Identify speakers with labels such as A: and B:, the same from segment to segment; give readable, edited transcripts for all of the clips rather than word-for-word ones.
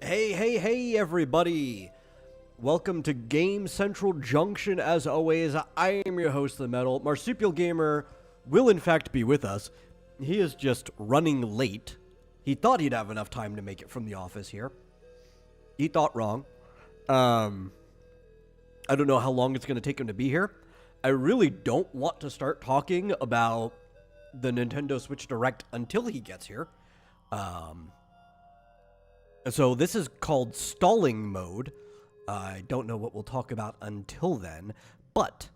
A: Hey, everybody! Welcome to Game Central Junction. As always, I am your host, The Metal. Marsupial Gamer will, in fact, be with us. He is just running late. He thought he'd have enough time to make it from the office here. He thought wrong. I don't know how long it's going to take him to be here. I really don't want to start talking about the Nintendo Switch Direct until he gets here. So this is called stalling mode. I don't know what we'll talk about until then, but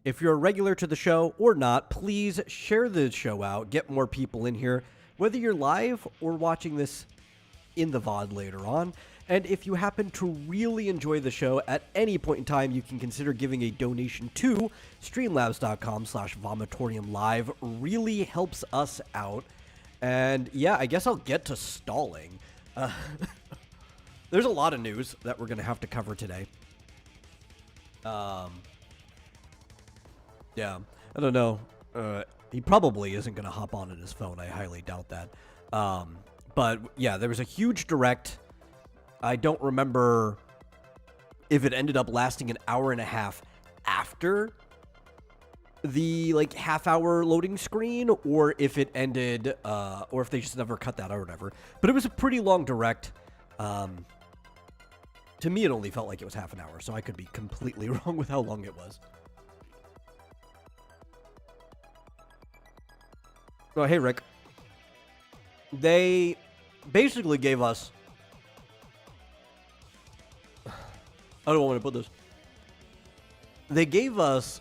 A: if you're a regular to the show or not, please share the show out, get more people in here, whether you're live or watching this in the VOD later on. And if you happen to really enjoy the show at any point in time, you can consider giving a donation to streamlabs.com/vomitoriumlive. Really helps us out. And yeah, I guess I'll get to stalling. There's a lot of news that we're going to have to cover today. Yeah, I don't know. He probably isn't going to hop on his phone. I highly doubt that. But yeah, there was a huge direct. I don't remember if it ended up lasting an hour and a half after the half-hour loading screen, or if it ended, or if they just never cut that out or whatever. But it was a pretty long direct. To me, it only felt like it was half an hour, so I could be completely wrong with how long it was. Oh, hey, Rick. They basically gave us... I don't want to put this. They gave us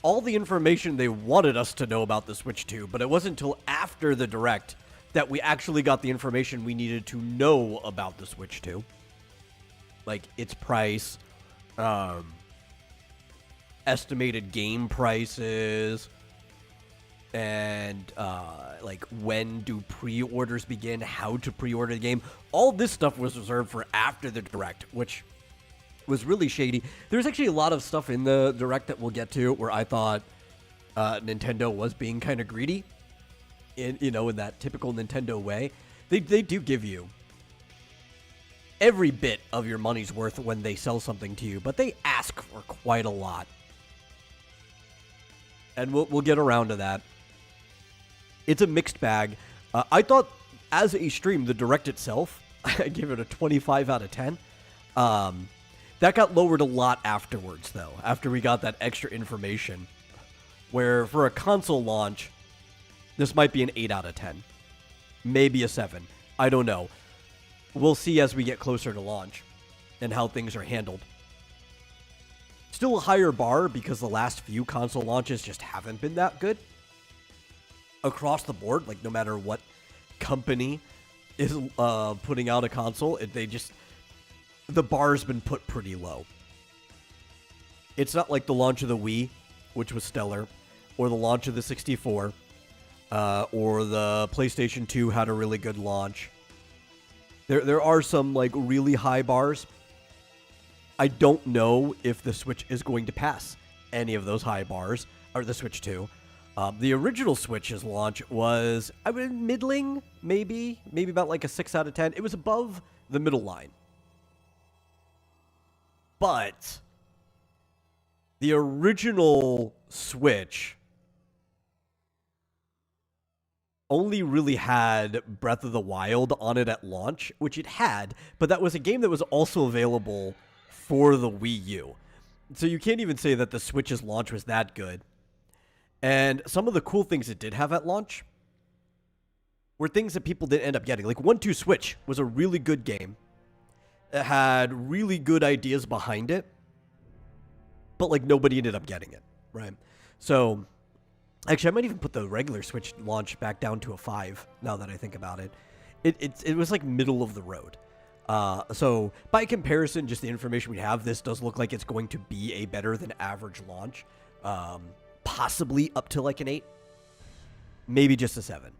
A: all the information they wanted us to know about the Switch 2, but it wasn't until after the Direct that we actually got the information we needed to know about the Switch 2. Like, its price, estimated game prices, and, when do pre-orders begin, how to pre-order the game. All this stuff was reserved for after the Direct, which was really shady. There's actually a lot of stuff in the Direct that we'll get to where I thought Nintendo was being kind of greedy in that typical Nintendo way. They do give you every bit of your money's worth when they sell something to you, but they ask for quite a lot. And we'll get around to that. It's a mixed bag. I thought, as a stream, the Direct itself, I gave it a 25 out of 10. That got lowered a lot afterwards, though, after we got that extra information, where for a console launch, this might be an 8 out of 10. Maybe a 7. I don't know. We'll see as we get closer to launch and how things are handled. Still a higher bar because the last few console launches just haven't been that good. Across the board, like no matter what company is putting out a console, the bar's been put pretty low. It's not like the launch of the Wii, which was stellar, or the launch of the 64, or the PlayStation 2 had a really good launch. There are some really high bars. I don't know if the Switch is going to pass any of those high bars, or the Switch 2. The original Switch's launch was, middling, maybe about a 6 out of 10. It was above the middle line. But the original Switch only really had Breath of the Wild on it at launch, which it had, but that was a game that was also available for the Wii U. So you can't even say that the Switch's launch was that good. And some of the cool things it did have at launch were things that people didn't end up getting. Like 1-2 Switch was a really good game. It had really good ideas behind it, but nobody ended up getting it, right? So, actually, I might even put the regular Switch launch back down to a 5, now that I think about it. It was middle of the road. So, by comparison, just the information we have, this does look like it's going to be a better than average launch. Possibly up to an 8. Maybe just a 7.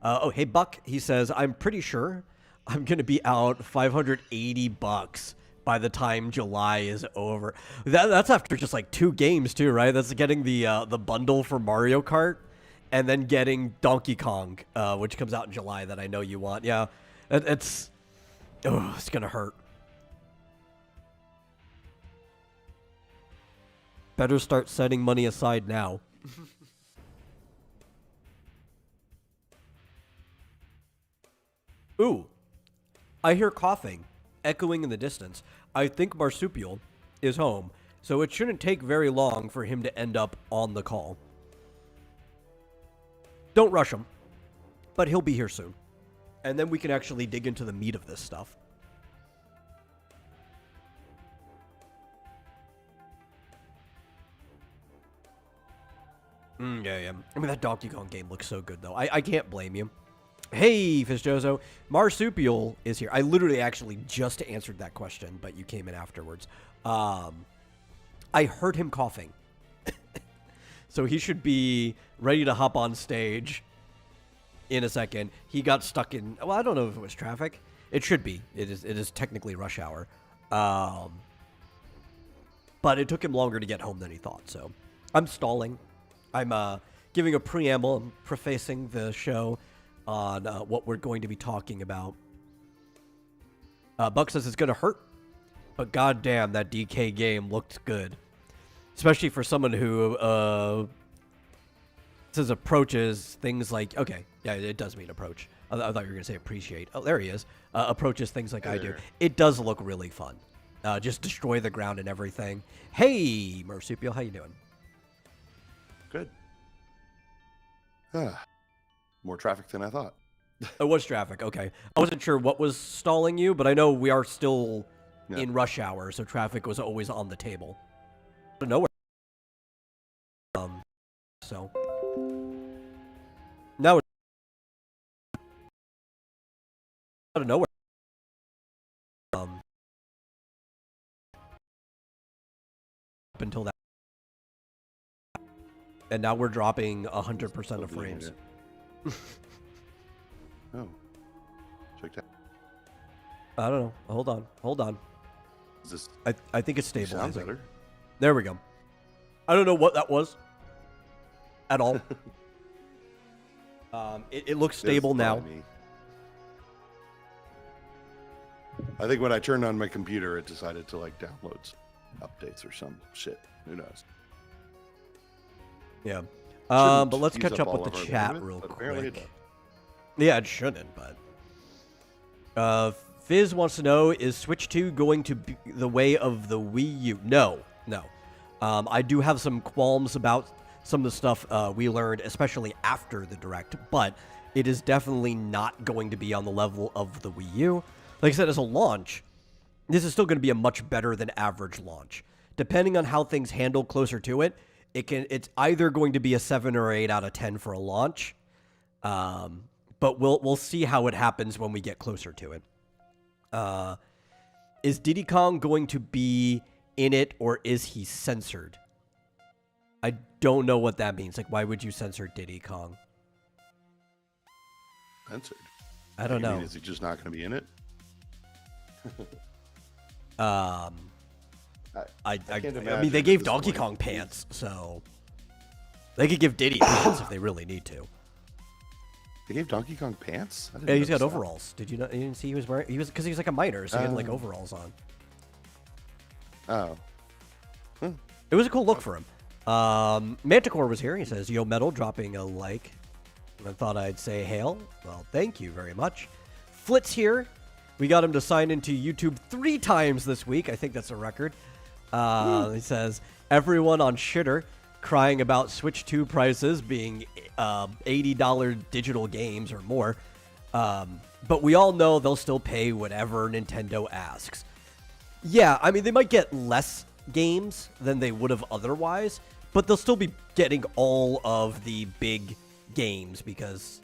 A: Oh, hey, Buck, he says, I'm pretty sure I'm going to be out $580 by the time July is over. That's after just 2 games too, right? That's getting the bundle for Mario Kart and then getting Donkey Kong, which comes out in July that I know you want. Yeah, it's Oh, it's gonna hurt. Better start setting money aside now. Ooh. I hear coughing, echoing in the distance. I think Marsupial is home, so it shouldn't take very long for him to end up on the call. Don't rush him, but he'll be here soon. And then we can actually dig into the meat of this stuff. Yeah. I mean, that Donkey Kong game looks so good, though. I can't blame you. Hey, Fizjozo. Marsupial is here. I literally actually just answered that question, but you came in afterwards. I heard him coughing. So he should be ready to hop on stage in a second. He got stuck in... Well, I don't know if it was traffic. It should be. It is technically rush hour. But it took him longer to get home than he thought, so... I'm stalling. I'm giving a preamble. I'm prefacing the show on what we're going to be talking about. Buck says it's going to hurt, but goddamn, that DK game looked good. Especially for someone who says approaches things like... Okay, yeah, it does mean approach. I thought you were going to say appreciate. Oh, there he is. Approaches things like I do. It does look really fun. Just destroy the ground and everything. Hey, Marsupial, how you doing?
B: Good. More traffic than I thought.
A: It was traffic, okay. I wasn't sure what was stalling you, but I know we are still in rush hour, so traffic was always on the table. Out of nowhere. So. Now it's out of nowhere. Up until that. And now we're dropping 100% of frames.
B: Oh. Check that.
A: I don't know. Hold on.
B: Is this...
A: I think it's stabilizing.
B: Sounds better.
A: There we go. I don't know what that was. At all. It looks stable now.
B: I think when I turned on my computer, it decided to like download updates or some shit. Who knows?
A: Yeah. But let's catch up with the chat real quick. Yeah, it shouldn't, but... Fizz wants to know, is Switch 2 going to be the way of the Wii U? No. I do have some qualms about some of the stuff we learned, especially after the Direct, but it is definitely not going to be on the level of the Wii U. Like I said, as a launch, this is still going to be a much better than average launch. Depending on how things handle closer to it, it's either going to be a 7 or 8 out of 10 for a launch. But we'll see how it happens when we get closer to it. Is Diddy Kong going to be in it, or is he censored? I don't know what that means. Like, why would you censor Diddy Kong?
B: Censored?
A: I don't know.
B: Is he just not going to be in it?
A: I mean, they gave Donkey Kong pants, so they could give Diddy pants if they really need to.
B: They gave Donkey Kong pants?
A: Yeah, he's got overalls. Did you not? You didn't see he was wearing? Because he was like a miner, so he had like overalls on.
B: Oh.
A: It was a cool look for him. Manticore was here. He says, "Yo, Metal, dropping a like." I thought I'd say hail. Well, thank you very much. Flitz here. We got him to sign into YouTube 3 times this week. I think that's a record. He says, everyone on Shitter crying about Switch 2 prices being $80 digital games or more. But we all know they'll still pay whatever Nintendo asks. Yeah, I mean, they might get less games than they would have otherwise, but they'll still be getting all of the big games because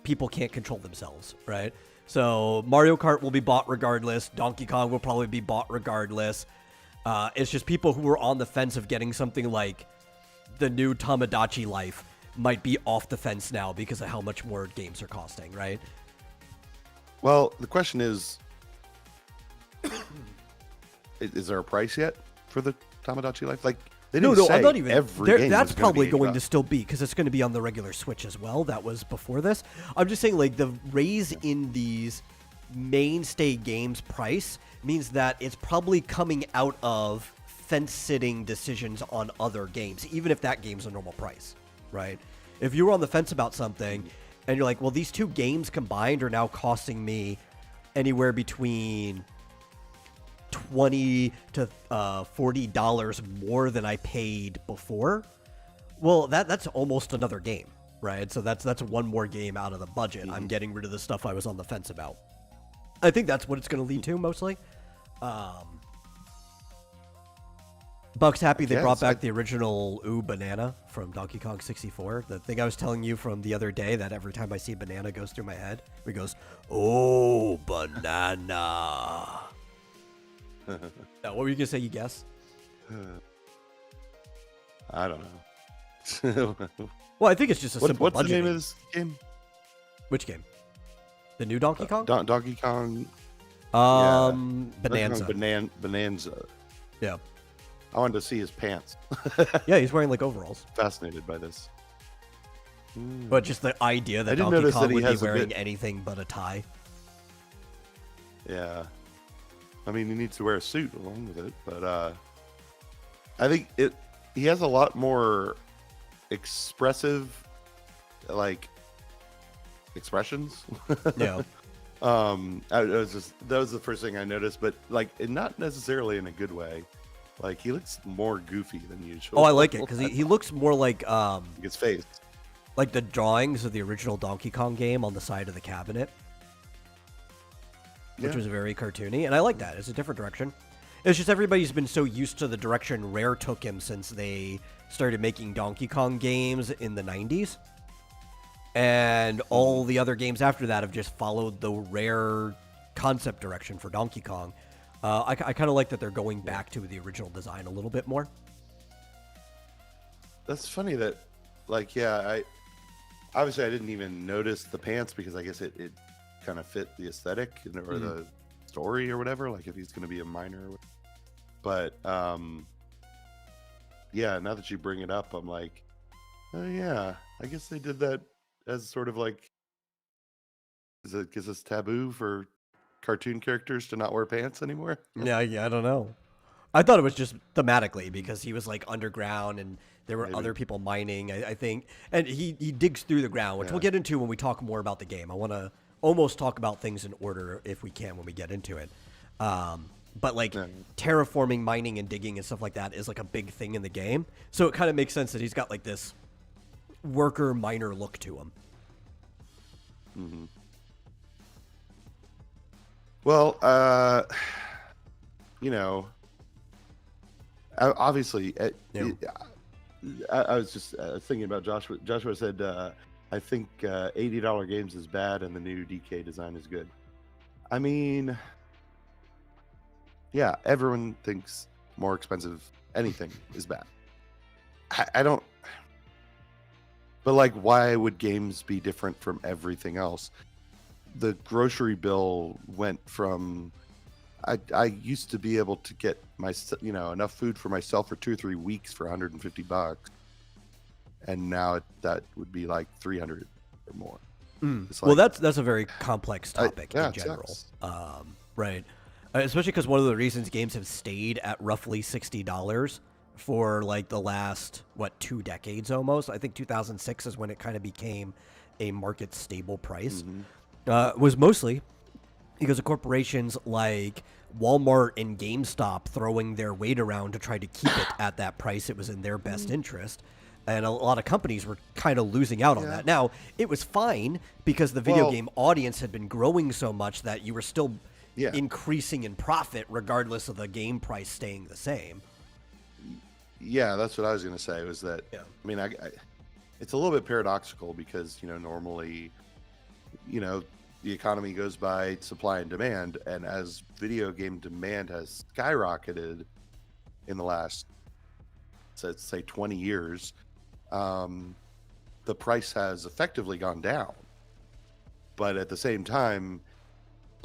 A: people can't control themselves, right? So Mario Kart will be bought regardless. Donkey Kong will probably be bought regardless. It's just people who are on the fence of getting something like the new Tamagotchi Life might be off the fence now because of how much more games are costing, right?
B: Well, the question is there a price yet for the Tamagotchi Life? Like, they didn't say
A: I'm not even.
B: Every game
A: that's probably going
B: $80.
A: to still be because it's going to be on the regular Switch as well. That was before this. I'm just saying, like, the raise in these mainstay games price means that it's probably coming out of fence-sitting decisions on other games, even if that game's a normal price, right? If you were on the fence about something and you're like, well, these two games combined are now costing me anywhere between $20 to $40 more than I paid before, well, that's almost another game, right? So that's one more game out of the budget. I'm getting rid of the stuff I was on the fence about. I think that's what it's going to lead to mostly. Buck's happy they brought back the original Ooh Banana from Donkey Kong 64. The thing I was telling you from the other day that every time I see banana goes through my head, it goes, oh, banana. Now, what were you going to say, you guess?
B: I don't know.
A: Well, I think it's just a simple
B: What's
A: budgeting.
B: the name of this game?
A: Which game? The new Donkey Kong?
B: Donkey Kong.
A: Bonanza.
B: Bonanza.
A: Yeah.
B: I wanted to see his pants.
A: Yeah, he's wearing like overalls.
B: Fascinated by this.
A: But just the idea that
B: I didn't
A: Donkey
B: notice
A: Kong
B: that he
A: would be
B: has a
A: wearing
B: bit-
A: anything but a tie.
B: Yeah. I mean, he needs to wear a suit along with it, but I think he has a lot more expressive, like, expressions.
A: Yeah.
B: That was the first thing I noticed, but like, not necessarily in a good way. Like, he looks more goofy than usual.
A: Oh, I like it because he looks more like
B: his face.
A: like the drawings of the original Donkey Kong game on the side of the cabinet, which was very cartoony, and I like that. It's a different direction. It's just everybody's been so used to the direction Rare took him since they started making Donkey Kong games in the 90s. And all the other games after that have just followed the Rare concept direction for Donkey Kong. I kind of like that they're going back to the original design a little bit more.
B: That's funny that, like, yeah, I didn't even notice the pants because I guess it kind of fit the aesthetic or the story or whatever. Like, if he's going to be a minor, but yeah, now that you bring it up, I'm like, oh yeah, I guess they did that as sort of like, is this taboo for cartoon characters to not wear pants anymore?
A: Yeah, I don't know. I thought it was just thematically because he was like underground and there were other people mining, I think. And he digs through the ground, which we'll get into when we talk more about the game. I want to almost talk about things in order if we can when we get into it. But like terraforming, mining, and digging and stuff like that is like a big thing in the game. So it kind of makes sense that he's got like this worker miner look to him.
B: Mm-hmm. Well, you know, obviously, I was just thinking about Joshua. Joshua said, I think $80 games is bad and the new DK design is good. I mean, yeah, everyone thinks more expensive anything is bad. I don't. But, like, why would games be different from everything else? The grocery bill went from, I used to be able to get enough food for myself for 2 or 3 weeks for $150, and now that would be like 300 or more.
A: Well, that's a very complex topic in general,
B: sucks.
A: Right? Especially because one of the reasons games have stayed at roughly $60 for like the last 2 decades almost. I think 2006 is when it kind of became a market stable price. Was mostly because of corporations like Walmart and GameStop throwing their weight around to try to keep it at that price. It was in their best interest. And a lot of companies were kind of losing out on that. Now, it was fine because the video game audience had been growing so much that you were still increasing in profit regardless of the game price staying the same.
B: Yeah, that's what I was going to say was that, I mean, it's a little bit paradoxical because, normally, the economy goes by supply and demand. And as video game demand has skyrocketed in the last, let's say, 20 years, the price has effectively gone down. But at the same time,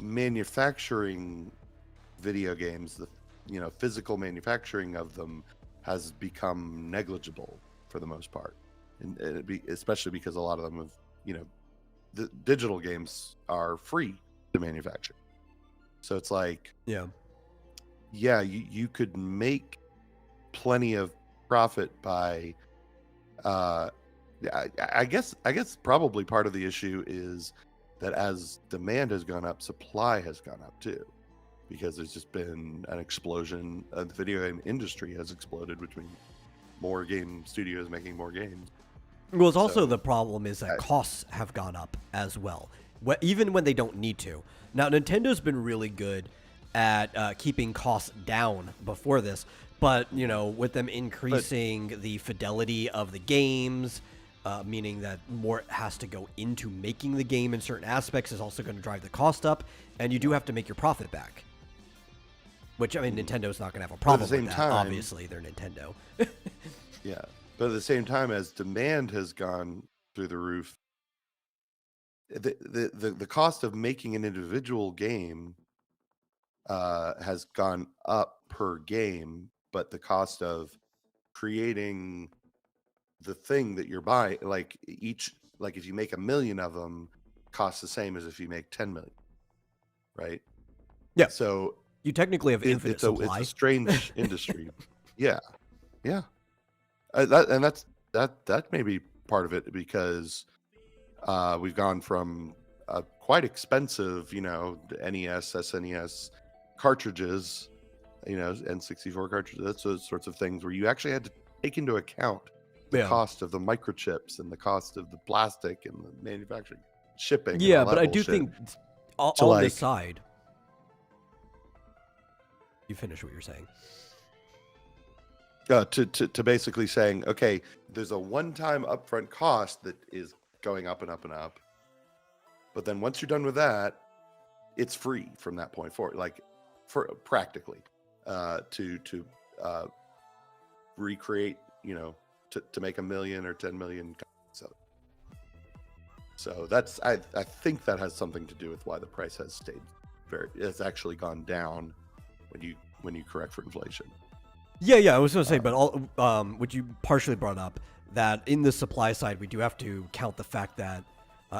B: manufacturing video games, the physical manufacturing of them has become negligible for the most part, and especially because a lot of them have, the digital games are free to manufacture. So it's like,
A: Yeah.
B: yeah, you could make plenty of profit by I guess probably part of the issue is that as demand has gone up, supply has gone up too, because there's just been an explosion. The video game industry has exploded between more game studios making more games.
A: Well, it's also
B: So-
A: the problem is that costs have gone up as well, even when they don't need to. Now, Nintendo's been really good at keeping costs down before this, but you know, with them increasing the fidelity of the games, meaning that more has to go into making the game in certain aspects, is also going to drive the cost up, and you do have to make your profit back. Which, I mean, Nintendo's not going to have a problem
B: same
A: with that.
B: time-
A: Obviously, they're Nintendo.
B: Yeah, but at the same time, as demand has gone through the roof, the cost of making an individual game has gone up per game, but the cost of creating the thing that you're buying, like if you make 1 million of them, costs the same as if you make 10 million, right?
A: Yeah.
B: So
A: You technically have infinite
B: it's
A: supply.
B: a strange industry. Yeah, yeah. That may be part of it, because we've gone from quite expensive, NES, SNES cartridges, N64 cartridges, that's those sorts of things where you actually had to take into account the cost of the microchips and the cost of the plastic and the manufacturing, shipping. and
A: Yeah,
B: all
A: but
B: that
A: I do
B: bullshit.
A: think on the
B: like-
A: side. You finish what you're saying.
B: To basically saying, okay, there's a one-time upfront cost that is going up and up and up, but then once you're done with that, it's free from that point forward, like for practically to recreate, to make 1 million or 10 million. So that's I think that has something to do with why the price has stayed it's actually gone down when you correct for inflation.
A: Yeah, I was going to say, but what you partially brought up, that in the supply side, we do have to count the fact that,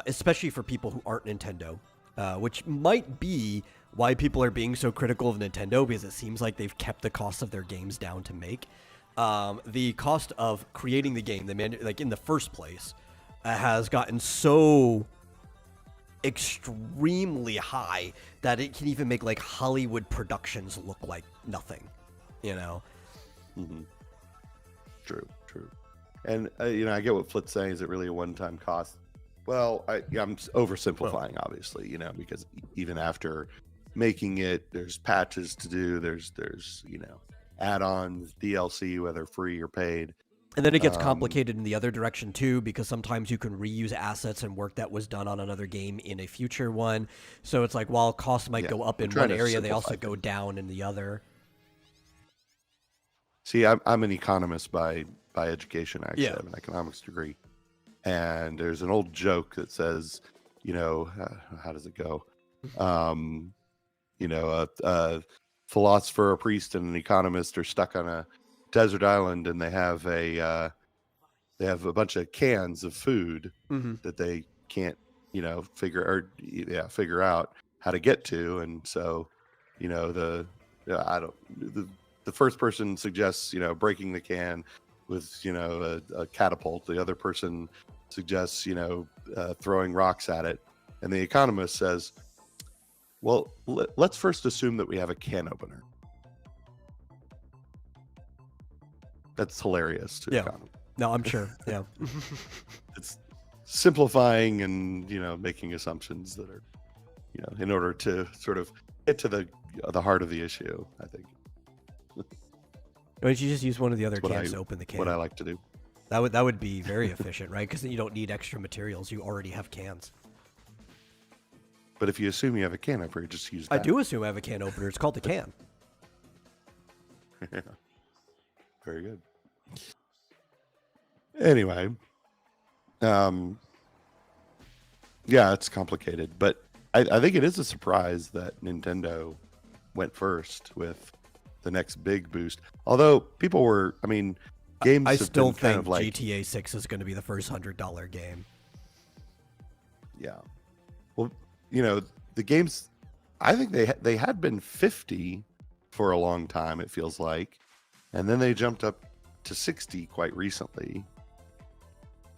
A: especially for people who aren't Nintendo, which might be why people are being so critical of Nintendo, because it seems like they've kept the cost of their games down to make. The cost of creating the game, like in the first place, has gotten so extremely high that it can even make like Hollywood productions look like nothing,
B: Mm-hmm. True. And I get what Flit's saying. Is it really a one-time cost? Well, I'm oversimplifying, obviously, because even after making it, there's patches to do. There's add-ons, DLC, whether free or paid.
A: And then it gets complicated in the other direction too, because sometimes you can reuse assets and work that was done on another game in a future one. So it's like, while costs might go up in one area, they also go down in the other.
B: See, I'm an economist by education. Actually,
A: Yeah.
B: I have an economics degree, and there's an old joke that says, how does it go? A philosopher, a priest, and an economist are stuck on a desert island, and they have a bunch of cans of food that they can't, figure out how to get to, and so, the first person suggests, breaking the can with, a catapult. The other person suggests, throwing rocks at it. And the economist says, well, let's first assume that we have a can opener. That's hilarious to economists.
A: No, I'm sure. Yeah.
B: It's simplifying and, making assumptions that are, in order to sort of get to the heart of the issue, I think.
A: Why don't you just use one of the other
B: What
A: cans to open the can?
B: What I like to do.
A: That would be very efficient, right? Because then you don't need extra materials. You already have cans.
B: But if you assume you have a can opener, just use that.
A: I do assume I have a can opener. It's called the can.
B: Yeah. Very good. Anyway, yeah, it's complicated, but I think it is a surprise that Nintendo went first with the next big boost. Although people were, games
A: I
B: have
A: still
B: been kind
A: think
B: of like,
A: GTA 6 is going to be the first $100 game.
B: yeah. Well, the games, I think they had been 50 for a long time, it feels like, and then they jumped up to 60 quite recently.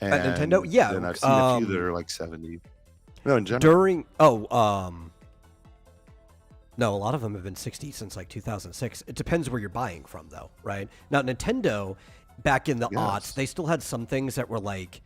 A: At Nintendo,
B: And
A: yeah.
B: then I've seen a few that are like 70. No, in general.
A: During no, a lot of them have been 60 since like 2006. It depends where you're buying from, though, right? Now, Nintendo, back in the aughts, they still had some things that were like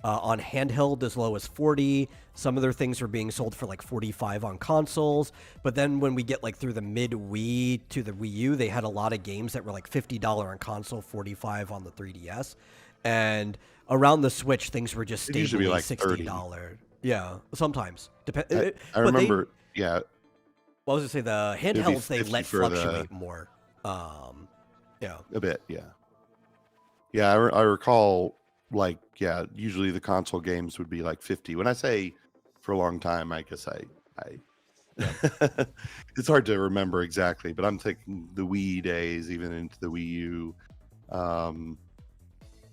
A: on handheld as low as 40. Some of their things were being sold for like 45 on consoles. But then when we get like through the mid Wii to the Wii U, they had a lot of games that were like $50 on console, 45 on the 3DS. And around the Switch, things were just
B: It usually
A: stably
B: be like
A: $60. Yeah, sometimes.
B: I remember, yeah.
A: Well, I was going to say the handhelds, they
B: 50
A: let
B: for
A: fluctuate more. Yeah.
B: A bit, yeah. Yeah, I recall, like, yeah, usually the console games would be like 50. When I say for a long time, I guess I it's hard to remember exactly, but I'm thinking the Wii days, even into the Wii U.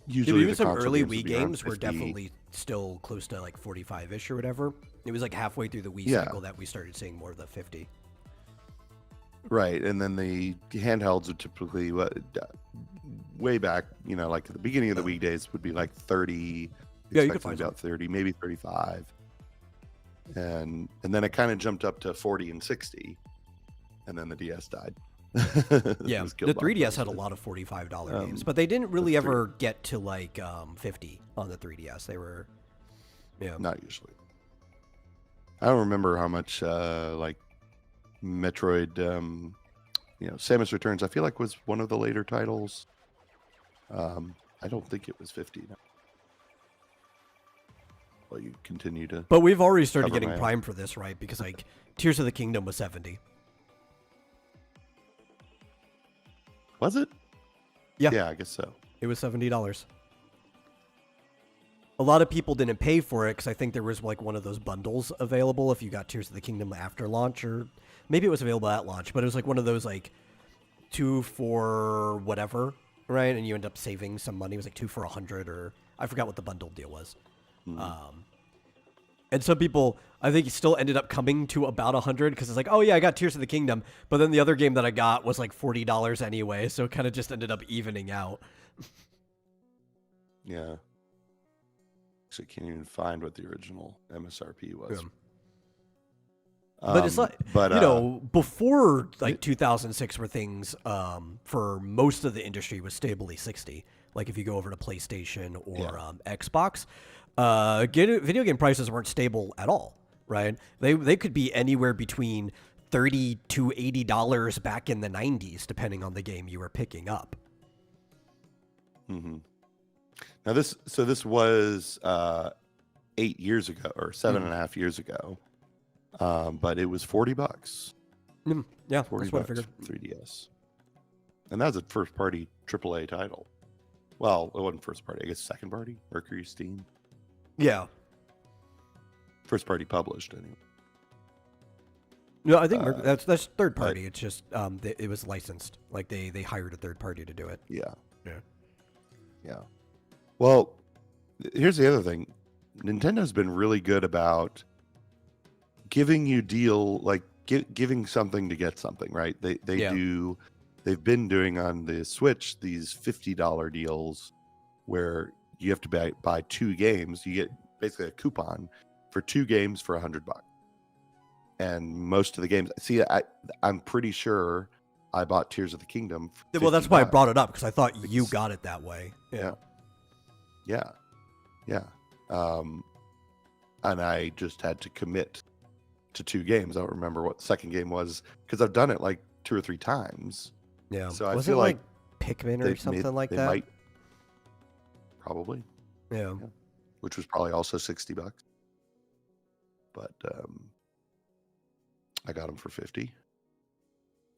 B: Usually
A: even
B: the
A: some
B: console
A: early
B: games would
A: Wii
B: be around
A: games were
B: 50.
A: definitely still close to like 45-ish or whatever. It was like halfway through the Wii
B: Yeah.
A: cycle that we started seeing more of the 50.
B: Right, and then the handhelds are typically way back, like at the beginning of the Wii days would be like 30.
A: Yeah, you could find
B: about 30, maybe 35, and then it kind of jumped up to 40 and 60, and then the DS died.
A: Yeah, the 3DS had a lot of $45 games, but they didn't really ever get to like 50 on the 3DS. They were,
B: not usually. I don't remember how much like Metroid, Samus Returns, I feel like was one of the later titles. I don't think it was 50. No. Well, you continue to.
A: But we've already started getting primed for this, right? Because like Tears of the Kingdom was 70.
B: Was it?
A: Yeah.
B: Yeah, I guess so.
A: It was $70. A lot of people didn't pay for it because I think there was like one of those bundles available if you got Tears of the Kingdom after launch, or maybe it was available at launch, but it was like one of those like 2 for whatever, right? And you end up saving some money. It was like 2 for 100, or I forgot what the bundle deal was. And some people, I think, still ended up coming to about 100 because it's like, oh yeah, I got Tears of the Kingdom, but then the other game that I got was like $40 anyway, so it kind of just ended up evening out.
B: Yeah. Actually, can't even find what the original MSRP was.
A: Yeah. But it's like, before like 2006 where things for most of the industry was stably 60. Like if you go over to PlayStation or Xbox, video game prices weren't stable at all, right? They could be anywhere between $30 to $80 back in the 90s, depending on the game you were picking up.
B: Mm-hmm. Now this was 8 years ago or 7.5 years ago. But it was $40.
A: Yeah,
B: $40
A: that's what I figured.
B: 3DS. And that was a first party AAA title. Well, it wasn't first party, I guess second party, Mercury Steam.
A: Yeah.
B: First party published anyway.
A: No, I think that's third party. It's just it was licensed. Like they hired a third party to do it.
B: Yeah.
A: Yeah.
B: Yeah. Well, here's the other thing. Nintendo's been really good about giving you giving something to get something, right? They've been doing on the Switch these $50 deals where you have to buy 2 games. You get basically a coupon for 2 games for $100. And most of the games, I'm pretty sure I bought Tears of the Kingdom for $50.
A: Well, that's why I brought it up, because I thought you got it that way.
B: Yeah. And I just had to commit to 2 games. I don't remember what the second game was because I've done it like 2 or 3 times.
A: Yeah.
B: So I
A: was
B: feel
A: it
B: like
A: Pikmin or something like that?
B: Might, probably.
A: Yeah.
B: Which was probably also $60. But I got them for 50.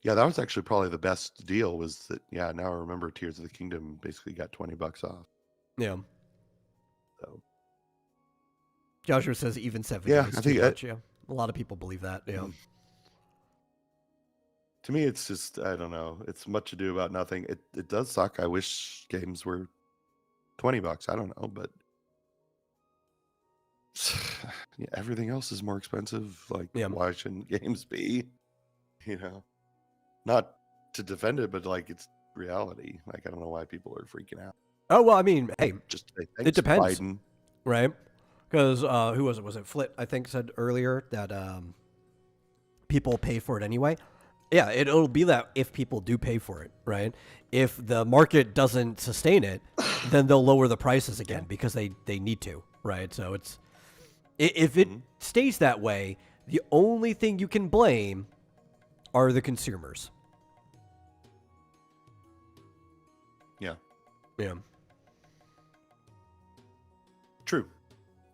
B: Yeah, that was actually probably the best deal. Was that? Yeah, now I remember Tears of the Kingdom basically got $20 off.
A: Yeah.
B: So
A: Joshua says even 70.
B: Yeah,
A: is
B: I think
A: too much, a lot of people believe that. Yeah.
B: To me, it's just, I don't know. It's much ado about nothing. It does suck. I wish games were $20. I don't know, but yeah, everything else is more expensive. Like,
A: Yeah.
B: why shouldn't games be? Not to defend it, but like it's reality. Like, I don't know why people are freaking out.
A: Oh, well, I mean, hey,
B: Just say,
A: it
B: thanks,
A: depends,
B: Biden.
A: right? Because who was it? Was it Flit, I think, said earlier that people pay for it anyway? Yeah, it'll be that if people do pay for it, right? If the market doesn't sustain it, then they'll lower the prices again because they need to, right? So it's if it stays that way, the only thing you can blame are the consumers.
B: Yeah,
A: Yeah.
B: true.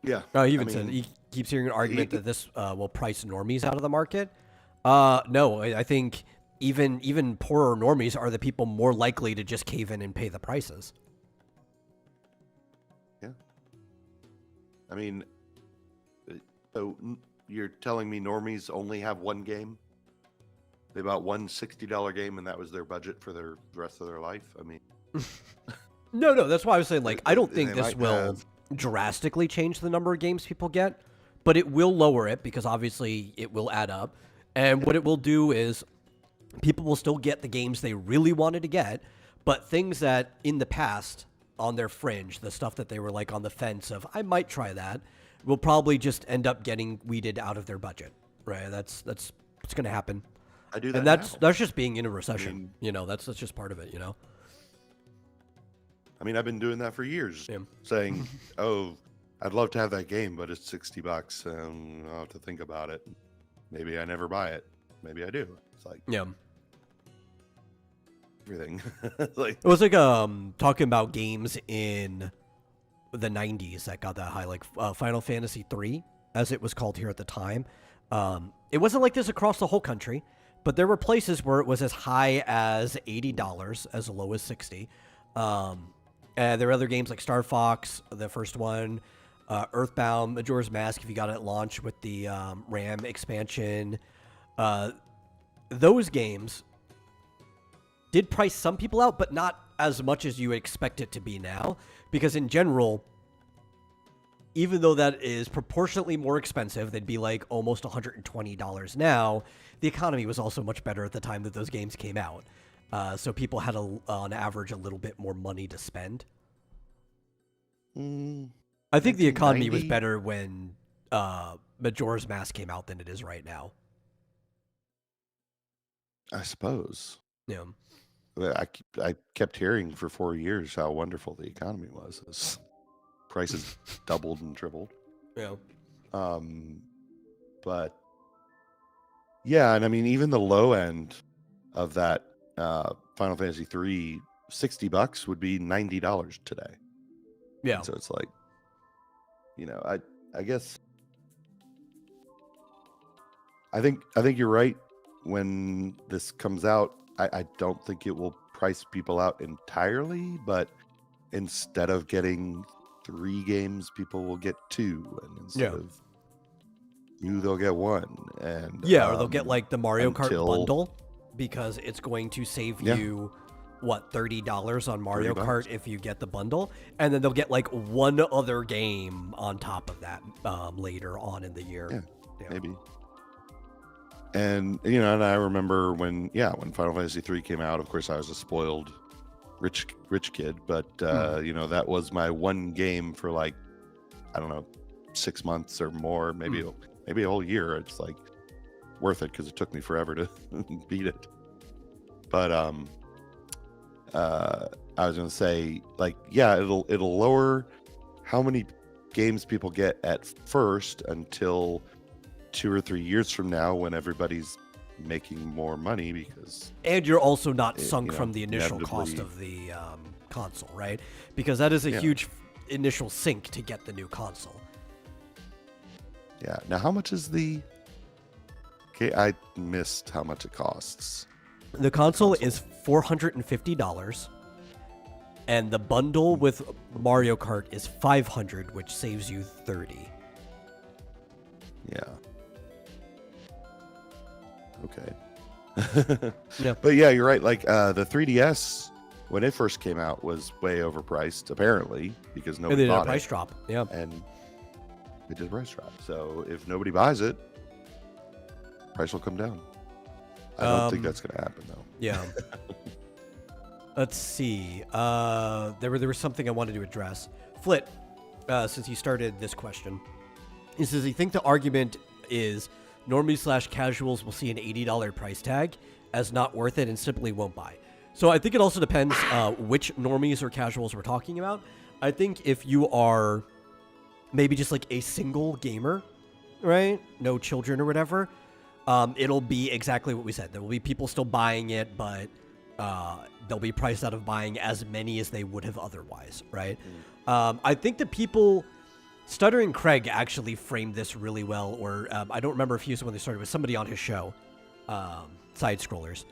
B: Yeah.
A: He even said he keeps hearing an argument that this will price normies out of the market. No, I think even poorer normies are the people more likely to just cave in and pay the prices.
B: Yeah. I mean, so you're telling me normies only have one game? They bought one $60 game and that was their budget for the rest of their life? I mean...
A: No, that's why I was saying, like, I don't think
B: they
A: this
B: might
A: will
B: have-
A: drastically change the number of games people get, but it will lower it because obviously it will add up. And what it will do is people will still get the games they really wanted to get, but things that in the past on their fringe, the stuff that they were like on the fence of, I might try that, will probably just end up getting weeded out of their budget, right? That's what's going to happen.
B: I do that
A: And
B: now.
A: that's just being in a recession, that's just part of it,
B: I mean, I've been doing that for years,
A: Yeah.
B: saying, "Oh, I'd love to have that game, but it's $60, and I'll have to think about it. Maybe I never buy it. Maybe I do." It's like
A: Yeah.
B: everything. Like
A: It was like talking about games in the 90s that got that high, like Final Fantasy 3, as it was called here at the time. It wasn't like this across the whole country, but there were places where it was as high as $80, as low as 60. And there were other games like Star Fox, the first one, Earthbound, Majora's Mask, if you got it at launch with the RAM expansion. Those games did price some people out, but not as much as you would expect it to be now. Because in general, even though that is proportionately more expensive, they'd be like almost $120 now, the economy was also much better at the time that those games came out. So people had, on average, a little bit more money to spend. I think the economy was
B: 1990?
A: better when Majora's Mask came out than it is right now.
B: I suppose.
A: Yeah.
B: I kept hearing for 4 years how wonderful the economy was. As prices doubled and tripled.
A: Yeah.
B: But yeah, and I mean, even the low end of that Final Fantasy 3, $60 would be $90 today.
A: Yeah.
B: And so it's like, I guess I think you're right. When this comes out, I don't think it will price people out entirely, but instead of getting 3 games, people will get 2, and instead of 2, they'll get 1. And
A: or they'll get like the Mario Kart
B: until-
A: bundle because it's going to save you what, $30 on Mario
B: $30.
A: Kart if you get the bundle, and then they'll get like one other game on top of that later on in the year.
B: Yeah. Maybe. And and I remember when Final Fantasy 3 came out, of course I was a spoiled rich kid, but that was my one game for like, I don't know, 6 months or more, maybe a whole year. It's like worth it because it took me forever to beat it. But I was gonna say, like, it'll lower how many games people get at first until 2 or 3 years from now, when everybody's making more money, because
A: and you're also not sunk from the initial cost of the console, right? Because that is a huge initial sink to get the new console.
B: Yeah. Now, how much is the? Okay, I missed how much it costs.
A: The console is $450, and the bundle with Mario Kart is $500, which saves you $30.
B: Yeah. Okay.
A: Yeah.
B: But yeah, you're right. Like the 3DS, when it first came out, was way overpriced, apparently, because
A: And
B: nobody
A: they did a
B: bought
A: price
B: it.
A: drop. Yeah.
B: And It did price drop. So if nobody buys it, price will come down. I don't think that's going to happen, though.
A: Yeah. Let's see. There was something I wanted to address. Flit, since he started this question, he says, you think the argument is normies / casuals will see an $80 price tag as not worth it and simply won't buy. So I think it also depends which normies or casuals we're talking about. I think if you are maybe just like a single gamer, right? No children or whatever, it'll be exactly what we said. There will be people still buying it, but they'll be priced out of buying as many as they would have otherwise, right? I think the people... Stuttering Craig actually framed this really well, or I don't remember if he was the one that started, with somebody on his show, Side Scrollers.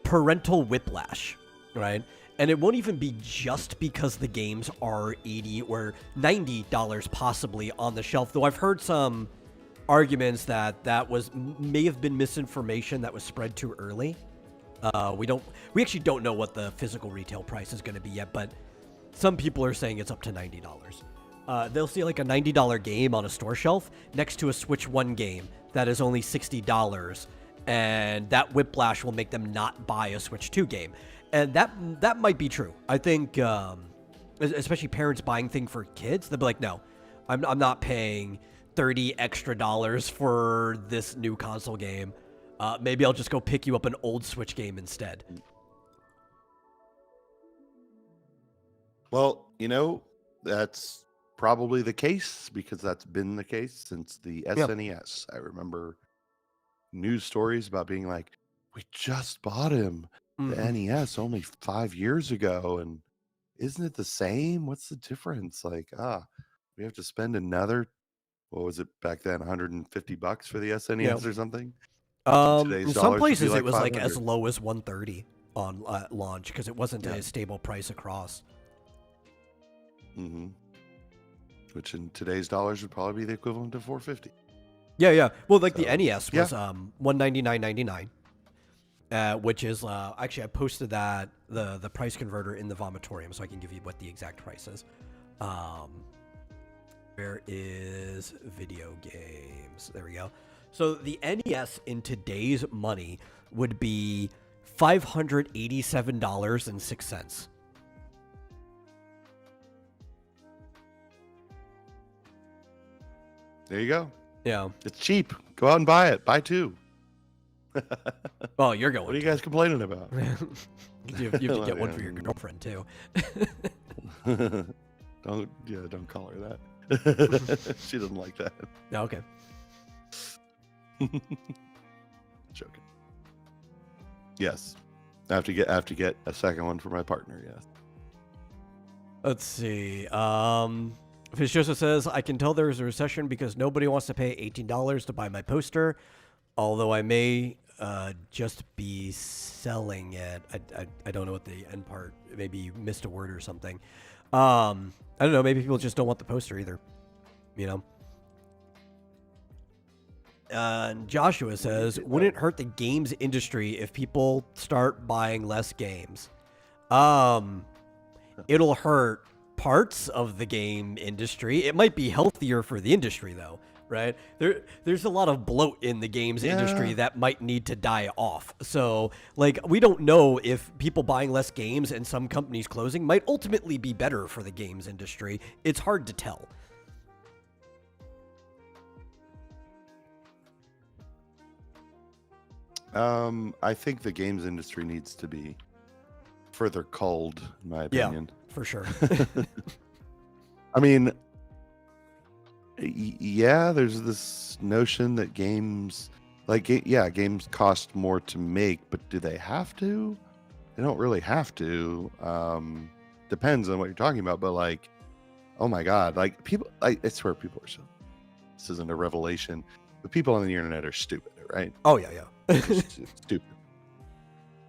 A: Parental whiplash, right? And it won't even be just because the games are $80 or $90 possibly on the shelf, though I've heard some arguments that may have been misinformation that was spread too early. We actually don't know what the physical retail price is going to be yet, but some people are saying it's up to $90. They'll see like a $90 game on a store shelf next to a Switch 1 game that is only $60, and that whiplash will make them not buy a Switch 2 game. And that might be true. I think, especially parents buying things for kids, they'll be like, no, I'm not paying $30 extra for this new console game. Maybe I'll just go pick you up an old Switch game instead.
B: Well, that's probably the case because that's been the case since the SNES. I remember news stories about being like, we just bought him the NES only 5 years ago, and isn't it the same? What's the difference? Like, we have to spend another, what was it back then, $150 for the SNES or something?
A: In some places it was like as low as $130 on launch because it wasn't a stable price across.
B: Which in today's dollars would probably be the equivalent of $450.
A: Yeah. Well, like the NES was $199.99, which is actually I posted that the price converter in the vomitorium, so I can give you what the exact price is. Where is video games? There we go. So the NES in today's money would be $587.06.
B: There you go.
A: Yeah.
B: It's cheap. Go out and buy it. Buy two.
A: Well, you're going.
B: What are you guys complaining about?
A: you have to get one for your girlfriend too.
B: Don't call her that. She doesn't like that.
A: No, okay.
B: Joking. Yes. I have to get a second one for my partner, yes.
A: Let's see. Fish Joseph says, I can tell there is a recession because nobody wants to pay $18 to buy my poster, although I may just be selling it. I don't know what the end part, maybe you missed a word or something. I don't know, maybe people just don't want the poster either, And Joshua says, wouldn't it hurt the games industry if people start buying less games? It'll hurt parts of the game industry. It might be healthier for the industry, though, right? There's a lot of bloat in the games industry that might need to die off. So, like, we don't know if people buying less games and some companies closing might ultimately be better for the games industry. It's hard to tell.
B: I think the games industry needs to be further culled, in my opinion.
A: Yeah, for sure.
B: I mean, there's this notion that games, games cost more to make, but do they have to? They don't really have to. Depends on what you're talking about, but like, oh my God, like people, I swear people are so, this isn't a revelation, but people on the internet are stupid, right?
A: Oh, yeah.
B: Stupid.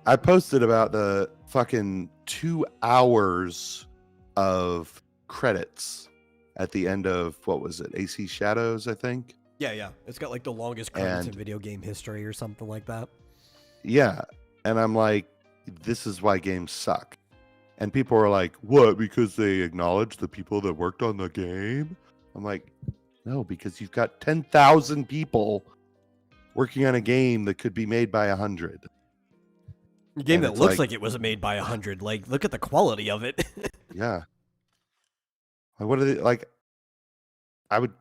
B: I posted about the fucking 2 hours of credits at the end of, what was it, AC Shadows, I think?
A: Yeah. It's got like the longest credits in video game history or something like that.
B: Yeah. And I'm like, this is why games suck. And people are like, what? Because they acknowledge the people that worked on the game? I'm like, No, because you've got 10,000 people working on a game that could be made by 100.
A: A game
B: And
A: that
B: it's
A: looks
B: like-
A: like it was made by 100. Like, look at the quality of it.
B: Yeah. Like, what are they like? I would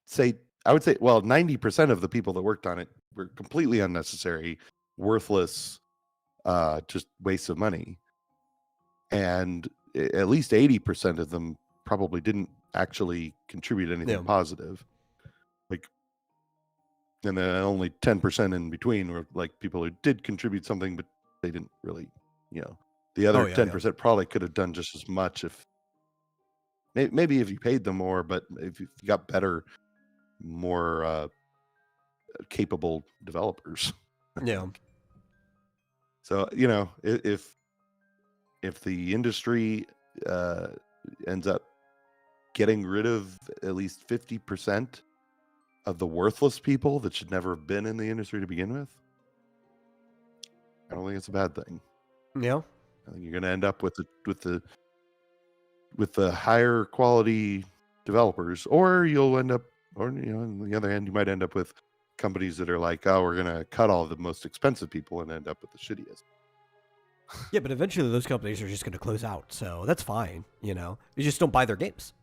B: say, well, 90% of the people that worked on it were completely unnecessary, worthless, just waste of money. And at least 80% of them probably didn't actually contribute anything
A: Yeah.
B: positive. Like, and then only 10% in between were like people who did contribute something, but they didn't really, the other
A: Oh, yeah,
B: 10% probably could have done just as much if maybe if you paid them more, but if you got better, more capable developers.
A: Yeah.
B: So, if the industry ends up getting rid of at least 50% of the worthless people that should never have been in the industry to begin with, I don't think it's a bad thing.
A: Yeah.
B: I think you're going to end up with the higher quality developers, or you'll end up, or on the other hand, you might end up with companies that are like, oh, we're going to cut all the most expensive people and end up with the shittiest.
A: Yeah, but eventually those companies are just going to close out, so that's fine. You just don't buy their games.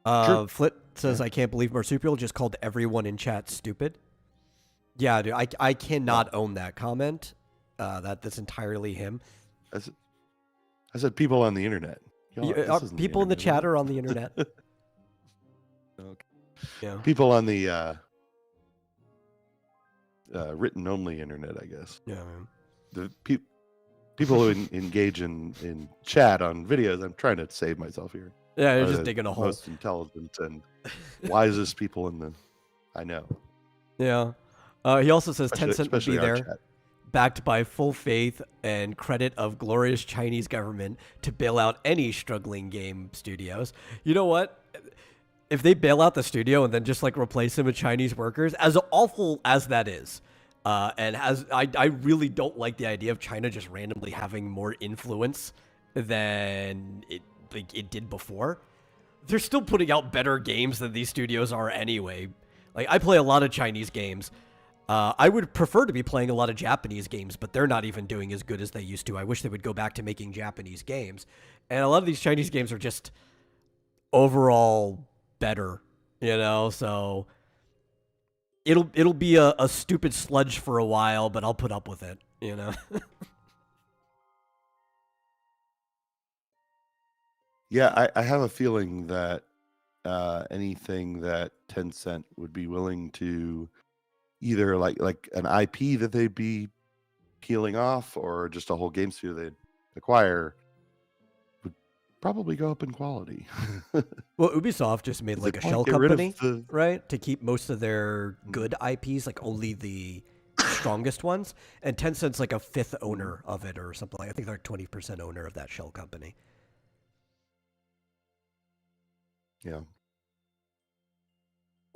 B: True.
A: Flit says, I can't believe Marsupial just called everyone in chat stupid. Yeah, dude, I cannot own that comment. That's entirely him.
B: I said people on the internet.
A: People in the chat are on the internet.
B: Okay.
A: Yeah.
B: People on the written only internet, I guess.
A: Yeah, man.
B: The people who engage in chat on videos. I'm trying to save myself here.
A: Yeah, you're
B: are
A: just
B: the
A: digging a hole.
B: most intelligent and wisest people I know.
A: Yeah. He also says Tencent would be
B: especially our
A: there,
B: chat.
A: backed by full faith and credit of glorious Chinese government to bail out any struggling game studios. You know what? If they bail out the studio and then just like replace them with Chinese workers, as awful as that is, and I really don't like the idea of China just randomly having more influence than it did before. They're still putting out better games than these studios are anyway. Like, I play a lot of Chinese games. I would prefer to be playing a lot of Japanese games, but they're not even doing as good as they used to. I wish they would go back to making Japanese games. And a lot of these Chinese games are just overall better, so it'll be a stupid sludge for a while, but I'll put up with it,
B: Yeah, I have a feeling that anything that Tencent would be willing to either like an IP that they'd be peeling off, or just a whole game studio they'd acquire, would probably go up in quality.
A: Well, Ubisoft just made like a shell company, right, to keep most of their good IPs, like only the strongest ones, and Tencent's like a fifth owner of it or something. I think they're 20% owner of that shell company.
B: Yeah.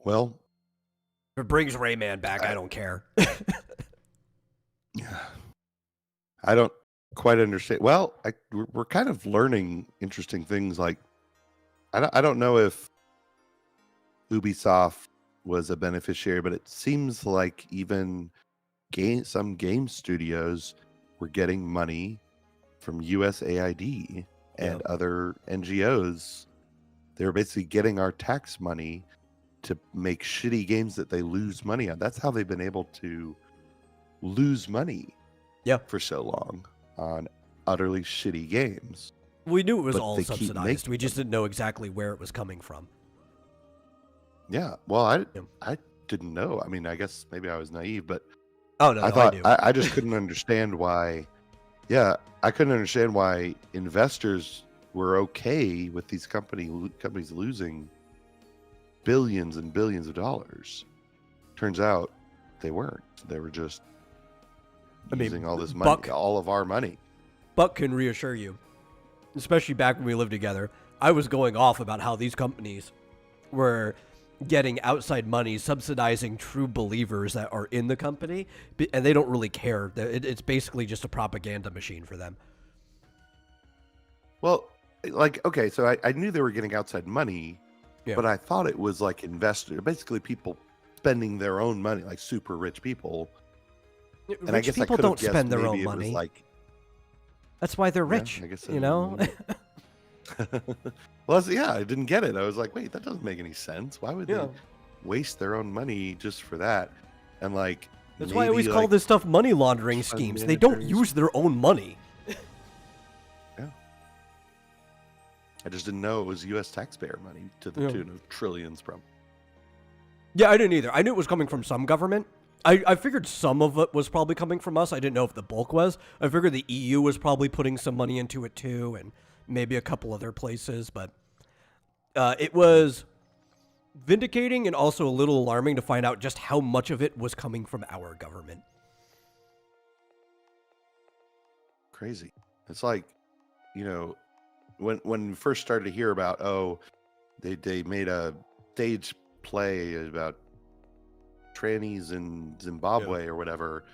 B: Well,
A: if it brings Rayman back, I don't care.
B: Yeah, I don't quite understand. Well, we're kind of learning interesting things. Like, I don't know if Ubisoft was a beneficiary, but it seems like even some game studios were getting money from USAID and other NGOs. They were basically getting our tax money to make shitty games that they lose money on. That's how they've been able to lose money for so long on utterly shitty games.
A: We knew it was all subsidized. We just didn't know exactly where it was coming from.
B: Yeah. Well, I didn't know. I mean, I guess maybe I was naive, but
A: I do.
B: I just couldn't understand why. Yeah, I couldn't understand why investors were okay with these companies losing billions and billions of dollars. Turns out they weren't. They were just using all this money, all of our money.
A: Buck can reassure you, especially back when we lived together, I was going off about how these companies were getting outside money, subsidizing true believers that are in the company, and they don't really care. It's basically just a propaganda machine for them.
B: Well, like, okay, so I knew they were getting outside money,
A: Yeah.
B: but I thought it was like investor, basically people spending their own money, like super rich people. And I
A: Rich
B: guess I
A: people
B: could have
A: don't
B: guessed
A: spend their
B: maybe
A: own
B: it was
A: money.
B: like,
A: That's why they're
B: yeah,
A: rich.
B: I guess so.
A: You know.
B: Well, yeah, I didn't get it. I was like, wait, that doesn't make any sense. Why would
A: Yeah.
B: they waste their own money just for that? And like,
A: That's why I always
B: maybe
A: call
B: like
A: this stuff money laundering
B: fund
A: schemes. They don't
B: managers.
A: use their own money.
B: Yeah. I just didn't know it was U.S. taxpayer money to the tune of trillions, probably.
A: Yeah, I didn't either. I knew it was coming from some government. I figured some of it was probably coming from us. I didn't know if the bulk was. I figured the EU was probably putting some money into it too, and maybe a couple other places. But it was vindicating and also a little alarming to find out just how much of it was coming from our government.
B: Crazy. It's like, when we first started to hear about, they made a stage play about trannies in Zimbabwe or whatever.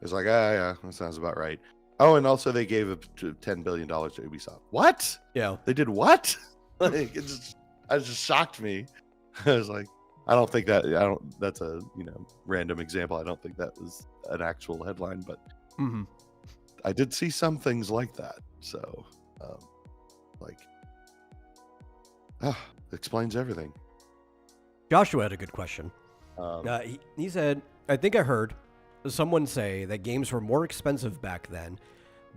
B: It's like, yeah, that sounds about right. Oh, and also they gave $10 billion to Ubisoft. What?
A: Yeah.
B: They did what? Like, it just shocked me. I was like, that's a, random example. I don't think that was an actual headline, but I did see some things like that. So, explains everything.
A: Joshua had a good question. He said, I think I heard someone say that games were more expensive back then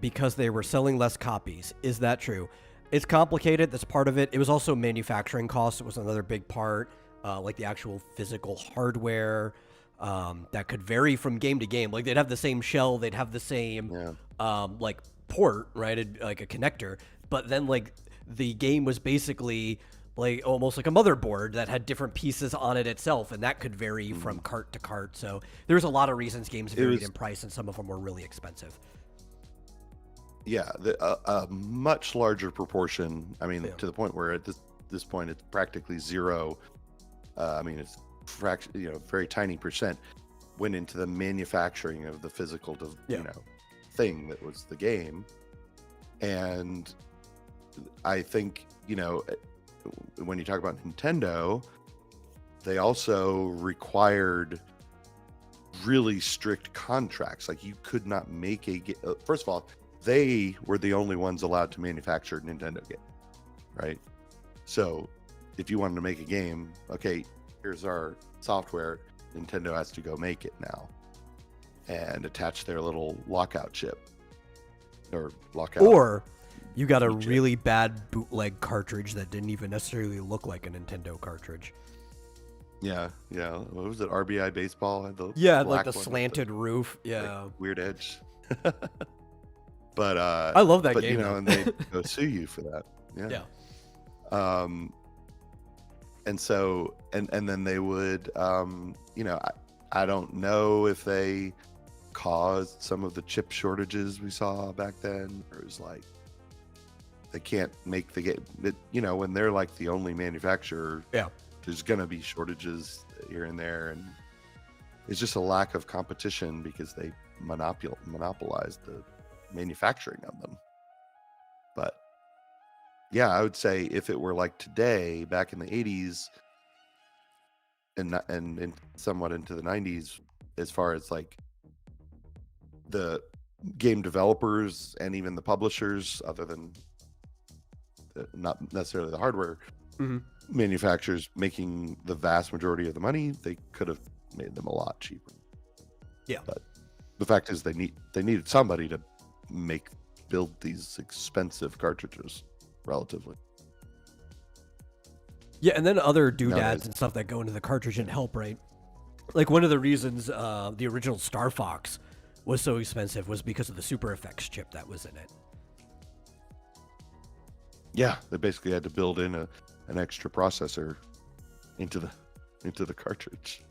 A: because they were selling less copies. Is that true? It's complicated. That's part of it. It was also manufacturing costs. It was another big part, like the actual physical hardware that could vary from game to game. Like they'd have the same shell, they'd have the same like port, right? Like a connector. But then like the game was basically like almost like a motherboard that had different pieces on it itself, and that could vary from cart to cart. So there's a lot of reasons games varied in price, and some of them were really expensive.
B: Yeah, a much larger proportion. I mean, to the point where at this point it's practically zero. It's very tiny percent went into the manufacturing of the physical, thing that was the game. And I think, when you talk about Nintendo, they also required really strict contracts. Like you could not make a game. First of all, they were the only ones allowed to manufacture a Nintendo game, right? So if you wanted to make a game, okay, here's our software, Nintendo has to go make it now and attach their little lockout chip or lockout.
A: Or you got a really bad bootleg cartridge that didn't even necessarily look like a Nintendo cartridge.
B: Yeah. What was it? RBI Baseball had the
A: like the slanted roof. Yeah,
B: like, weird edge. But
A: I love that game.
B: And they go sue you for that. Yeah. And so and then they would I don't know if they caused some of the chip shortages we saw back then, or it was like they can't make the game. When they're like the only manufacturer, there's gonna be shortages here and there, and it's just a lack of competition because they monopolized the manufacturing of them. But yeah, I would say if it were like today, back in the 80s and somewhat into the 90s, as far as like the game developers and even the publishers, other than not necessarily the hardware manufacturers making the vast majority of the money, they could have made them a lot cheaper.
A: Yeah.
B: But the fact is they needed somebody to build these expensive cartridges relatively.
A: Yeah, and then other doodads and stuff that go into the cartridge and help, right? Like one of the reasons the original Star Fox was so expensive was because of the Super Effects chip that was in it.
B: Yeah, they basically had to build in an extra processor into the cartridge.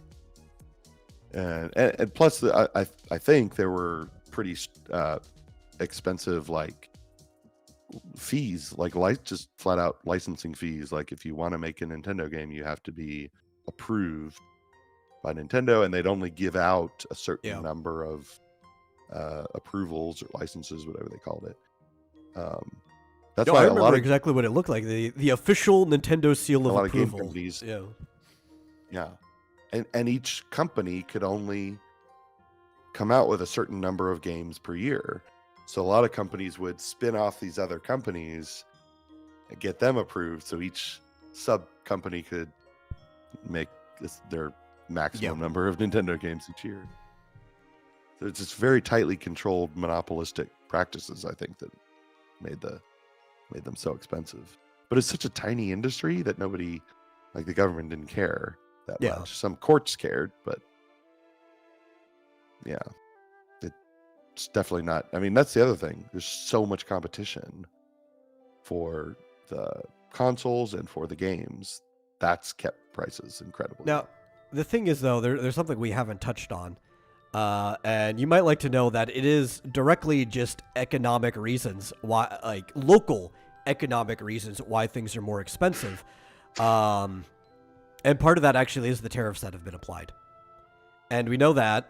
B: And plus, I think there were pretty expensive like fees, like just flat out licensing fees. Like if you want to make a Nintendo game, you have to be approved by Nintendo, and they'd only give out a certain number of approvals or licenses, whatever they called it, That's
A: No,
B: why
A: I
B: a
A: remember
B: lot of
A: exactly what it looked like. The official Nintendo seal of
B: lot of game
A: approval.
B: companies,
A: Yeah.
B: yeah, and each company could only come out with a certain number of games per year. So a lot of companies would spin off these other companies and get them approved, so each sub company could make their maximum number of Nintendo games each year. So it's just very tightly controlled monopolistic practices, I think, that made them so expensive. But it's such a tiny industry that nobody, like the government, didn't care that
A: Yeah.
B: much. Some courts cared, but yeah, it's definitely not. I mean, that's the other thing. There's so much competition for the consoles and for the games. That's kept prices incredibly
A: Now,
B: low.
A: the thing is, though, there's something we haven't touched on. And you might like to know that it is directly just economic reasons why, like local economic reasons why things are more expensive. And part of that actually is the tariffs that have been applied. And we know that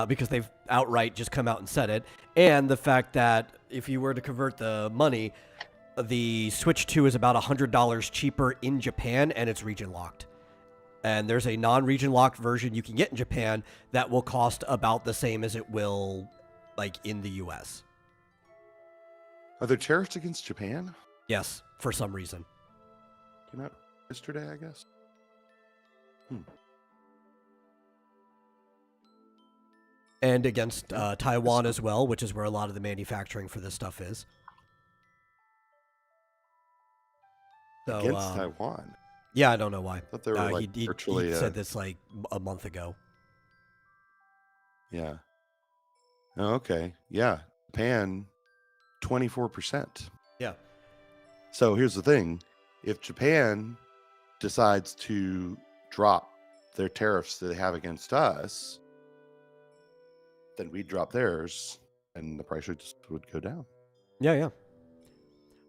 A: because they've outright just come out and said it. And the fact that if you were to convert the money, the Switch 2 is about $100 cheaper in Japan, and it's region locked. And there's a non-region locked version you can get in Japan that will cost about the same as it will, like, in the US.
B: Are there tariffs against Japan?
A: Yes, for some reason.
B: Came out yesterday, I guess.
A: And against Taiwan as well, which is where a lot of the manufacturing for this stuff is. So,
B: Against Taiwan?
A: Yeah, I don't know why.
B: I thought they were like
A: he
B: virtually.
A: said this like a month ago.
B: Yeah. Oh, okay. Yeah. Japan, 24%.
A: Yeah.
B: So here's the thing. If Japan decides to drop their tariffs that they have against us, then we'd drop theirs and the price would go down.
A: Yeah, yeah.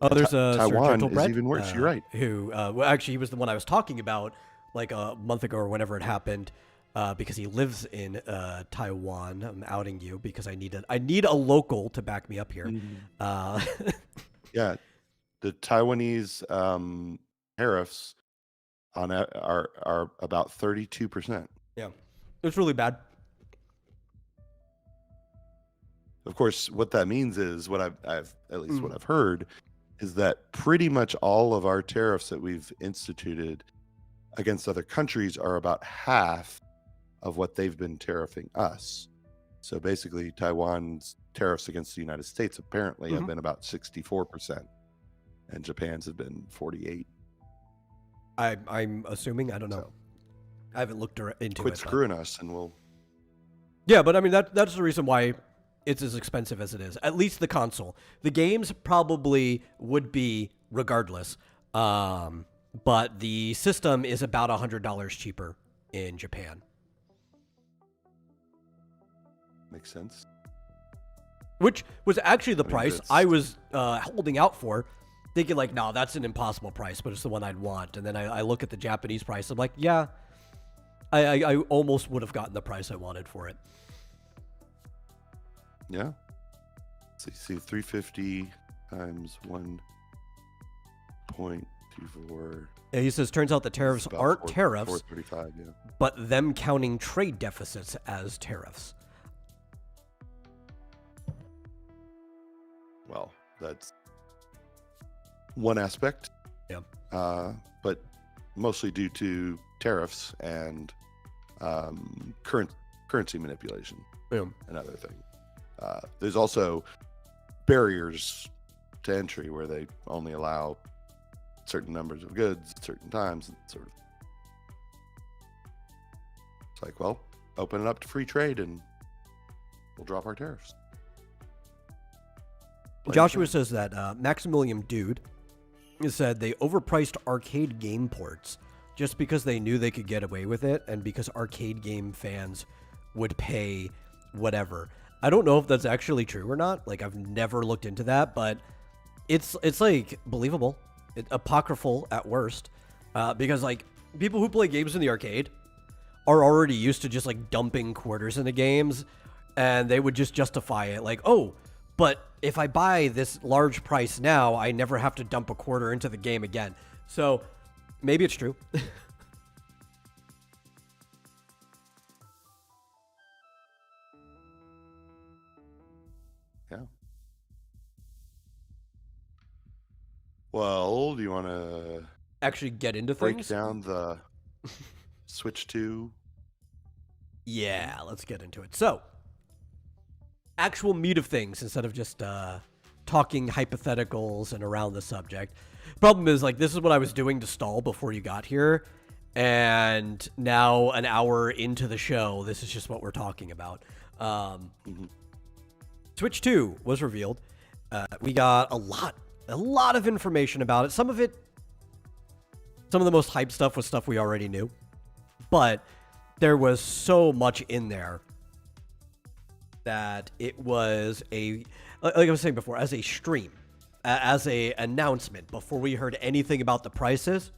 A: Oh, there's a
B: Taiwan
A: Sir
B: is
A: Bread,
B: even worse. You're right.
A: Who, well, actually, he was the one I was talking about like a month ago or whenever it happened, because he lives in Taiwan. I'm outing you because I need a local to back me up here.
B: Yeah, the Taiwanese tariffs on are about 32%.
A: Yeah, it's really bad.
B: Of course, what that means is what I've at least what I've heard is that pretty much all of our tariffs that we've instituted against other countries are about half of what they've been tariffing us. So basically, Taiwan's tariffs against the United States apparently have been about 64%, and Japan's have been 48%.
A: I'm assuming. I don't know.
B: So,
A: I haven't looked into it.
B: quit screwing us, and we'll.
A: Yeah, but I mean that's the reason why it's as expensive as it is. At least the console. The games probably would be regardless. But the system is about $100 cheaper in Japan.
B: Makes sense.
A: Which was actually the
B: I mean,
A: price I was holding out for, thinking like, no, that's an impossible price, but it's the one I'd want. And then I look at the Japanese price. I'm like, yeah, I almost would have gotten the price I wanted for it.
B: Yeah. So you see 350 times 1.24.
A: Yeah, he says, turns out the tariffs aren't tariffs,
B: 435, yeah.
A: but them counting trade deficits as tariffs.
B: Well, that's one aspect.
A: Yeah.
B: But mostly due to tariffs and currency manipulation
A: Yeah.
B: and other things. There's also barriers to entry where they only allow certain numbers of goods at certain times, and sort of. It's like, well, open it up to free trade and we'll drop our tariffs.
A: Joshua says that Maximilian Dude said they overpriced arcade game ports just because they knew they could get away with it and because arcade game fans would pay whatever. I don't know if that's actually true or not. Like, I've never looked into that, but it's like believable, apocryphal at worst, because like people who play games in the arcade are already used to just like dumping quarters into games, and they would just justify it like, oh, But if I buy this large price now, I never have to dump a quarter into the game again. So maybe it's true.
B: Yeah. Well, do you want to
A: Actually get into
B: break
A: things?
B: down the Switch 2?
A: Yeah, let's get into it. So, actual meat of things instead of just talking hypotheticals and around the subject. Problem is, like, this is what I was doing to stall before you got here. And now, an hour into the show, this is just what we're talking about. Switch 2 was revealed. We got a lot of information about it. Some of the most hype stuff was stuff we already knew. But there was so much in there that it was like I was saying before, as a stream, as a announcement, before we heard anything about the prices,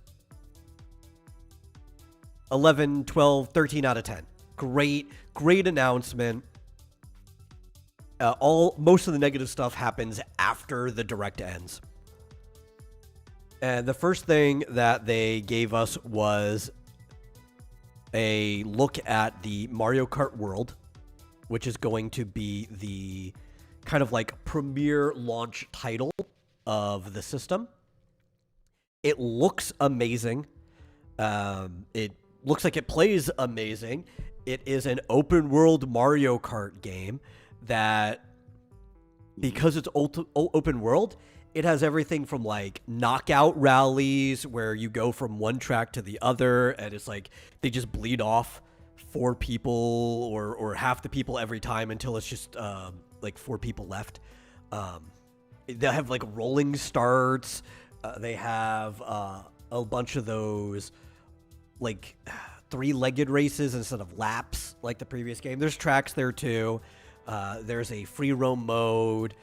A: 11, 12, 13 out of 10. Great announcement. Most of the negative stuff happens after the direct ends. And the first thing that they gave us was a look at the Mario Kart World, which is going to be the kind of like premier launch title of the system. It looks amazing. It looks like it plays amazing. It is an open world Mario Kart game that, because it's open world, it has everything from like knockout rallies where you go from one track to the other, and it's like they just bleed off 4 people or half the people every time until it's just like 4 people left. They have like rolling starts. They have a bunch of those like 3-legged races instead of laps like the previous game. There's tracks there too. There's a free roam mode.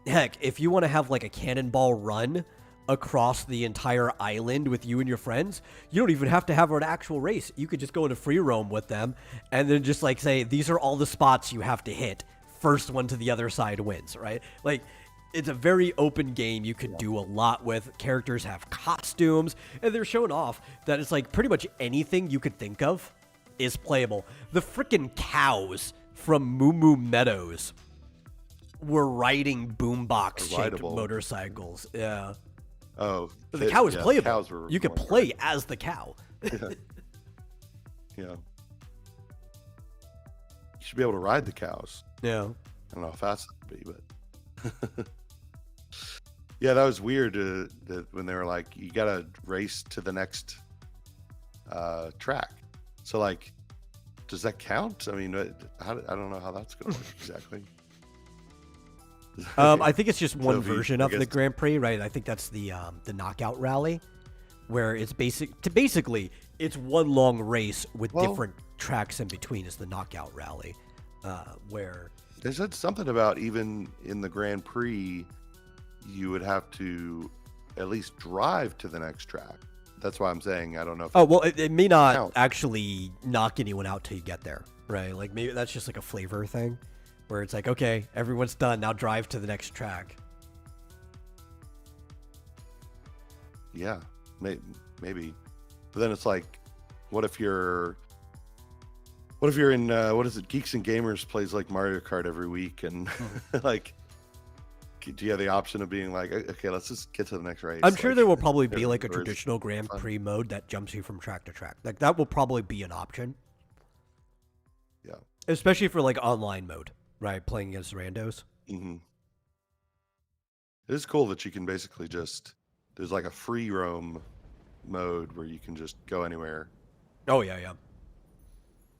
A: Heck, if you want to have like a cannonball run across the entire island with you and your friends, you don't even have to have an actual race. You could just go into free roam with them and then just like say, these are all the spots you have to hit. First one to the other side wins, right? Like, it's a very open game you could do a lot with. Characters have costumes, and they're showing off that it's like pretty much anything you could think of is playable. The freaking cows from Moo Moo Meadows were riding boombox-shaped motorcycles. Yeah.
B: Oh.
A: But the cow is playable.
B: Cows were
A: you could play as the cow.
B: Yeah. You should be able to ride the cows.
A: Yeah.
B: I don't know how fast it would be, but... Yeah, that was weird that when they were like, you got to race to the next track. So, like, does that count? I mean, I don't know how that's going to work exactly.
A: I think it's just one
B: So
A: version of the Grand Prix, right? I think that's the knockout rally, where it's basically it's one long race with different tracks in between. Is the knockout rally, where
B: they said something about even in the Grand Prix, you would have to at least drive to the next track. That's why I'm saying I don't know. If
A: it may not actually knock anyone out till you get there, right? Like maybe that's just like a flavor thing. Where it's like, okay, everyone's done. Now drive to the next track.
B: Yeah, maybe. But then it's like, what if you're in what is it? Geeks and Gamers plays like Mario Kart every week, and like, do you have the option of being like, okay, let's just get to the next race?
A: I'm sure there will probably be like a traditional Grand Prix mode that jumps you from track to track. Like that will probably be an option.
B: Yeah,
A: especially for like online mode. Right, playing against randos.
B: Mm-hmm. It is cool that you can basically there's like a free roam mode where you can just go anywhere.
A: Oh, yeah.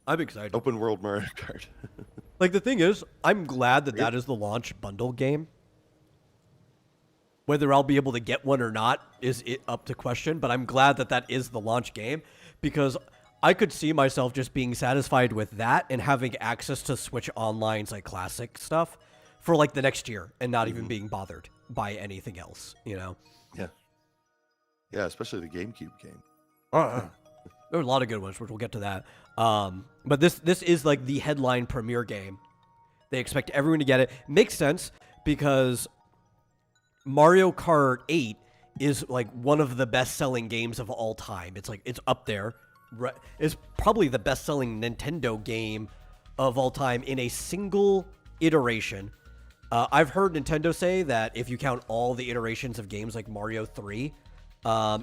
A: I'm excited.
B: Open world Mario Kart.
A: Like, the thing is, I'm glad that is the launch bundle game. Whether I'll be able to get one or not is up to question, but I'm glad that is the launch game, because I could see myself just being satisfied with that and having access to Switch Online's like classic stuff for like the next year and not even being bothered by anything else, you know?
B: Yeah. Yeah, especially the GameCube game.
A: There are a lot of good ones, which we'll get to that. But this is like the headline premiere game. They expect everyone to get it. Makes sense because Mario Kart 8 is like one of the best-selling games of all time. It's like it's up there. It's probably the best-selling Nintendo game of all time in a single iteration. I've heard Nintendo say that if you count all the iterations of games like Mario 3,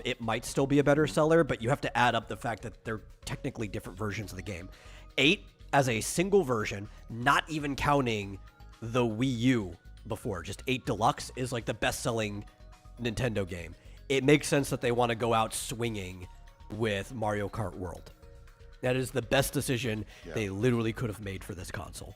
A: it might still be a better seller, but you have to add up the fact that they're technically different versions of the game. 8 as a single version, not even counting the Wii U before, just 8 Deluxe is like the best-selling Nintendo game. It makes sense that they want to go out swinging with Mario Kart World. That is the best decision they literally could have made for this console.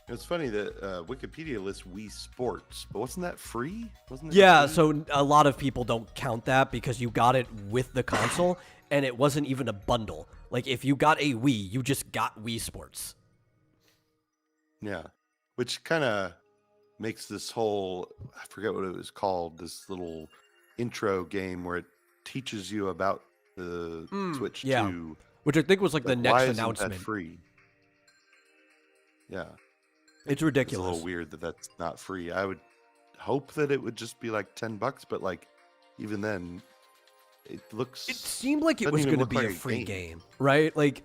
B: It's funny that Wikipedia lists Wii Sports, but wasn't that free? Wasn't it
A: Yeah,
B: free?
A: so a lot of people don't count that because you got it with the console, and it wasn't even a bundle. Like, if you got a Wii, you just got Wii Sports.
B: Yeah, which kind of makes this whole, I forget what it was called, this little intro game where it teaches you about the Switch 2.
A: Which I think was like the next
B: why
A: announcement.
B: Isn't that free? Yeah.
A: It's ridiculous.
B: It's a little weird that that's not free. I would hope that it would just be like $10, but like even then, it
A: seemed like it was going to be
B: like
A: a free game, right? Like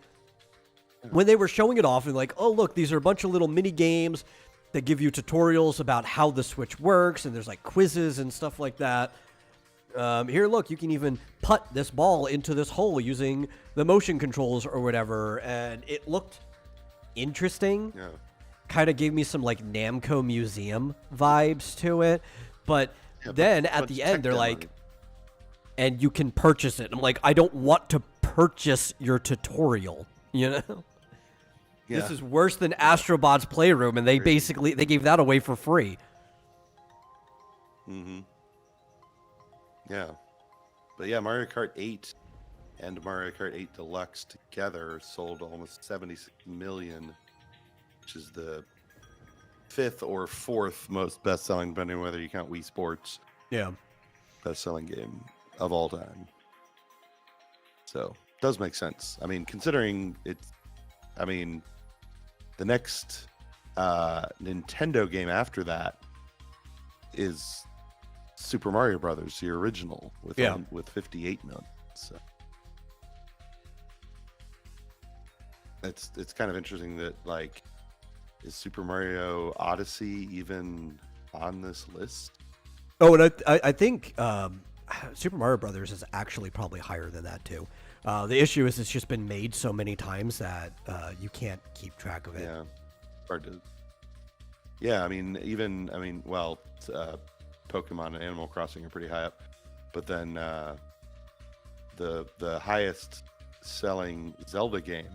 A: when they were showing it off and like, oh look, these are a bunch of little mini games that give you tutorials about how the Switch works, and there's like quizzes and stuff like that. Here, look, you can even putt this ball into this hole using the motion controls or whatever, and it looked interesting.
B: Yeah.
A: Kind of gave me some like Namco Museum vibes to it, but then at the end they're like, and you can purchase it. I'm like, I don't want to purchase your tutorial, you know? Yeah. This is worse than Astrobot's Playroom, and they gave that away for free.
B: Mm-hmm. Yeah. But yeah, Mario Kart 8 and Mario Kart 8 Deluxe together sold almost 76 million, which is the 5th or 4th most best-selling, depending on whether you count Wii Sports.
A: Yeah.
B: Best-selling game of all time. So, it does make sense. I mean, considering the next Nintendo game after that is Super Mario Brothers, the original, with 58 million. So it's kind of interesting that like, is Super Mario Odyssey even on this list?
A: Oh, and I think Super Mario Brothers is actually probably higher than that too. The issue is it's just been made so many times that you can't keep track of it.
B: Yeah, hard to. Yeah, Pokemon and Animal Crossing are pretty high up, but then the highest selling Zelda game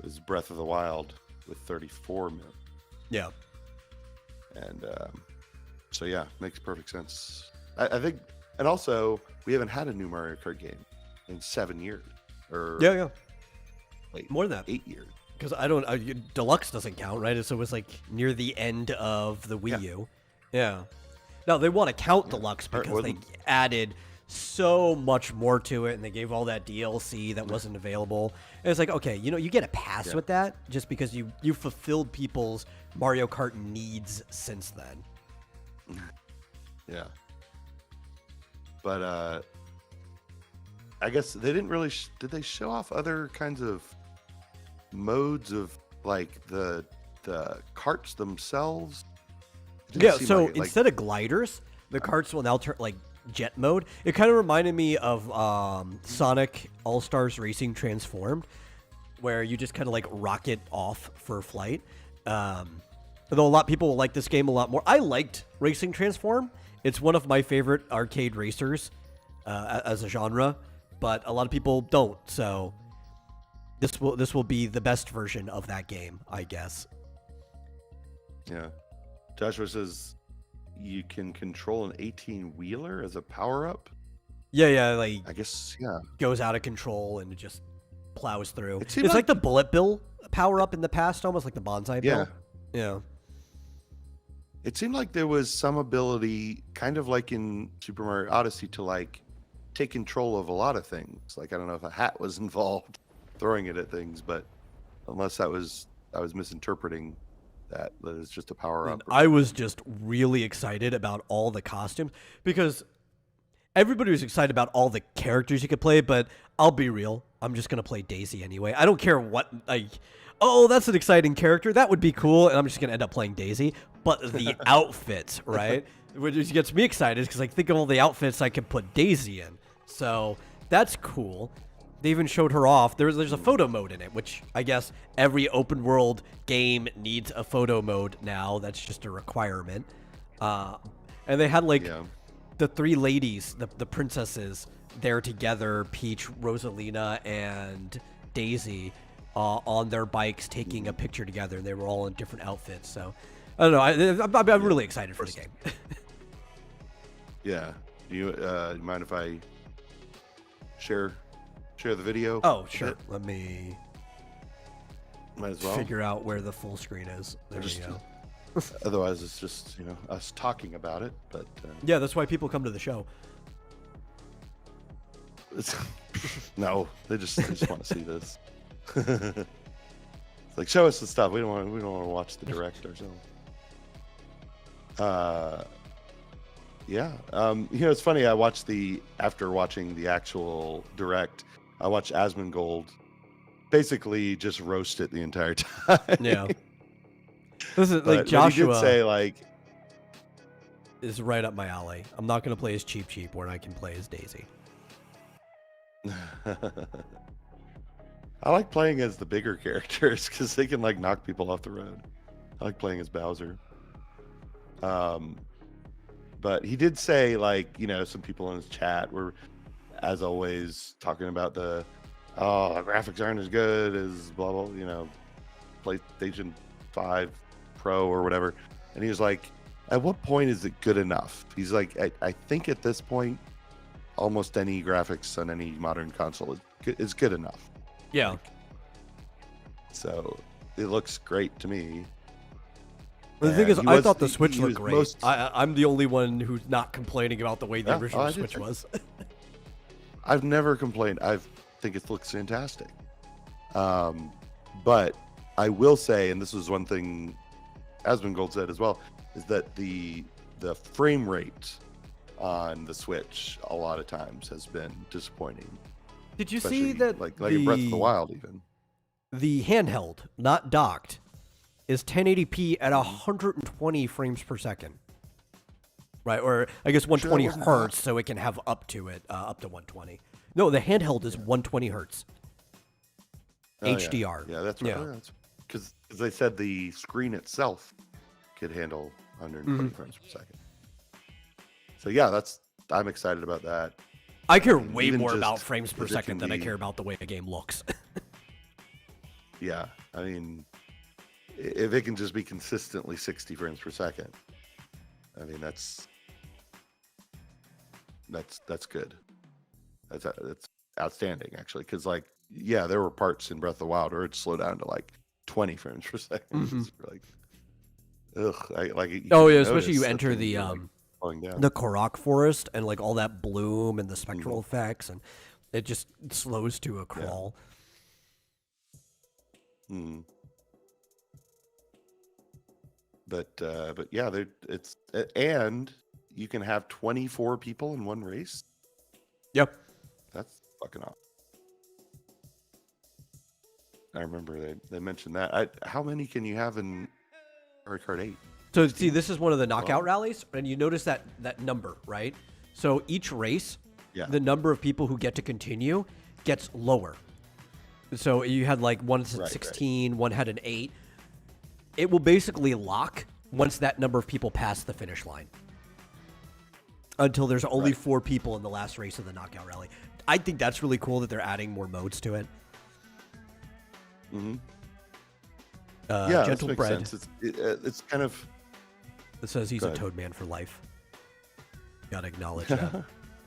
B: is Breath of the Wild with 34 million.
A: Yeah,
B: and so yeah, makes perfect sense. I think, and also we haven't had a new Mario Kart game in 7 years, or
A: wait, more than that,
B: 8 years.
A: Because Deluxe doesn't count, right? So it was like near the end of the Wii U. Yeah. No, they want to count Deluxe because they added so much more to it, and they gave all that DLC that wasn't available. And it's like, okay, you get a pass with that just because you fulfilled people's Mario Kart needs since then.
B: Yeah. But I guess they didn't really. Did they show off other kinds of modes of like the carts themselves?
A: Yeah, so instead of gliders, the carts will now turn like jet mode. It kind of reminded me of Sonic All-Stars Racing Transformed, where you just kind of like rocket off for flight. Although a lot of people will like this game a lot more. I liked Racing Transform. It's one of my favorite arcade racers as a genre, but a lot of people don't. So this will be the best version of that game, I guess.
B: Yeah. Joshua says you can control an 18-wheeler as a power-up.
A: Yeah, like
B: I guess, yeah.
A: Goes out of control and it just plows through. It's like the bullet bill power-up in the past, almost like the bonsai bill. Yeah.
B: It seemed like there was some ability, kind of like in Super Mario Odyssey, to like take control of a lot of things. Like, I don't know if a hat was involved, throwing it at things, but unless I was misinterpreting that is just a power up.
A: I was just really excited about all the costumes because everybody was excited about all the characters you could play, but I'll be real. I'm just going to play Daisy anyway. I don't care what, like, oh, that's an exciting character. That would be cool. And I'm just going to end up playing Daisy. But the outfits, right? Which gets me excited because, like, think of all the outfits I could put Daisy in. So that's cool. They even showed her off. There's a photo mode in it, which I guess every open world game needs a photo mode now. That's just a requirement. And they had like the three ladies, the princesses, there together, Peach, Rosalina, and Daisy, on their bikes taking a picture together. They were all in different outfits. So I don't know. I'm really excited for the game.
B: Yeah. Do you mind if I share the video?
A: Oh, sure. Let me
B: might as well
A: figure out where the full screen is. There we go.
B: Otherwise, it's just us talking about it. But
A: yeah, that's why people come to the show.
B: No, they just want to see this. It's like, show us the stuff. We don't want to watch the direct ourselves. Yeah. It's funny. I watched after watching the actual direct, I watched Asmongold basically just roast it the entire time.
A: Yeah. This is like Joshua.
B: He did say like
A: is right up my alley. I'm not going to play as Cheap when I can play as Daisy.
B: I like playing as the bigger characters because they can like knock people off the road. I like playing as Bowser. But he did say like, some people in his chat were, as always, talking about the graphics aren't as good as blah blah, PlayStation 5 Pro or whatever. And he was like, at what point is it good enough? He's like, I think at this point, almost any graphics on any modern console is good enough.
A: Yeah.
B: So it looks great to me.
A: The thing is, I thought the Switch looked great. I'm the only one who's not complaining about the way the original Switch was.
B: I've never complained. I think it looks fantastic. But I will say, and this was one thing Asmongold said as well, is that the frame rate on the Switch a lot of times has been disappointing.
A: Did you see that
B: like in Breath of the Wild even?
A: The handheld, not docked, is 1080p at 120 frames per second. Right, or I guess 120 hertz, so it can have up to 120. No, the handheld is 120 hertz. HDR.
B: Yeah, that's right. Because they said the screen itself could handle 120 frames per second. So yeah, I'm excited about that.
A: I care way more about frames per second than I care about the way a game looks.
B: Yeah, I mean, if it can just be consistently 60 frames per second, I mean that's good. That's outstanding actually, because like there were parts in Breath of the Wild where it slowed down to like 20 frames per second. It's like,
A: especially you enter the Korok forest and like all that bloom and the spectral effects, and it just slows to a crawl.
B: But yeah, and you can have 24 people in one race.
A: Yep,
B: that's fucking awesome. I remember they mentioned that. How many can you have in Mario Kart 8?
A: So see, this is one of the knockout rallies, and you notice that number, right? So each race, the number of people who get to continue gets lower. So you had like one at 16, one had an 8. It will basically lock once that number of people pass the finish line. Until there's only 4 people in the last race of the knockout rally. I think that's really cool that they're adding more modes to it. Gentle Bread.
B: It's kind of.
A: It says he's a Toad Man for life. Gotta acknowledge that.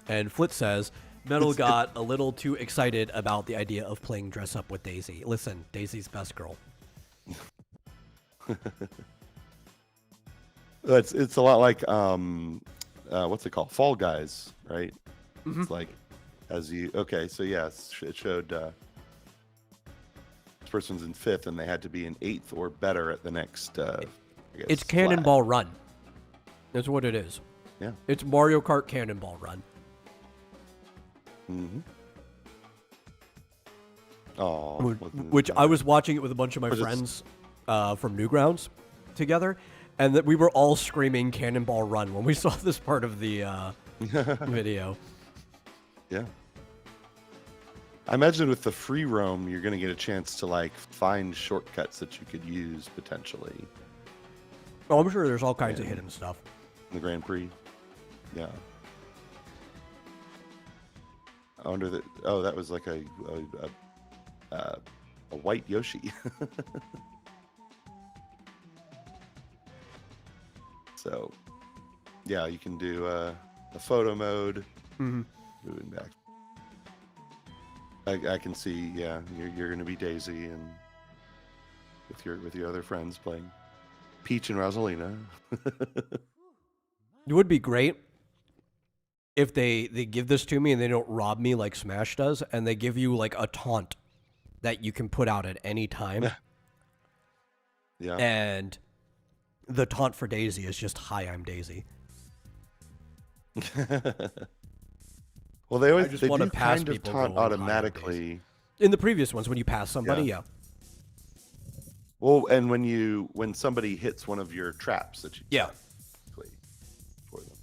A: And Flit says, Metal got a little too excited about the idea of playing dress up with Daisy. Listen, Daisy's best girl.
B: It's a lot like what's it called? Fall Guys, right? It's like it showed next person's in 5th, and they had to be in 8th or better at the next. I guess,
A: It's
B: flat.
A: Cannonball Run. That's what it is.
B: Yeah.
A: It's Mario Kart Cannonball Run.
B: Mm-hmm. Oh,
A: Which I was watching it with a bunch of my friends from Newgrounds together, and that we were all screaming Cannonball Run when we saw this part of the video.
B: Yeah. I imagine with the free roam, you're going to get a chance to like find shortcuts that you could use potentially.
A: Oh, I'm sure there's all kinds of hidden stuff.
B: In the Grand Prix. Yeah. I wonder that. Oh, that was like a white Yoshi. So, yeah, you can do a photo mode.
A: Mm-hmm.
B: Moving back. I can see. Yeah, you're going to be Daisy and with your other friends playing Peach and Rosalina.
A: It would be great if they give this to me and they don't rob me like Smash does, and they give you like a taunt that you can put out at any time.
B: Yeah.
A: And the taunt for Daisy is just, "Hi, I'm Daisy."
B: Well, they always
A: just
B: they
A: wanna
B: do
A: pass
B: kind of
A: people
B: taunt
A: going, "Hi, I'm
B: automatically.
A: In the previous ones, when you pass somebody,
B: Yeah.
A: yeah.
B: Well, and when somebody hits one of your traps that you
A: Yeah.
B: play for them.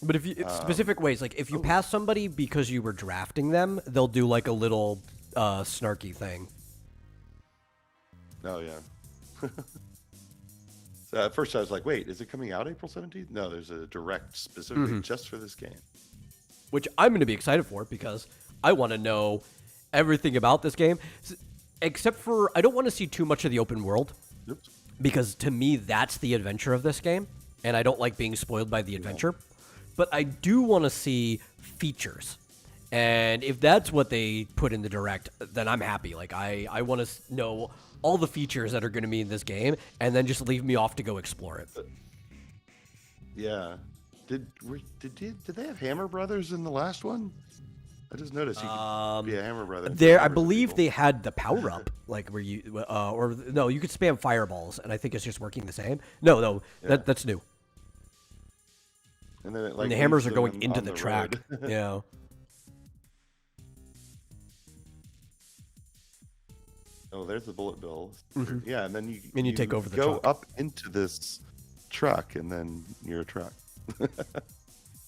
A: But if you specific ways, like if you pass somebody because you were drafting them, they'll do like a little snarky thing.
B: Oh yeah. So at first I was like, wait, is it coming out April 17th? No, there's a direct specifically just for this game.
A: Which I'm going to be excited for because I want to know everything about this game. Except for, I don't want to see too much of the open world.
B: Yep.
A: Because to me, that's the adventure of this game. And I don't like being spoiled by the adventure. But I do want to see features. And if that's what they put in the direct, then I'm happy. Like, I want to know all the features that are going to be in this game, and then just leave me off to go explore it.
B: Yeah. Did they have Hammer Brothers in the last one? I just noticed you could be a Hammer Brother.
A: There, I believe they had the power up, like where you, or no, you could spam fireballs, and I think it's just working the same. No, that's new.
B: And then it,
A: And the hammers are going into the track. Yeah.
B: Oh, there's the bullet bill.
A: Mm-hmm.
B: Yeah, and then
A: you take over the
B: go
A: truck.
B: up into this truck, and then you're a truck.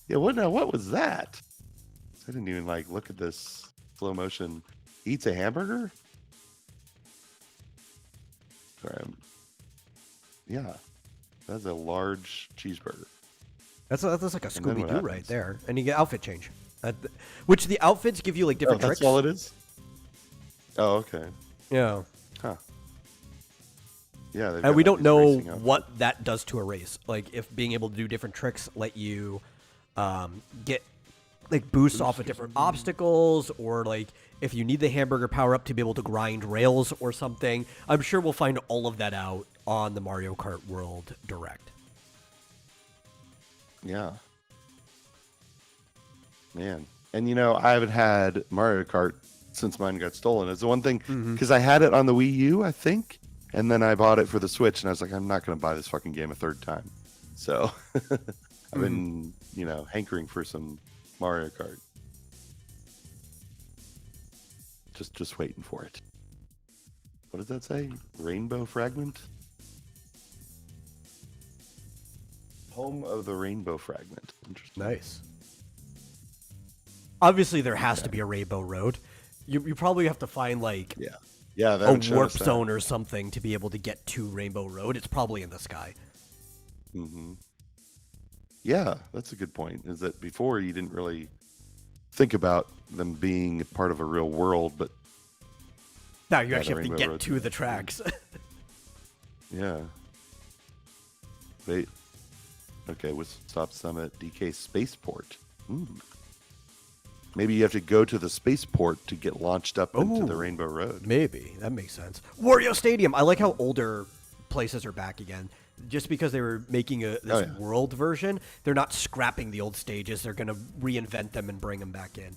B: Yeah, what was that? I didn't even like look at this slow motion. Eats a hamburger? Sorry. Yeah, that's a large cheeseburger.
A: That's like a
B: then what
A: Scooby-Doo right
B: happens?
A: there. And you get outfit change. Which the outfits give you like different tricks.
B: That's all it is? Oh, okay.
A: Yeah.
B: Huh. Yeah, they've
A: And
B: got,
A: we
B: like,
A: don't
B: these
A: know
B: racing outfits.
A: what that does to a race. Like if being able to do different tricks let you get like boosts off of different obstacles, or like if you need the hamburger power up to be able to grind rails or something. I'm sure we'll find all of that out on the Mario Kart World Direct.
B: Yeah. Man. And I haven't had Mario Kart since mine got stolen. It's the one thing, because I had it on the Wii U, I think, and then I bought it for the Switch, and I was like, I'm not going to buy this fucking game a third time. So I've been, hankering for some Mario Kart. Just waiting for it. What does that say? Rainbow Fragment? Home of the Rainbow Fragment. Interesting.
A: Nice. Obviously, there has to be a Rainbow Road. You probably have to find like
B: Yeah. Yeah, they
A: a
B: haven't shown
A: warp
B: us that.
A: zone or something to be able to get to Rainbow Road. It's probably in the sky.
B: Mm-hmm. Yeah, that's a good point. Is that before you didn't really think about them being part of a real world, but
A: Now you
B: Yeah,
A: actually
B: the
A: have to
B: Rainbow
A: get
B: Road's
A: to
B: in
A: the tracks.
B: yeah. Wait. Okay, Stop Summit, DK Spaceport. Maybe you have to go to the spaceport to get launched up into the
A: Ooh.
B: Rainbow Road.
A: Maybe. That makes sense. Wario Stadium. I like how older places are back again. Just because they were making this world version, they're not scrapping the old stages. They're going to reinvent them and bring them back in.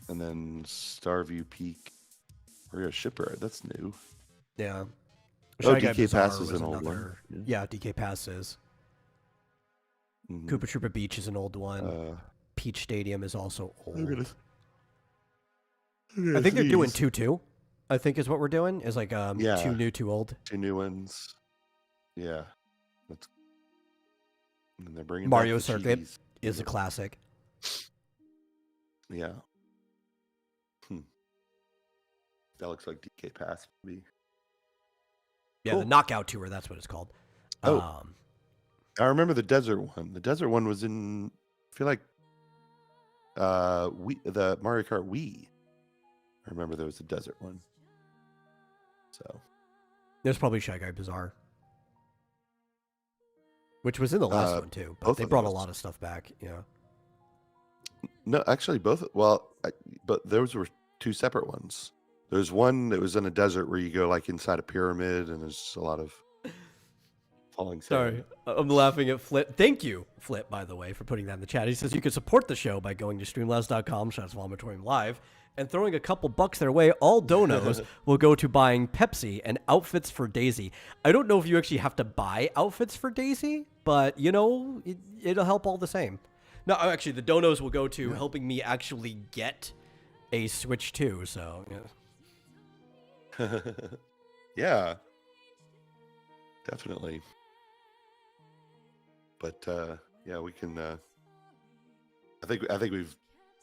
B: And then Starview Peak. We're a shipyard. That's new.
A: Yeah.
B: Oh,
A: Shy Guy
B: DK
A: Bazaar
B: Pass is
A: was
B: an old one.
A: another. Yeah, DK Pass is. Koopa Troopa Beach is an old one. Peach Stadium is also old. I think they're doing 2-2. I think is what we're doing. Is like 2 new, 2 old.
B: 2 new ones. Yeah. That's. And they're bringing
A: Mario
B: back the
A: Circuit
B: cheese.
A: is a classic.
B: Yeah. That looks like DK Pass to me.
A: Yeah,
B: Cool.
A: the Knockout Tour. That's what it's called.
B: Oh. I remember the desert one. The desert one was in. I feel like. The Mario Kart Wii. I remember there was a desert one. So.
A: There's probably Shy Guy Bazaar, which was in the last one too. But they brought a lot of stuff back. Yeah.
B: No, actually, both. Well, but those were 2 separate ones. There's one that was in a desert where you go like inside a pyramid, and there's a lot of falling.
A: Sorry, I'm laughing at Flip. Thank you, Flip, by the way, for putting that in the chat. He says you can support the show by going to streamlabs.com/vomitorium live and throwing a couple bucks their way. All donos will go to buying Pepsi and outfits for Daisy. I don't know if you actually have to buy outfits for Daisy, but you know it'll help all the same. No, actually, the donos will go to helping me actually get a Switch 2. So yeah.
B: Yeah, definitely. But yeah, we can. I think we've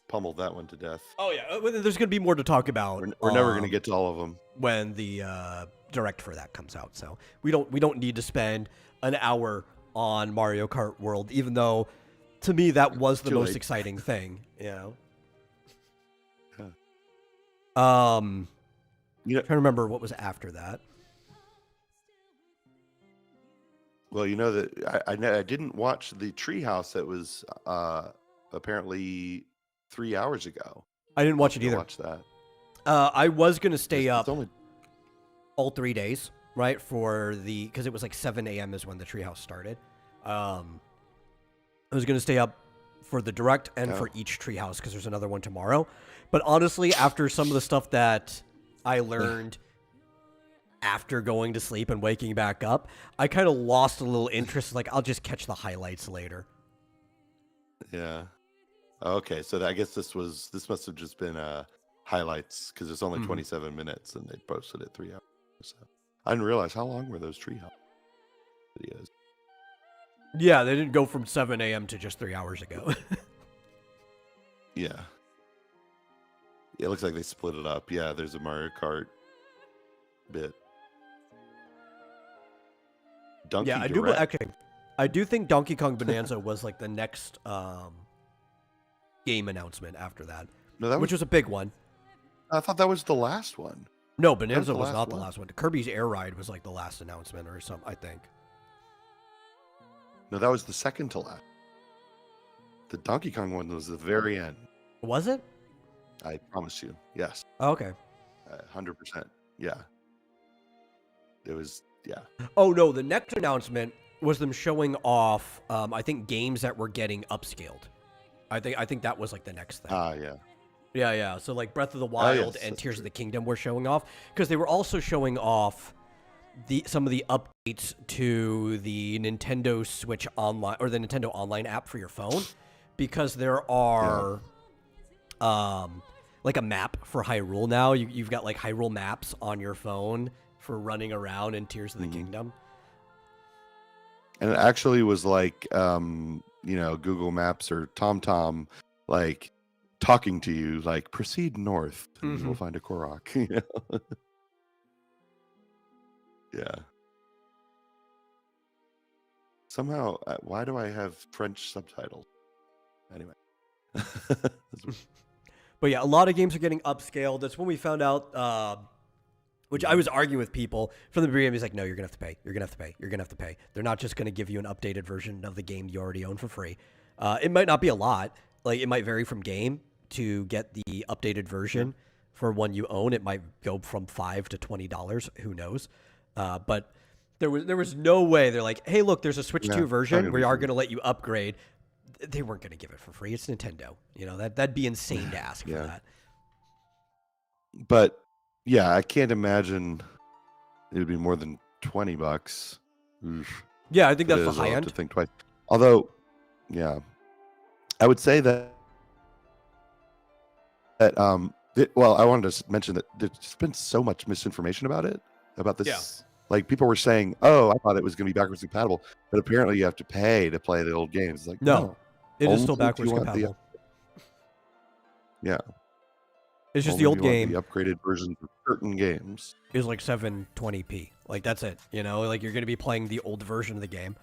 B: pummeled that one to death.
A: Oh yeah, there's gonna be more to talk about.
B: We're never gonna get to all of them
A: when the direct for that comes out. So we don't need to spend an hour on Mario Kart World, even though to me that was the most exciting thing. You know.
B: Yeah.
A: I'm trying to remember what was after that.
B: Well, you know that I didn't watch the Treehouse that was apparently 3 hours ago.
A: I didn't watch it either.
B: Watch that.
A: I was gonna stay up
B: only...
A: all 3 days, right? Because it was like 7 a.m. is when the Treehouse started. I was gonna stay up for the direct and for each Treehouse because there's another one tomorrow. But honestly, after some of the stuff that I learned after going to sleep and waking back up, I kind of lost a little interest. Like, I'll just catch the highlights later.
B: Yeah. Okay, so I guess this must have just been highlights because it's only 27 minutes and they posted it 3 hours. So I didn't realize how long were those Treehouse videos.
A: Yeah, they didn't go from 7 a.m. to just 3 hours ago.
B: Yeah. It looks like they split it up. Yeah, there's a Mario Kart bit. Donkey
A: I do think Donkey Kong Bonanza was like the next game announcement after that, which was a big one.
B: I thought that was the last one.
A: No, Bonanza was not the last one. Kirby's Air Ride was like the last announcement or something, I think.
B: No, that was the second to last. The Donkey Kong one was the very end.
A: Was it?
B: I promise you. Yes.
A: Oh, okay.
B: 100%. Yeah. It was, yeah.
A: Oh, no. The next announcement was them showing off, I think, games that were getting upscaled. I think that was like the next thing.
B: Yeah.
A: Yeah. So like Breath of the Wild and Tears of the Kingdom were showing off because they were also showing off some of the updates to the Nintendo Switch Online or the Nintendo Online app for your phone, because there are like a map for Hyrule now. You've got like Hyrule maps on your phone for running around in Tears of the Kingdom.
B: And it actually was like Google Maps or TomTom like talking to you, like proceed north and you will find a Korok. You know? Yeah. Somehow, why do I have French subtitles? Anyway.
A: But yeah, a lot of games are getting upscaled. That's when we found out, which I was arguing with people from the beginning. He's like, no, you're going to have to pay. You're going to have to pay. You're going to have to pay. They're not just going to give you an updated version of the game you already own for free. It might not be a lot. Like, it might vary from game to get the updated version for one you own. It might go from $5 to $20. Who knows? But there was no way. They're like, hey, look, there's a Switch 2 version. We are going to let you upgrade. They weren't going to give it for free. It's Nintendo. You know, that'd be insane to ask for that.
B: But yeah, I can't imagine it would be more than $20. Oof.
A: Yeah, I think
B: If it
A: that's the
B: is, I'll
A: high
B: have
A: end.
B: to think twice. Although, yeah, I would say well, I wanted to mention that there's been so much misinformation about it, about this.
A: Yeah.
B: Like people were saying, "Oh, I thought it was going to be backwards compatible," but apparently you have to pay to play the old games. It's like,
A: No,
B: no,
A: it is
B: only
A: still
B: if you
A: backwards
B: want
A: compatible.
B: yeah,
A: It's just
B: only
A: the
B: if
A: old
B: you want
A: game
B: the upgraded versions of certain games.
A: is like 720p. Like that's it. You know, like you're going to be playing the old version of the game.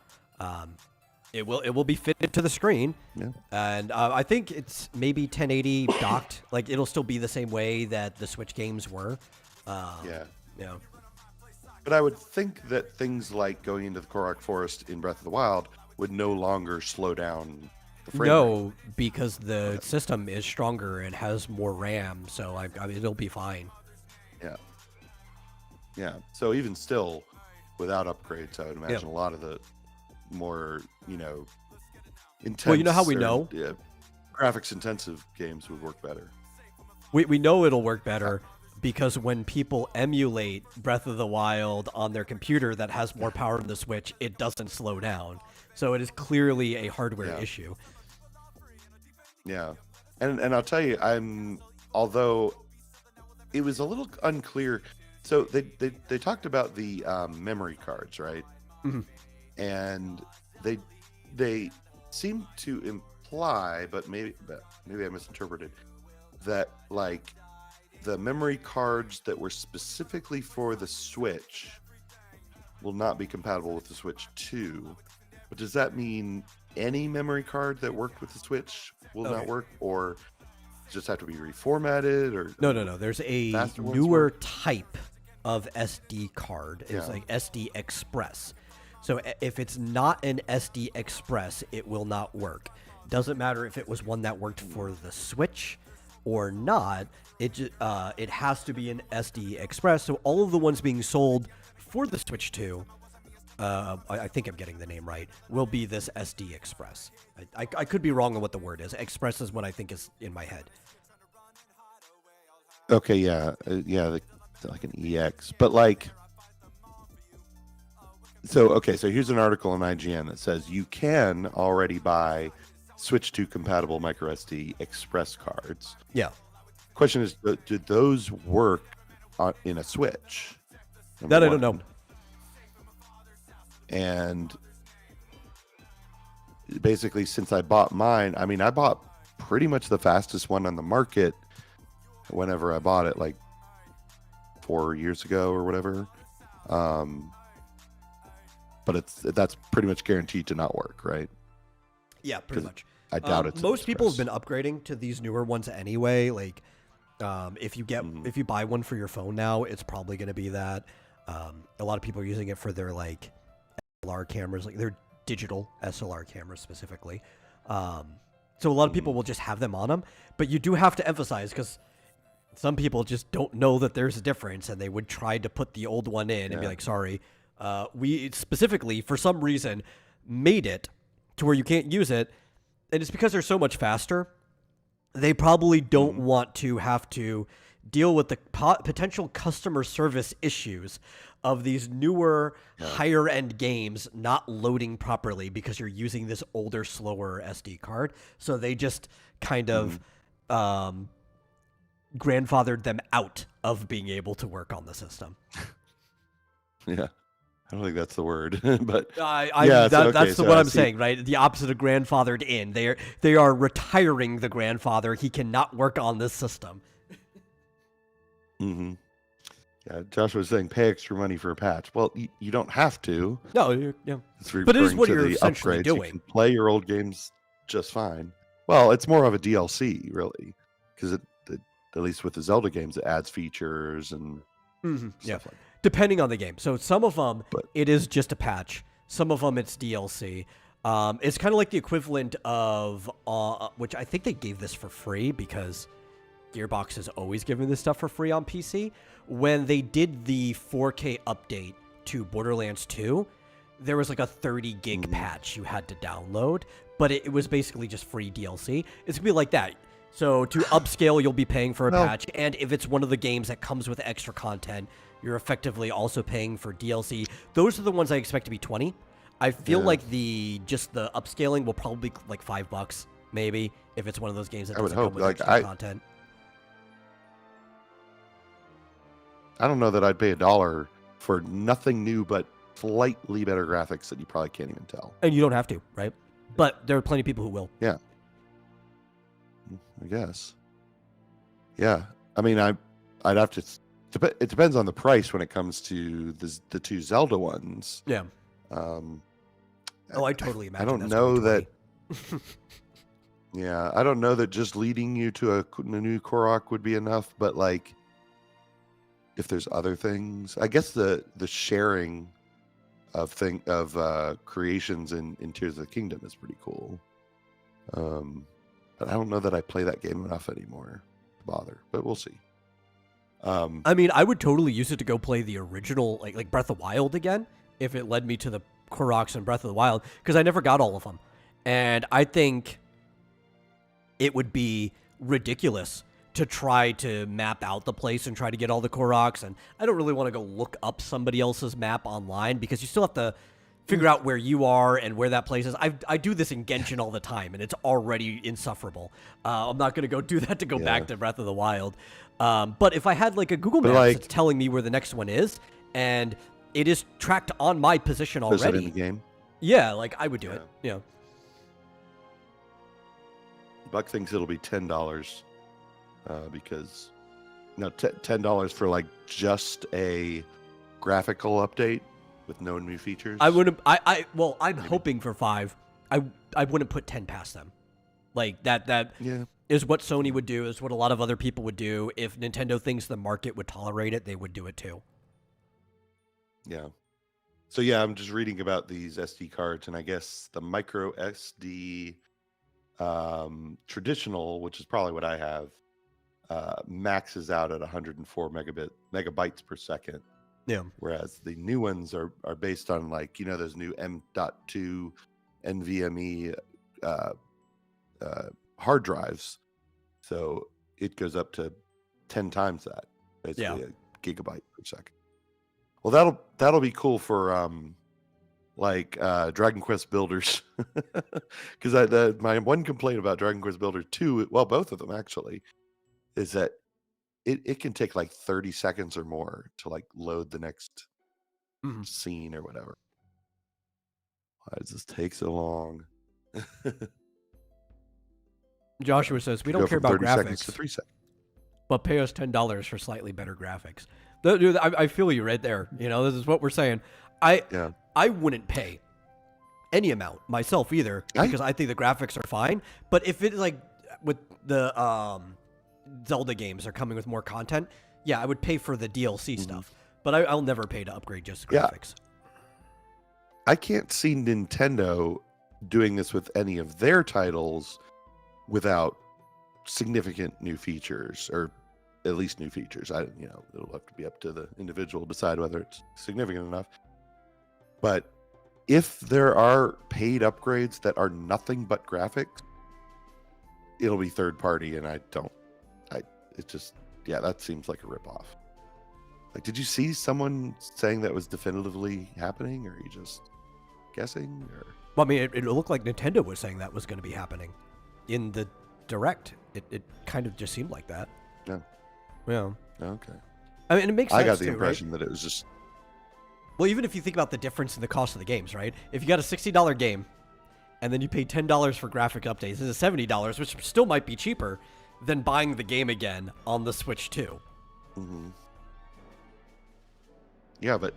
A: It will be fitted to the screen,
B: Yeah,
A: and I think it's maybe 1080 docked. Like it'll still be the same way that the Switch games were.
B: yeah.
A: Yeah.
B: But I would think that things like going into the Korok Forest in Breath of the Wild would no longer slow down the frame rate.
A: No, because the system is stronger and has more RAM, so I mean, it'll be fine.
B: Yeah. Yeah. So even still, without upgrades, I would imagine a lot of the more, intense.
A: Well, you know how we know?
B: Graphics intensive games would work better.
A: We know it'll work better because when people emulate Breath of the Wild on their computer that has more power than the Switch, it doesn't slow down. So it is clearly a hardware issue.
B: Yeah. And I'll tell you, although it was a little unclear. So they talked about the memory cards, right?
A: Mhm.
B: And they seem to imply, but maybe I misinterpreted, that like the memory cards that were specifically for the Switch will not be compatible with the Switch 2. But does that mean any memory card that worked with the Switch will not work, or just have to be reformatted? Or
A: No. There's a
B: faster ones
A: newer
B: work?
A: type of SD card. It's like SD Express. So if it's not an SD Express, it will not work. Doesn't matter if it was one that worked for the Switch or not. It has to be an SD Express. So all of the ones being sold for the Switch 2, I think I'm getting the name right, will be this SD Express. I could be wrong on what the word is. Express is what I think is in my head.
B: Okay, yeah, like an EX, but like. So here's an article on IGN that says you can already buy Switch 2 compatible microSD Express cards.
A: Yeah.
B: Question is, do those work in a Switch?
A: That I don't know.
B: And basically, since I bought mine, I mean, I bought pretty much the fastest one on the market whenever I bought it, like 4 years ago or whatever. But that's pretty much guaranteed to not work, right?
A: Yeah, pretty much.
B: I doubt it's
A: most people have
B: Express.
A: been upgrading to these newer ones anyway. Like, if you buy one for your phone now, it's probably going to be that. A lot of people are using it for their like SLR cameras, like their digital SLR cameras specifically. So a lot of people will just have them on them, but you do have to emphasize because some people just don't know that there's a difference, and they would try to put the old one in and be like, "Sorry, we specifically for some reason made it to where you can't use it." And it's because they're so much faster. They probably don't want to have to deal with the potential customer service issues of these newer, higher end games not loading properly because you're using this older, slower SD card. So they just kind of grandfathered them out of being able to work on the system.
B: Yeah. I don't think that's the word, but
A: that's what I'm saying, right? The opposite of grandfathered in. They are retiring the grandfather. He cannot work on this system.
B: Mm-hmm. Yeah, Josh was saying pay extra money for a patch. Well, you don't have to.
A: No, yeah.
B: But
A: it is what
B: to
A: you're
B: the
A: essentially
B: upgrades.
A: doing.
B: You can play your old games just fine. Well, it's more of a DLC, really, because at least with the Zelda games, it adds features and stuff like that.
A: Depending on the game. So some of them, it is just a patch. Some of them, it's DLC. It's kind of like the equivalent of, which I think they gave this for free because Gearbox is always giving this stuff for free on PC. When they did the 4K update to Borderlands 2, there was like a 30 gig patch you had to download, but it was basically just free DLC. It's going to be like that. So to upscale, you'll be paying for a
B: Well-
A: patch, and if it's one of the games that comes with extra content, you're effectively also paying for DLC. Those are the ones I expect to be 20. I feel
B: Yeah.
A: like the upscaling will probably be like $5 maybe if it's one of those games that
B: I would
A: doesn't come
B: hope,
A: with
B: like,
A: extra content.
B: I don't know that I'd pay $1 for nothing new but slightly better graphics that you probably can't even tell.
A: And you don't have to, right? But there are plenty of people who will.
B: Yeah. I guess. Yeah. I mean, I'd have to. It depends on the price when it comes to the two Zelda ones.
A: Yeah.
B: Um,
A: Oh, I totally imagine.
B: don't
A: that's
B: know
A: going 20.
B: Yeah, I don't know that just leading you to a new Korok would be enough, but like, if there's other things, I guess the sharing of creations in Tears of the Kingdom is pretty cool. But I don't know that I play that game enough anymore to bother, but we'll see.
A: I mean, I would totally use it to go play the original, like Breath of the Wild again, if it led me to the Koroks and Breath of the Wild, because I never got all of them. And I think it would be ridiculous to try to map out the place and try to get all the Koroks. And I don't really want to go look up somebody else's map online, because you still have to figure out where you are and where that place is. I do this in Genshin all the time, and it's already insufferable. I'm not going to go do that to go back to Breath of the Wild. But if I had like a Google Maps that's telling me where the next one is, and it is tracked on my position already.
B: Is that in the game?
A: Yeah, like I would do it. Yeah.
B: Buck thinks it'll be $10 because $10 for like just a graphical update with no new features.
A: I wouldn't. Well, I'm hoping for 5. I wouldn't put 10 past them. Like that is what Sony would do. Is what a lot of other people would do. If Nintendo thinks the market would tolerate it, they would do it too.
B: Yeah. So yeah, I'm just reading about these SD cards, and I guess the micro SD traditional, which is probably what I have, maxes out at 104 megabytes per second.
A: Yeah.
B: Whereas the new ones are based on like, those new M.2 NVMe hard drives. So it goes up to 10 times that, basically a gigabyte per second. Well, that'll be cool for Dragon Quest Builders, because my one complaint about Dragon Quest Builder 2, well, both of them actually, is that it can take like 30 seconds or more to like load the next scene or whatever. Why does this take so long?
A: Joshua says we don't
B: Go
A: care
B: from
A: about
B: 30 seconds
A: graphics,
B: to 3 seconds.
A: but pay us $10 for slightly better graphics. Dude, I feel you right there. This is what we're saying. I wouldn't pay any amount myself either, because I think the graphics are fine. But if it's like with the Zelda games are coming with more content, I would pay for the DLC stuff. But I'll never pay to upgrade just graphics.
B: I can't see Nintendo doing this with any of their titles without significant new features, or at least new features. It'll have to be up to the individual to decide whether it's significant enough. But if there are paid upgrades that are nothing but graphics, it'll be third party, and that seems like a ripoff. Like, did you see someone saying that was definitively happening, or are you just guessing? Or
A: Well, I mean, it looked like Nintendo was saying that was going to be happening in the Direct. It kind of just seemed like that.
B: Yeah.
A: Yeah.
B: Okay.
A: I mean, it makes sense.
B: I got the
A: too,
B: impression
A: right?
B: that it was just.
A: Well, even if you think about the difference in the cost of the games, right? If you got a $60 game, and then you pay $10 for graphic updates, this is $70, which still might be cheaper than buying the game again on the Switch 2.
B: Mm-hmm. Yeah, but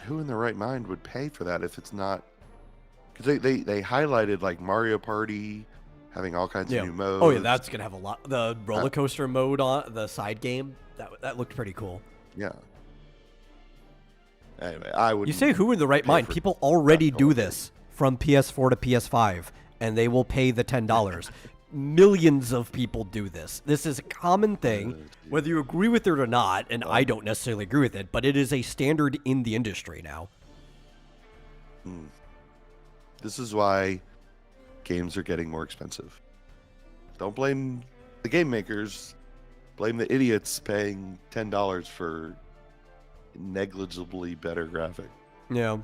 B: who in their right mind would pay for that if it's not? Because they highlighted like Mario Party having all kinds of new modes.
A: Oh yeah, that's gonna have a lot. The roller coaster mode on the side game that looked pretty cool.
B: Yeah. Anyway, I would.
A: You say who in the right mind? People already do this from PS4 to PS5, and they will pay the $10. Millions of people do this. This is a common thing, whether you agree with it or not, and I don't necessarily agree with it, but it is a standard in the industry now.
B: This is why games are getting more expensive. Don't blame the game makers blame the idiots paying $10 for negligibly better graphic.
A: Yeah.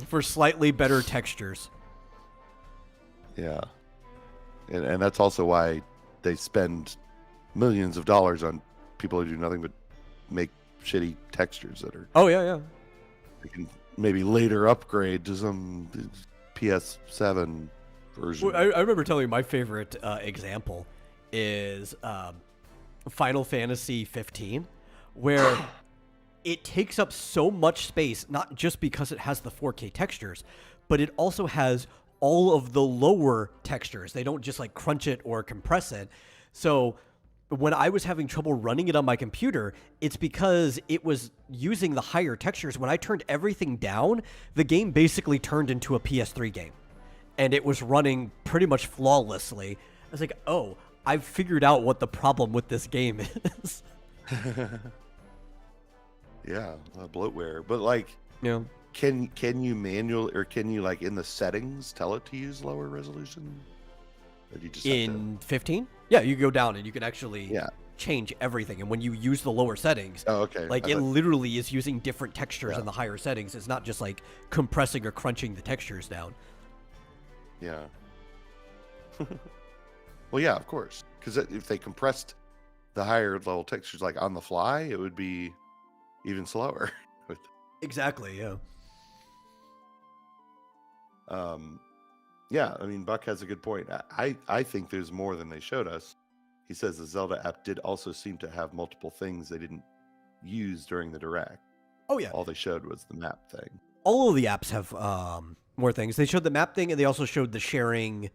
A: For slightly better textures.
B: Yeah. And that's also why they spend millions of dollars on people who do nothing but make shitty textures that are...
A: Oh, yeah.
B: They can maybe later upgrade to some PS7 version.
A: Well, I remember telling you my favorite example is Final Fantasy 15, where it takes up so much space, not just because it has the 4K textures, but it also has all of the lower textures. They don't just like crunch it or compress it. So when I was having trouble running it on my computer, it's because it was using the higher textures. When I turned everything down, the game basically turned into a PS3 game. And it was running pretty much flawlessly. I was like, oh, I've figured out what the problem with this game is.
B: Yeah, bloatware. But like,
A: Yeah.
B: can you manual, or can you like in the settings tell it to use lower resolution? Or do you just
A: In 15? Yeah, you go down and you can actually
B: Yeah.
A: change everything. And when you use the lower settings,
B: Oh, okay.
A: like
B: I
A: it
B: thought-
A: literally is using different textures
B: Yeah.
A: in the higher settings. It's not just like compressing or crunching the textures down.
B: Yeah. Well, yeah, of course. Because if they compressed the higher level textures like on the fly, it would be even slower.
A: Exactly, yeah.
B: Yeah, I mean, Buck has a good point. I think there's more than they showed us. He says the Zelda app did also seem to have multiple things they didn't use during the Direct.
A: Oh, yeah.
B: All they showed was the map thing.
A: All of the apps have more things. They showed the map thing, and they also showed the sharing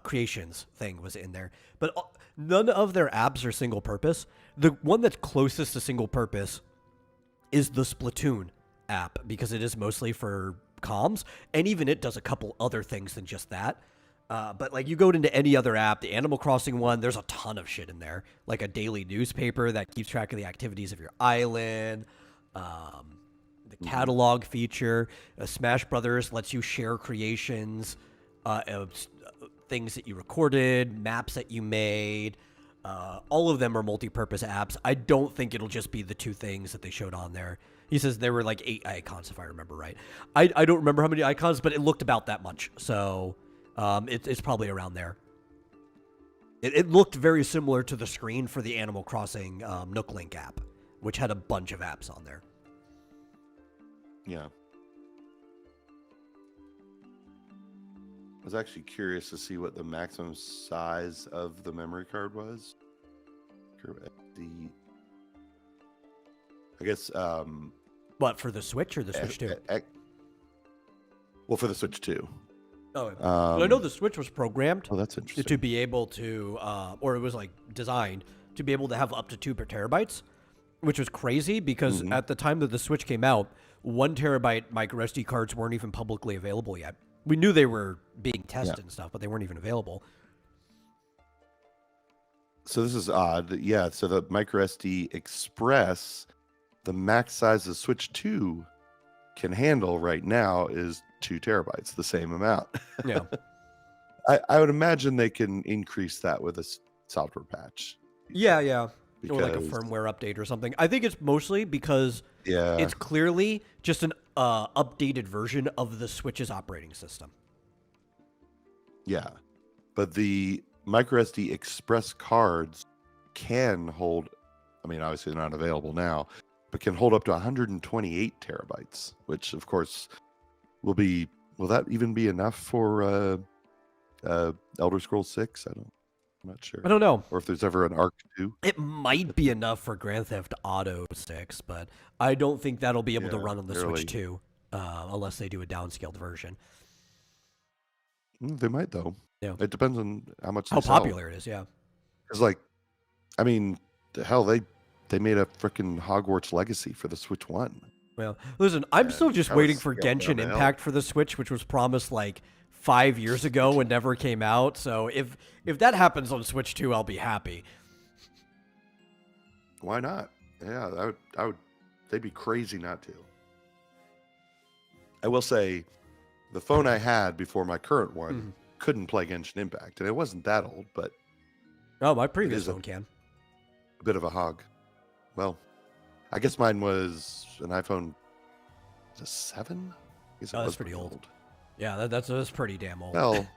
A: creations thing was in there. But none of their apps are single purpose. The one that's closest to single purpose is the Splatoon app, because it is mostly for comms, and even it does a couple other things than just that. But like you go into any other app, the Animal Crossing one, there's a ton of shit in there, like a daily newspaper that keeps track of the activities of your island. The catalog feature, Smash Brothers lets you share creations of things that you recorded, maps that you made. All of them are multi-purpose apps. I don't think it'll just be the two things that they showed on there. He says there were like 8 icons, if I remember right. I don't remember how many icons, but it looked about that much. So it's probably around there. It looked very similar to the screen for the Animal Crossing Nook Link app, which had a bunch of apps on there.
B: Yeah. I was actually curious to see what the maximum size of the memory card was. I guess.
A: What, for the Switch or the Switch 2?
B: Well, for the Switch 2.
A: Oh, well, I know the Switch was programmed
B: Oh, that's interesting.
A: to be able to, or it was like designed to be able to have up to 2 terabytes, which was crazy because at the time that the Switch came out, 1 terabyte micro SD cards weren't even publicly available yet. We knew they were being tested and stuff, but they weren't even available.
B: So this is odd. Yeah, so the micro SD Express, the max size the Switch 2 can handle right now is 2 terabytes, the same amount.
A: Yeah.
B: I would imagine they can increase that with a software patch.
A: Yeah. Or like a
B: Because-
A: firmware update or something. I think it's mostly because
B: Yeah.
A: it's clearly just an updated version of the Switch's operating system.
B: Yeah. But the micro SD Express cards can hold, I mean, obviously they're not available now, but can hold up to 128 terabytes, which of course will that even be enough for Elder Scrolls 6? I'm not sure.
A: I don't know.
B: Or if there's ever an Arc 2.
A: It might be enough for Grand Theft Auto 6, but I don't think that'll be able to
B: Yeah,
A: run on the
B: really.
A: Switch 2 unless they do a downscaled version.
B: They might though.
A: Yeah.
B: It depends on how much
A: How
B: they sell.
A: popular it is, yeah.
B: Because like, I mean, the hell, they made a freaking Hogwarts Legacy for the Switch 1.
A: Well, listen, I'm
B: Yeah,
A: still just
B: that was
A: waiting for
B: scaled down
A: Genshin
B: to hell.
A: Impact for the Switch, which was promised like 5 years ago and never came out. So if that happens on Switch 2, I'll be happy.
B: Why not? Yeah, I would. They'd be crazy not to. I will say, the phone I had before my current one couldn't play Genshin Impact, and it wasn't that old, but
A: Oh, my
B: It
A: previous
B: is a
A: phone can.
B: bit of a hog. Well, I guess mine was an iPhone. Was it 7? I guess it
A: Oh,
B: was
A: that's pretty old. Yeah, that's pretty damn old.
B: Well,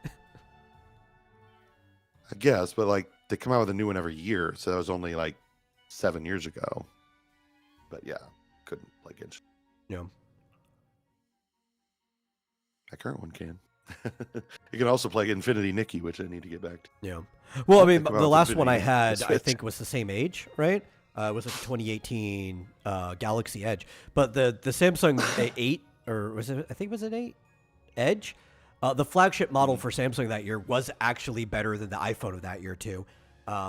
B: I guess, but like they come out with a new one every year, so that was only like 7 years ago. But yeah, couldn't play Genshin.
A: Yeah.
B: My current one can. You can also play Infinity Nikki, which I need to get back to.
A: Yeah. Well, I mean,
B: They come out
A: the
B: with
A: last one I
B: Infinity Nikki
A: had,
B: for
A: I
B: Switch.
A: think, was the same age, right? It was like 2018 Galaxy Edge. But the Samsung 8, or was it? I think it was an 8 Edge. The flagship model for Samsung that year was actually better than the iPhone of that year too.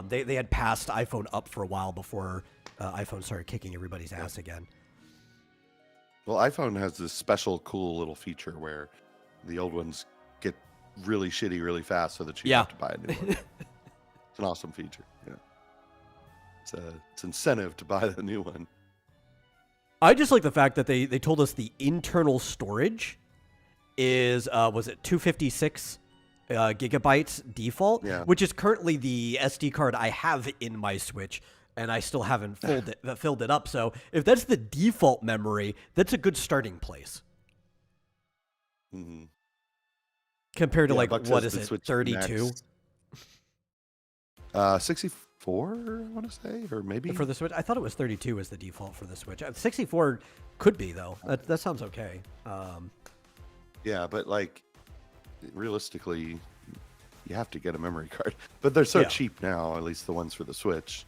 A: They had passed iPhone up for a while before iPhone started kicking everybody's ass again.
B: Well, iPhone has this special, cool little feature where the old ones get really shitty really fast, so that you have to buy a new one. It's an awesome feature. Yeah, it's incentive to buy the new one.
A: I just like the fact that they told us the internal storage is was it 256 gigabytes default,
B: Yeah.
A: which is currently the SD card I have in my Switch, and I still haven't filled it up. So if that's the default memory, that's a good starting place.
B: Mm-hmm.
A: Compared to like
B: Buck
A: what
B: says
A: is
B: the
A: it,
B: Switch
A: 32
B: 64, I want to say, or maybe
A: for the Switch? I thought it was 32 as the default for the Switch. 64 could be though. That sounds okay.
B: Yeah, but like realistically, you have to get a memory card. But they're so cheap now, at least the ones for the Switch.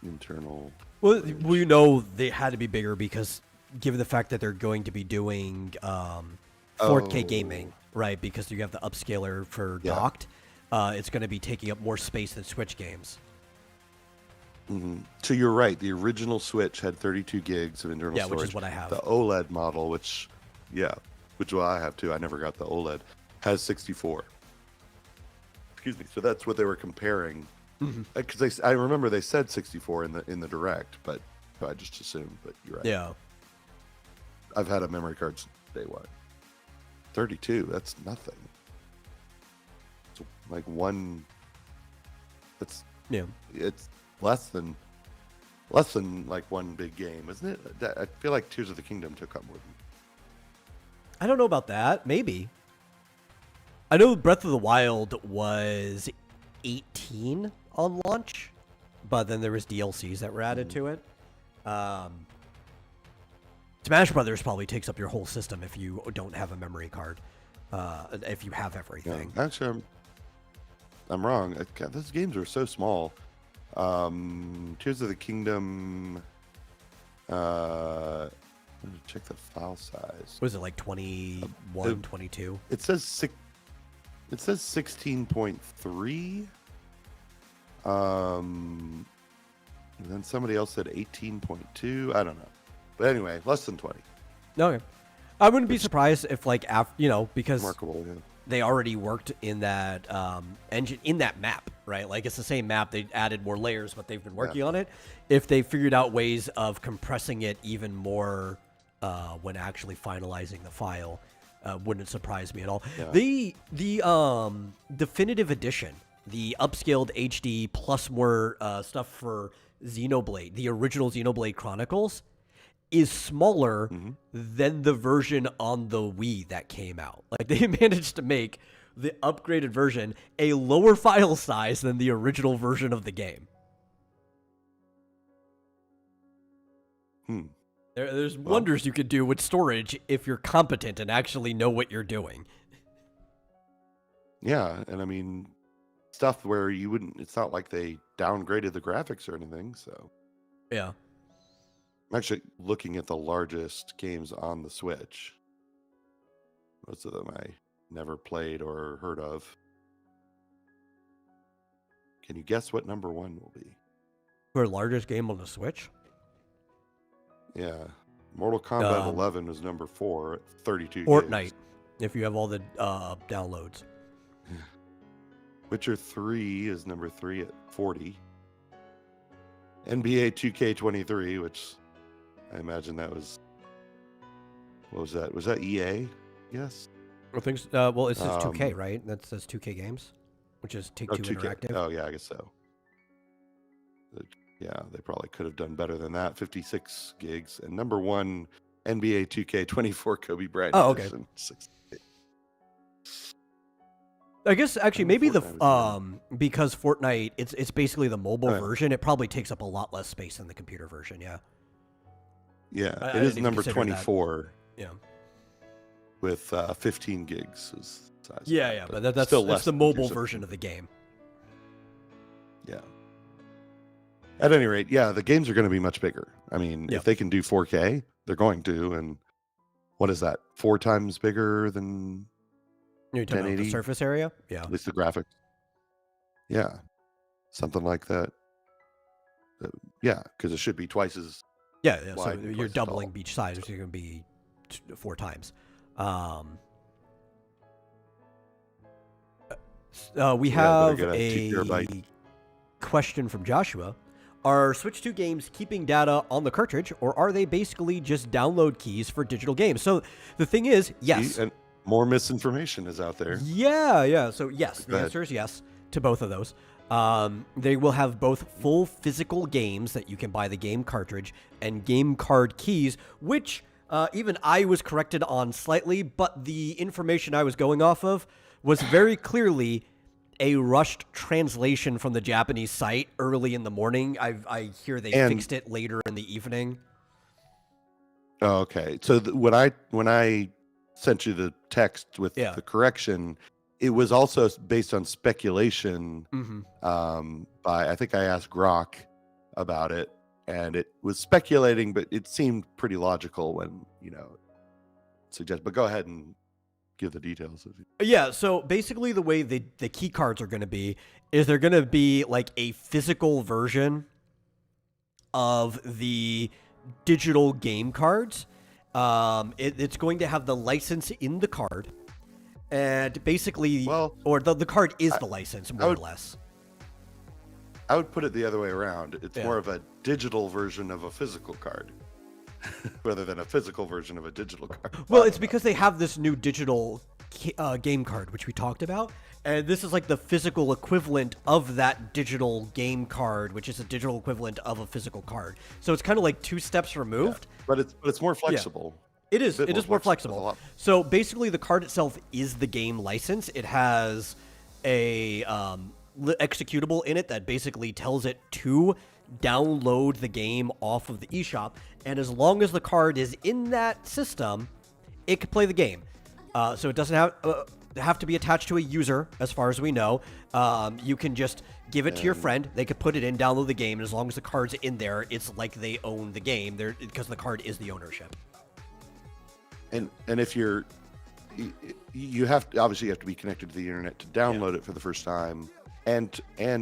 B: Internal.
A: Well, we know they had to be bigger because given the fact that they're going to be doing 4K gaming, right? Because you have the upscaler for docked, it's going to be taking up more space than Switch games.
B: Mm-hmm. So you're right. The original Switch had 32 gigs of internal storage.
A: Which is what I have.
B: The OLED model, which I have too. I never got the OLED. Has 64. Excuse me. So that's what they were comparing. Because I remember they said 64 in the direct, but I just assumed. But you're right.
A: Yeah.
B: I've had a memory card since day one. 32. That's nothing. It's like one. It's less than like one big game, isn't it? I feel like Tears of the Kingdom took up more than.
A: I don't know about that. Maybe. I know Breath of the Wild was 18 on launch, but then there was DLCs that were added to it. Smash Brothers probably takes up your whole system if you don't have a memory card. If you have everything.
B: Yeah, actually, I'm wrong. God, those games are so small. Tears of the Kingdom. Let me check the file size.
A: Was it like 21, 22?
B: It says 16.3. And then somebody else said 18.2. I don't know. But anyway, less than 20.
A: Okay. I wouldn't be surprised if like because
B: Remarkable, yeah.
A: they already worked in that engine, in that map, right? Like it's the same map. They added more layers, but they've been working on it. If they figured out ways of compressing it even more when actually finalizing the file, wouldn't surprise me at all. Yeah. The definitive edition, the upscaled HD plus more stuff for Xenoblade, the original Xenoblade Chronicles, is smaller than the version on the Wii that came out. Like they managed to make the upgraded version a lower file size than the original version of the game. There's wonders you could do with storage if you're competent and actually know what you're doing.
B: Yeah, and I mean, stuff where you wouldn't, it's not like they downgraded the graphics or anything, so.
A: Yeah.
B: I'm actually looking at the largest games on the Switch. Most of them I never played or heard of. Can you guess what number one will be?
A: For largest game on the Switch?
B: Yeah. Mortal Kombat 11 was number 4 at 32
A: Fortnite,
B: gigs.
A: if you have all the downloads.
B: Witcher 3 is number 3 at 40. NBA 2K23, which I imagine that was... What was that? Was that EA? Yes.
A: Well, well, it says 2K, right? That says 2K Games, which is Take-Two
B: 2K.
A: Interactive.
B: Oh yeah, I guess so. Yeah, they probably could have done better than that. 56 gigs and number one NBA 2K24 Kobe Bryant
A: Okay.
B: edition.
A: I guess actually maybe
B: Fortnite
A: because Fortnite it's basically the mobile
B: Right.
A: version. It probably takes up a lot less space than the computer version. Yeah.
B: Yeah,
A: I
B: it
A: didn't
B: is
A: even
B: number
A: consider that.
B: 24
A: Yeah.
B: with 15 gigs is the size.
A: Yeah,
B: of
A: yeah,
B: that,
A: but that's
B: still
A: it's
B: less
A: the
B: than
A: mobile
B: Gears of-
A: version of the game.
B: Yeah. At any rate, yeah, the games are going to be much bigger. I mean,
A: Yeah.
B: if they can do 4K, they're going to. And what is that? 4 times bigger than
A: You're talking about the
B: 1080?
A: surface area? Yeah.
B: at least the graphics? Yeah, something like that. Yeah, because it should be twice as.
A: Yeah, yeah. So
B: wide and
A: you're
B: twice as
A: doubling
B: tall.
A: each side, so you're going to be 4 times. We
B: Yeah,
A: have
B: better get a 2
A: a
B: terabyte.
A: question from Joshua. Are Switch 2 games keeping data on the cartridge, or are they basically just download keys for digital games? So the thing is, yes.
B: See, and more misinformation is out there.
A: Yeah, yeah. So yes,
B: Go
A: the
B: ahead.
A: answer is yes to both of those. They will have both full physical games that you can buy the game cartridge and game card keys, which even I was corrected on slightly, but the information I was going off of was very clearly a rushed translation from the Japanese site early in the morning. I hear they
B: And-
A: fixed it later in the evening.
B: Oh, okay. So when I sent you the text with
A: Yeah.
B: the correction, it was also based on speculation.
A: Mm-hmm.
B: By I think I asked Grok about it, and it was speculating, but it seemed pretty logical when suggest. But go ahead and give the details.
A: Yeah, so basically the way the key cards are going to be is they're going to be like a physical version of the digital game cards. It's going to have the license in the card. And basically,
B: Well,
A: or the card is the license, more or
B: would-
A: less.
B: I would put it the other way around. It's
A: Yeah.
B: more of a digital version of a physical card, rather than a physical version of a digital card.
A: Well, it's because they have this new digital game card, which we talked about. And this is like the physical equivalent of that digital game card, which is a digital equivalent of a physical card. So it's kind of like 2 steps removed.
B: but it's more flexible.
A: It is.
B: Bit
A: It is more
B: a
A: flexible.
B: lot.
A: So basically, the card itself is the game license. It has a executable in it that basically tells it to download the game off of the eShop, and as long as the card is in that system, it can play the game. So it doesn't have to be attached to a user, as far as we know. You can just give it to your friend. They could put it in, download the game, and as long as the card's in there, it's like they own the game. Because the card is the ownership.
B: And if you have obviously you have to be connected to the internet to download it for the first time, and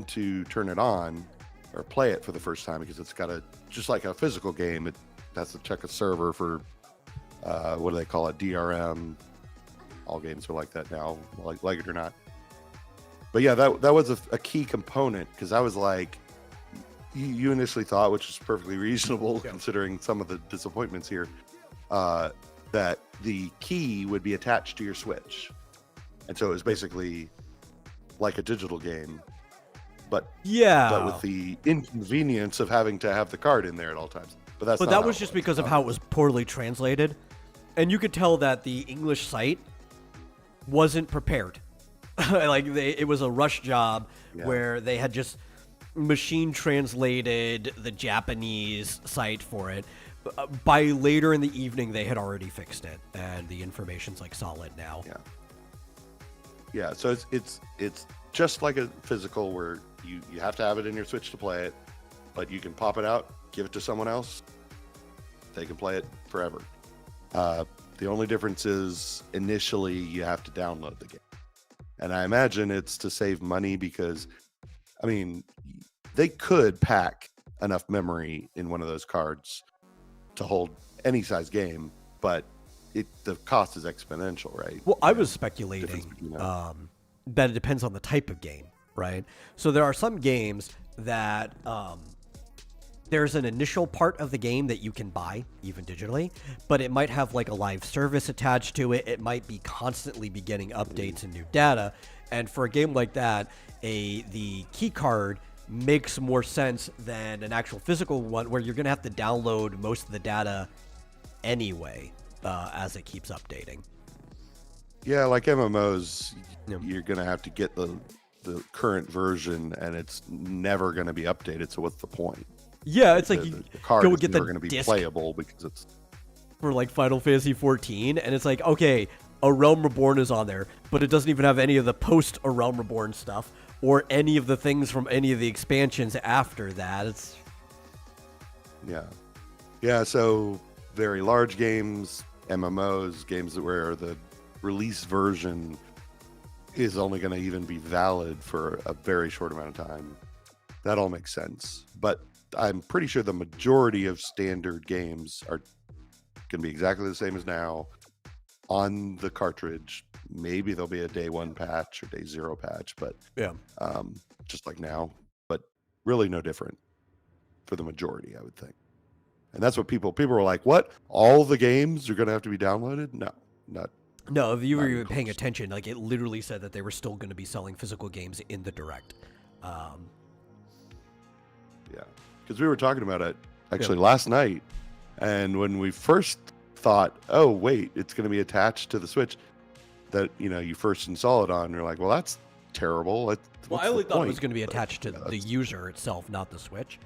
B: to turn it on or play it for the first time, because it's got just like a physical game, it has to check a server for what do they call it, DRM. All games are like that now, like it or not. But yeah, that was a key component, because I was like, you initially thought, which is perfectly reasonable considering some of the disappointments here, that the key would be attached to your Switch, and so it was basically like a digital game, but with the inconvenience of having to have the card in there at all times. But
A: that was just because of how it was poorly translated, and you could tell that the English site wasn't prepared. It was a rush job where they had just machine translated the Japanese site for it. By later in the evening, they had already fixed it, and the information's like solid now.
B: Yeah. So it's just like a physical, where you have to have it in your Switch to play it, but you can pop it out, give it to someone else, they can play it forever. The only difference is initially you have to download the game, and I imagine it's to save money, because I mean they could pack enough memory in one of those cards to hold any size game, but the cost is exponential, right?
A: Well, I was speculating that it depends on the type of game, right? So there are some games that there's an initial part of the game that you can buy, even digitally, but it might have like a live service attached to it. It might be constantly be getting updates and new data. And for a game like that, the key card makes more sense than an actual physical one where you're going to have to download most of the data anyway as it keeps updating.
B: Yeah, like MMOs,
A: Yeah.
B: you're going to have to get the current version, and it's never going to be updated. So what's the point?
A: Yeah, it's like
B: The
A: you
B: card
A: go
B: is
A: get
B: never
A: the
B: going to be
A: disc
B: playable because it's
A: for like Final Fantasy 14, and it's like, okay, A Realm Reborn is on there, but it doesn't even have any of the post A Realm Reborn stuff or any of the things from any of the expansions after that. It's
B: yeah. So very large games, MMOs, games where the release version is only going to even be valid for a very short amount of time. That all makes sense, but I'm pretty sure the majority of standard games are going to be exactly the same as now on the cartridge. Maybe there'll be a day one patch or day zero patch, but
A: yeah.
B: just like now, but really no different for the majority, I would think. And that's what people were like, what? All the games are going to have to be downloaded? No, not.
A: No, if you
B: Not
A: were
B: even
A: even paying
B: close.
A: attention, like it literally said that they were still going to be selling physical games in the Direct.
B: Yeah, because we were talking about it actually last night, and when we first thought, oh wait, it's going to be attached to the Switch that you first install it on, you're like, well, that's terrible.
A: Well,
B: What's
A: I only
B: the
A: thought it
B: point?
A: was going to be
B: But,
A: attached to
B: yeah,
A: the
B: that's-
A: user itself, not the Switch.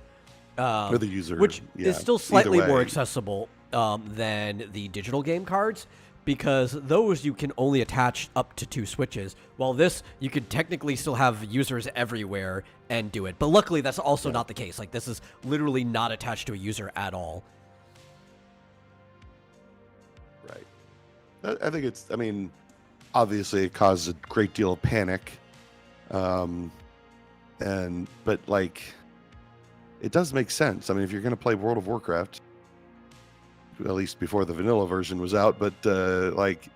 B: or the user,
A: Which
B: yeah,
A: is still
B: either
A: slightly more
B: way.
A: accessible than the digital game cards, because those you can only attach up to 2 Switches, while this, you could technically still have users everywhere and do it. But luckily, that's also not the case. Like, this is literally not attached to a user at all.
B: Right. I think I mean, obviously it caused a great deal of panic. But like, it does make sense. I mean, if you're going to play World of Warcraft, at least before the vanilla version was out, but like,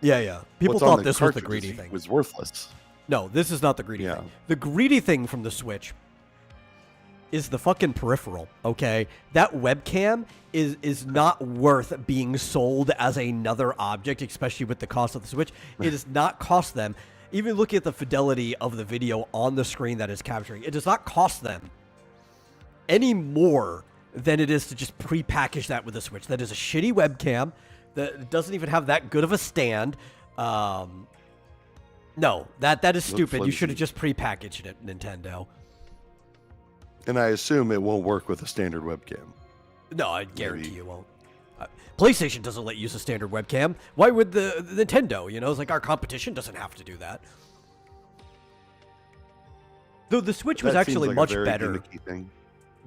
A: Yeah. People
B: what's on
A: thought
B: the
A: this was the
B: cartridge
A: greedy thing.
B: was worthless.
A: No, this is not the greedy
B: Yeah.
A: thing. The greedy thing from the Switch is the fucking peripheral, okay? That webcam is not worth being sold as another object, especially with the cost of the Switch. It does not cost them. Even looking at the fidelity of the video on the screen that is capturing, it does not cost them any more than it is to just pre-package that with a Switch. That is a shitty webcam that doesn't even have that good of a stand. No, that is stupid. You should have just pre-packaged it, Nintendo.
B: And I assume it won't work with a standard webcam.
A: No, I guarantee you won't. PlayStation doesn't let you use a standard webcam. Why would the Nintendo? It's like our competition doesn't have to do that. Though the Switch was
B: That seems
A: actually
B: like a
A: much
B: very
A: better.
B: gimmicky thing.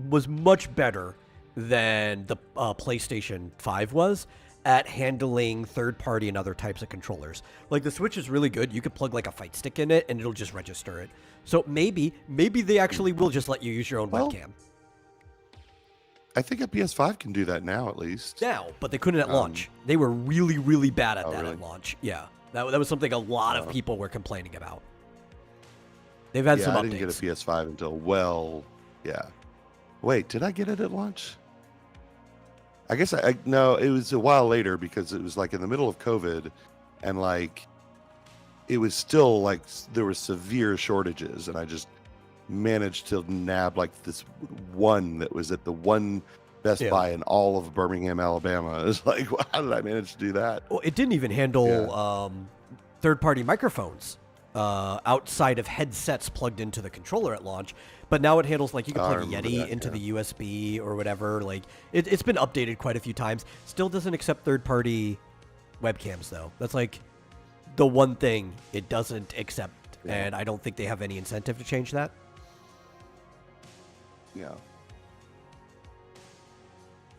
A: Was much better than the PlayStation 5 was at handling third-party and other types of controllers. Like, the Switch is really good. You could plug like a fight stick in it, and it'll just register it. So maybe they actually will just let you use your own webcam.
B: I think a PS5 can do that now, at least.
A: Now, but they couldn't at launch. They were really, really bad at that
B: really?
A: at launch. Yeah, that was something a lot of people were complaining about. They've had some
B: I
A: updates.
B: didn't get a PS5 until, Wait, did I get it at launch? I guess no, it was a while later because it was like in the middle of COVID, and like it was still like there were severe shortages, and I just managed to nab like this one that was at the one Best Buy in all of Birmingham, Alabama. It was like, well, how did I manage to do that?
A: Well, it didn't even handle third-party microphones outside of headsets plugged into the controller at launch. But now it handles, like, you can plug a Yeti into the USB or whatever. Like, it's been updated quite a few times. Still doesn't accept third-party webcams, though. That's, like, the one thing it doesn't accept. Yeah. And I don't think they have any incentive to change that.
B: Yeah.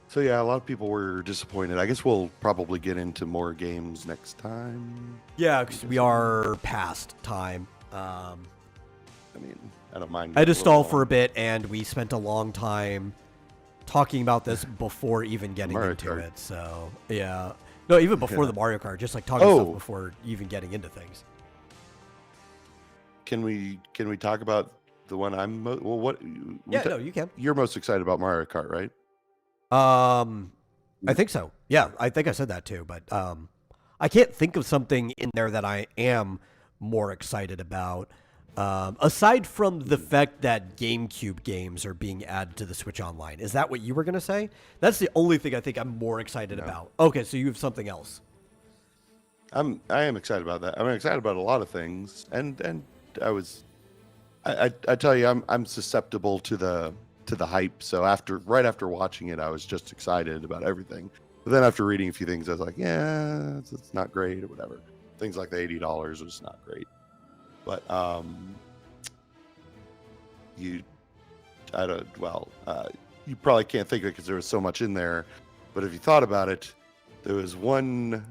B: So, yeah, a lot of people were disappointed. I guess we'll probably get into more games next time.
A: Yeah, because we are past time.
B: I mean, I don't mind.
A: I had to stall for a bit, and we spent a long time talking about this before even getting into it. So, yeah. No, even before the Mario Kart, just like talking stuff before even getting into things.
B: Can we talk about the one I'm well. What?
A: Yeah, no, you can.
B: You're most excited about Mario Kart, right?
A: I think so. Yeah, I think I said that too, but I can't think of something in there that I am more excited about. Aside from the fact that GameCube games are being added to the Switch Online. Is that what you were going to say? That's the only thing I think I'm more excited about. Okay, so you have something else.
B: I am excited about that. I'm excited about a lot of things, and I tell you, I'm susceptible to the hype. So right after watching it, I was just excited about everything. But then after reading a few things, I was like, yeah, it's not great or whatever. Things like the $80 was not great. But you probably can't think of it because there was so much in there. But if you thought about it, there was one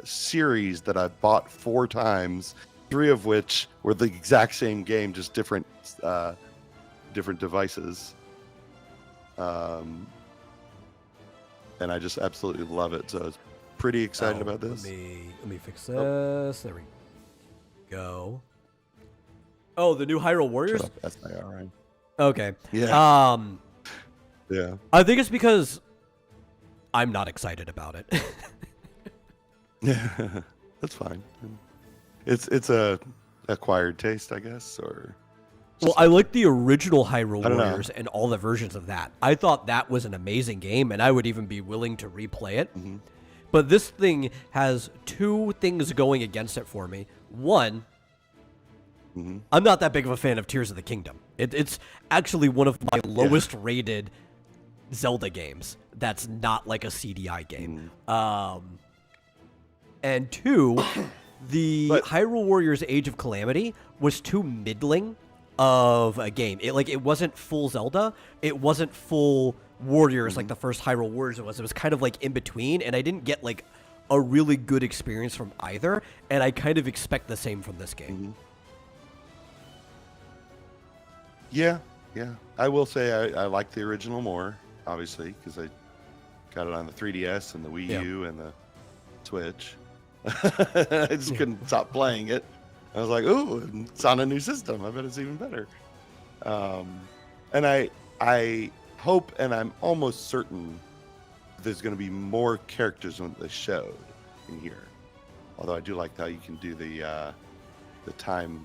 B: series that I bought 4 times, 3 of which were the exact same game, just different devices. And I just absolutely love it. So I was pretty excited about this.
A: Let me fix this. There we go. Oh, the new Hyrule Warriors?
B: Shut up, SIRI.
A: Okay.
B: Yeah. Yeah.
A: I think it's because I'm not excited about it.
B: Yeah. That's fine. It's a acquired taste, I guess, or
A: well, I like the original Hyrule
B: know.
A: Warriors and all the versions of that. I thought that was an amazing game, and I would even be willing to replay it.
B: Mm-hmm.
A: But this thing has 2 things going against it for me. One,
B: Mm-hmm.
A: I'm not that big of a fan of Tears of the Kingdom. It's actually one of my lowest rated Zelda games. That's not like a CDI game. And 2, the Hyrule Warriors Age of Calamity was too middling of a game. It wasn't full Zelda. It wasn't full Warriors like the first Hyrule Warriors was. It was kind of like in between, and I didn't get like a really good experience from either, and I kind of expect the same from this game.
B: Mm-hmm. Yeah. I will say I like the original more, obviously, because I got it on the 3DS and the Wii U and the Switch. I just couldn't stop playing it. I was like, "Ooh, it's on a new system. I bet it's even better." And I hope, and I'm almost certain, there's going to be more characters than they showed in here. Although I do like how you can do the time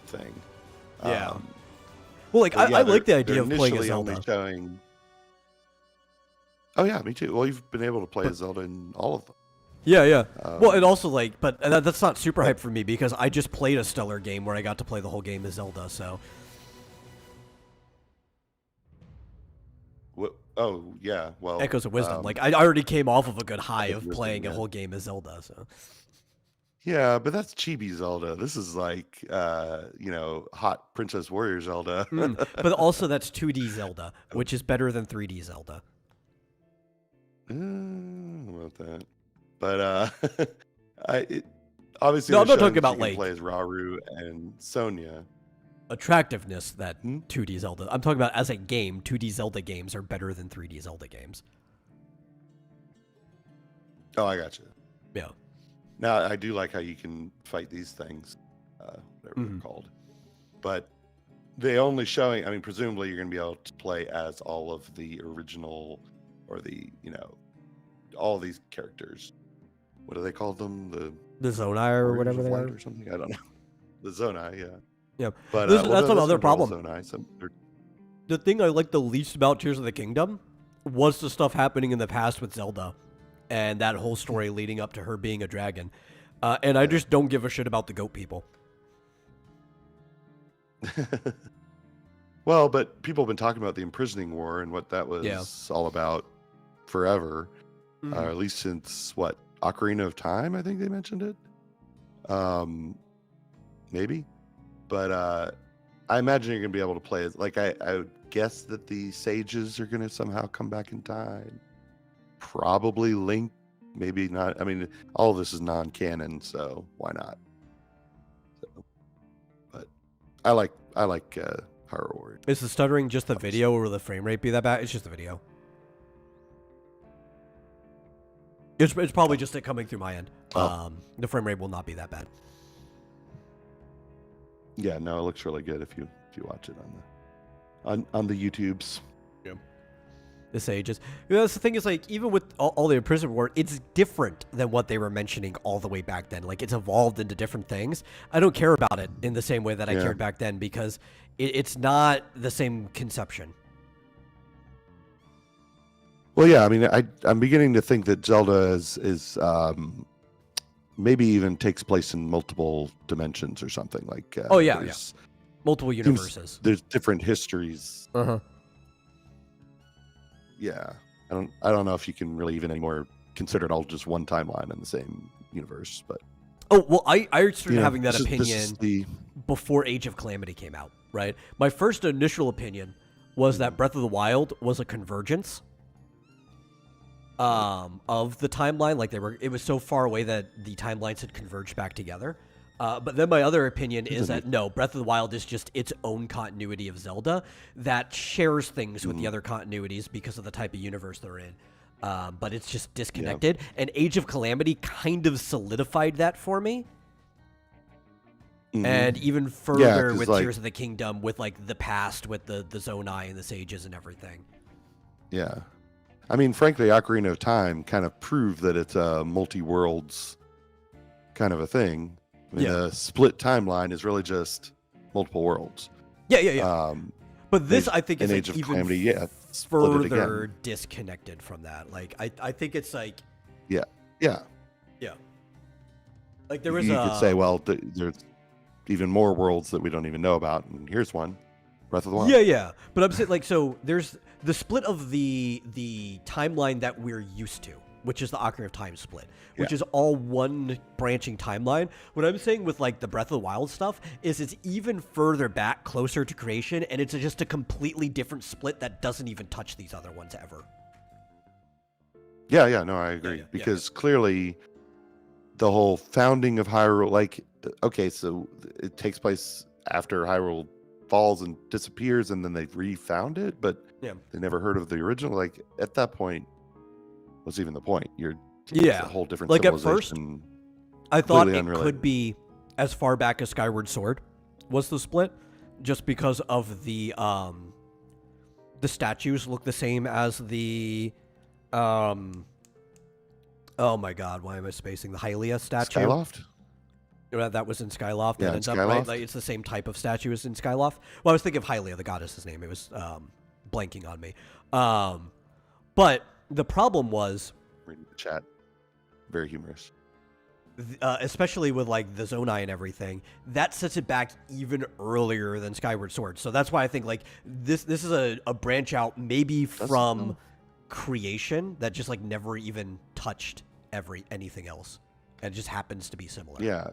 B: thing.
A: Yeah. Well, I like the idea of playing as Zelda.
B: Only showing... Oh yeah, me too. Well, you've been able to play as Zelda in all of them.
A: Yeah. Well, and also but that's not super hype for me because I just played a stellar game where I got to play the whole game as Zelda. So.
B: Oh yeah, well.
A: Echoes of Wisdom. I already came off of a good high of playing a whole game as Zelda. So.
B: Yeah, but that's chibi Zelda. This is like, hot Princess Warrior Zelda.
A: But also that's 2D Zelda, which is better than 3D Zelda.
B: About that. But obviously,
A: no, I'm not talking about
B: play as Rauru and Sonia.
A: Attractiveness that 2D Zelda. I'm talking about as a game. 2D Zelda games are better than 3D Zelda games.
B: Oh, I got you.
A: Yeah.
B: Now, I do like how you can fight these things, whatever they're called. But they only showing, presumably you're going to be able to play as all of the original or all of these characters. What do they call them?
A: The Zonai or whatever they are?
B: Or something? I don't know. The Zonai, yeah.
A: Yeah.
B: But
A: that's another problem.
B: Zonai,
A: the thing I like the least about Tears of the Kingdom was the stuff happening in the past with Zelda. And that whole story leading up to her being a dragon. And I just don't give a shit about the goat people.
B: Well, but people have been talking about the imprisoning war and what that was all about forever. At least since, Ocarina of Time, I think they mentioned it. Maybe. But I imagine you're going to be able to play it. I would guess that the sages are going to somehow come back in time. Probably Link, maybe not. All of this is non-canon, so why not? So, but I like Hyrule Warriors.
A: Is the stuttering just the video, or will the frame rate be that bad? It's just the video. It's probably just it coming through my end. The frame rate will not be that bad.
B: Yeah, no, it looks really good if you watch it on the YouTubes.
A: This ages. That's the thing is, like, even with all the imprisonment war, it's different than what they were mentioning all the way back then. Like, it's evolved into different things. I don't care about it in the same way that I cared back then because it's not the same conception.
B: Well, yeah, I mean, I'm beginning to think that Zelda is maybe even takes place in multiple dimensions or something. Like,
A: Multiple universes.
B: There's different histories. Yeah, I don't know if you can really even anymore consider it all just one timeline in the same universe, but
A: I started having that opinion before Age of Calamity came out, right? My first initial opinion was that Breath of the Wild was a convergence of the timeline. Like it was so far away that the timelines had converged back together. But then my other opinion is that no, Breath of the Wild is just its own continuity of Zelda that shares things with the other continuities because of the type of universe they're in. But it's just disconnected. And Age of Calamity kind of solidified that for me. And even further with Tears of the Kingdom, with like the past, with the Zonai and the Sages and everything.
B: Yeah. I mean, frankly, Ocarina of Time kind of proved that it's a multi-worlds kind of a thing. I mean, the split timeline is really just multiple worlds.
A: Yeah. But this, I think, is
B: like
A: Age of
B: even
A: Calamity, further disconnected from that. Like, I think it's like...
B: Yeah.
A: Like, there was
B: you could say, well, there's even more worlds that we don't even know about, and here's one. Breath of the Wild.
A: Yeah. But I'm saying, like, so there's the split of the timeline that we're used to, which is the Ocarina of Time split, which is all one branching timeline. What I'm saying with like the Breath of the Wild stuff is it's even further back, closer to creation, and it's just a completely different split that doesn't even touch these other ones ever.
B: Yeah, no, I agree. Because clearly the whole founding of Hyrule, like, okay, so it takes place after Hyrule falls and disappears, and then they refound it, but they never heard of the original. Like, at that point, what's even the point? It's a whole different
A: like at first, I thought it could be as far back as Skyward Sword was the split, just because of the statues look the same as the oh my god, why am I spacing the Hylia statue?
B: Skyloft?
A: That was in Skyloft.
B: Yeah,
A: that ends up, right? Like, it's the same type of statue as in Skyloft. Well, I was thinking of Hylia, the goddess's name. It was blanking on me. But the problem was...
B: Reading the chat. Very humorous.
A: Especially with, like, the Zonai and everything, that sets it back even earlier than Skyward Sword. So that's why I think, like, this is a branch out maybe from creation that just, like, never even touched anything else. And it just happens to be similar.
B: Yeah,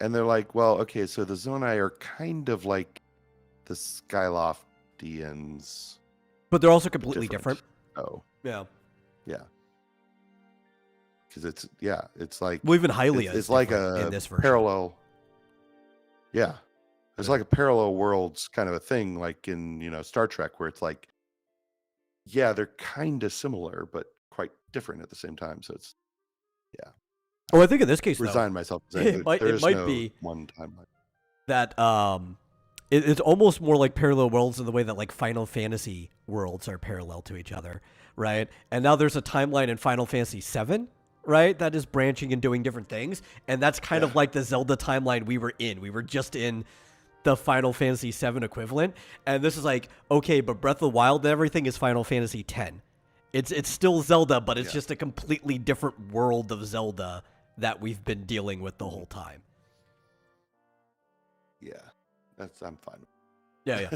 B: and they're like, well, okay, so the Zonai are kind of like the Skyloftians.
A: But they're also completely different.
B: Oh.
A: Yeah.
B: Because it's like...
A: Well, even Hylia
B: it's like a
A: in this version.
B: Parallel... Yeah. It's like a parallel worlds kind of a thing, like in, Star Trek, where it's like, yeah, they're kind of similar, but quite different at the same time. So it's... Yeah.
A: Oh, I think in this case,
B: resign myself to saying
A: it might be
B: one timeline.
A: That it's almost more like parallel worlds in the way that like Final Fantasy worlds are parallel to each other, right? And now there's a timeline in Final Fantasy VII, right, that is branching and doing different things, and that's kind of like the Zelda timeline we were in. We were just in the Final Fantasy VII equivalent, and this is like, okay, but Breath of the Wild and everything is Final Fantasy X. It's still Zelda, but it's just a completely different world of Zelda that we've been dealing with the whole time.
B: Yeah, I'm fine.
A: Yeah.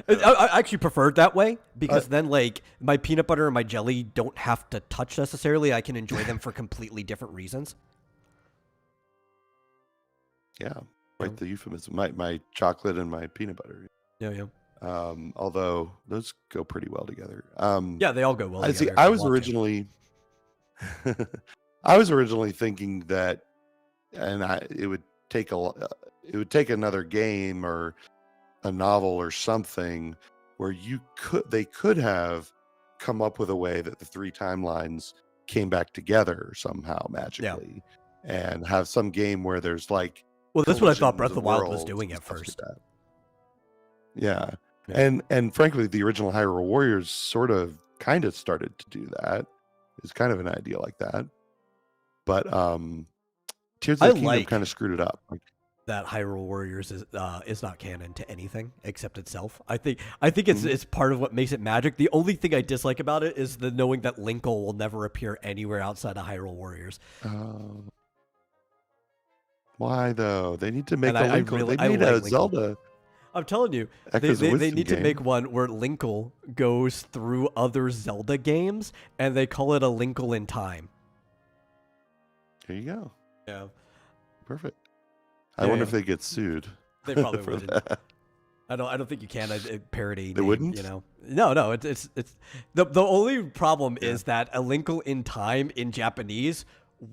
A: I actually prefer it that way because then, like, my peanut butter and my jelly don't have to touch necessarily. I can enjoy them for completely different reasons.
B: Yeah, quite the euphemism. My chocolate and my peanut butter.
A: Yeah.
B: Although those go pretty well together.
A: Yeah, they all go well together.
B: See, I was originally thinking that, and it would take another game or a novel or something where they could have come up with a way that the three timelines came back together somehow magically, and have some game where there's like
A: Well, that's what I thought Breath of
B: collisions
A: the Wild was
B: worlds
A: doing
B: and
A: at
B: stuff like
A: first.
B: that. Yeah.
A: Yeah.
B: And frankly, the original Hyrule Warriors sort of kind of started to do that. It's kind of an idea like that. But Tears
A: I
B: of the Kingdom
A: like
B: kind of screwed it up. Like,
A: that Hyrule Warriors is not canon to anything except itself. I think it's part of what makes it magic. The only thing I dislike about it is the knowing that Linkle will never appear anywhere outside of Hyrule Warriors.
B: Why though? They need to make
A: And
B: a Linkle. They made
A: like
B: a
A: Linkle.
B: Zelda.
A: I'm telling you,
B: Echoes of
A: they
B: Wisdom
A: need to
B: game.
A: make one where Linkle goes through other Zelda games, and they call it a Linkle in Time.
B: Here you go.
A: Yeah.
B: Perfect. I wonder if they get sued.
A: They probably
B: for
A: wouldn't.
B: that.
A: I don't think you can parody.
B: They wouldn't?
A: You know. No. It's the only problem is that a Linkle in Time in Japanese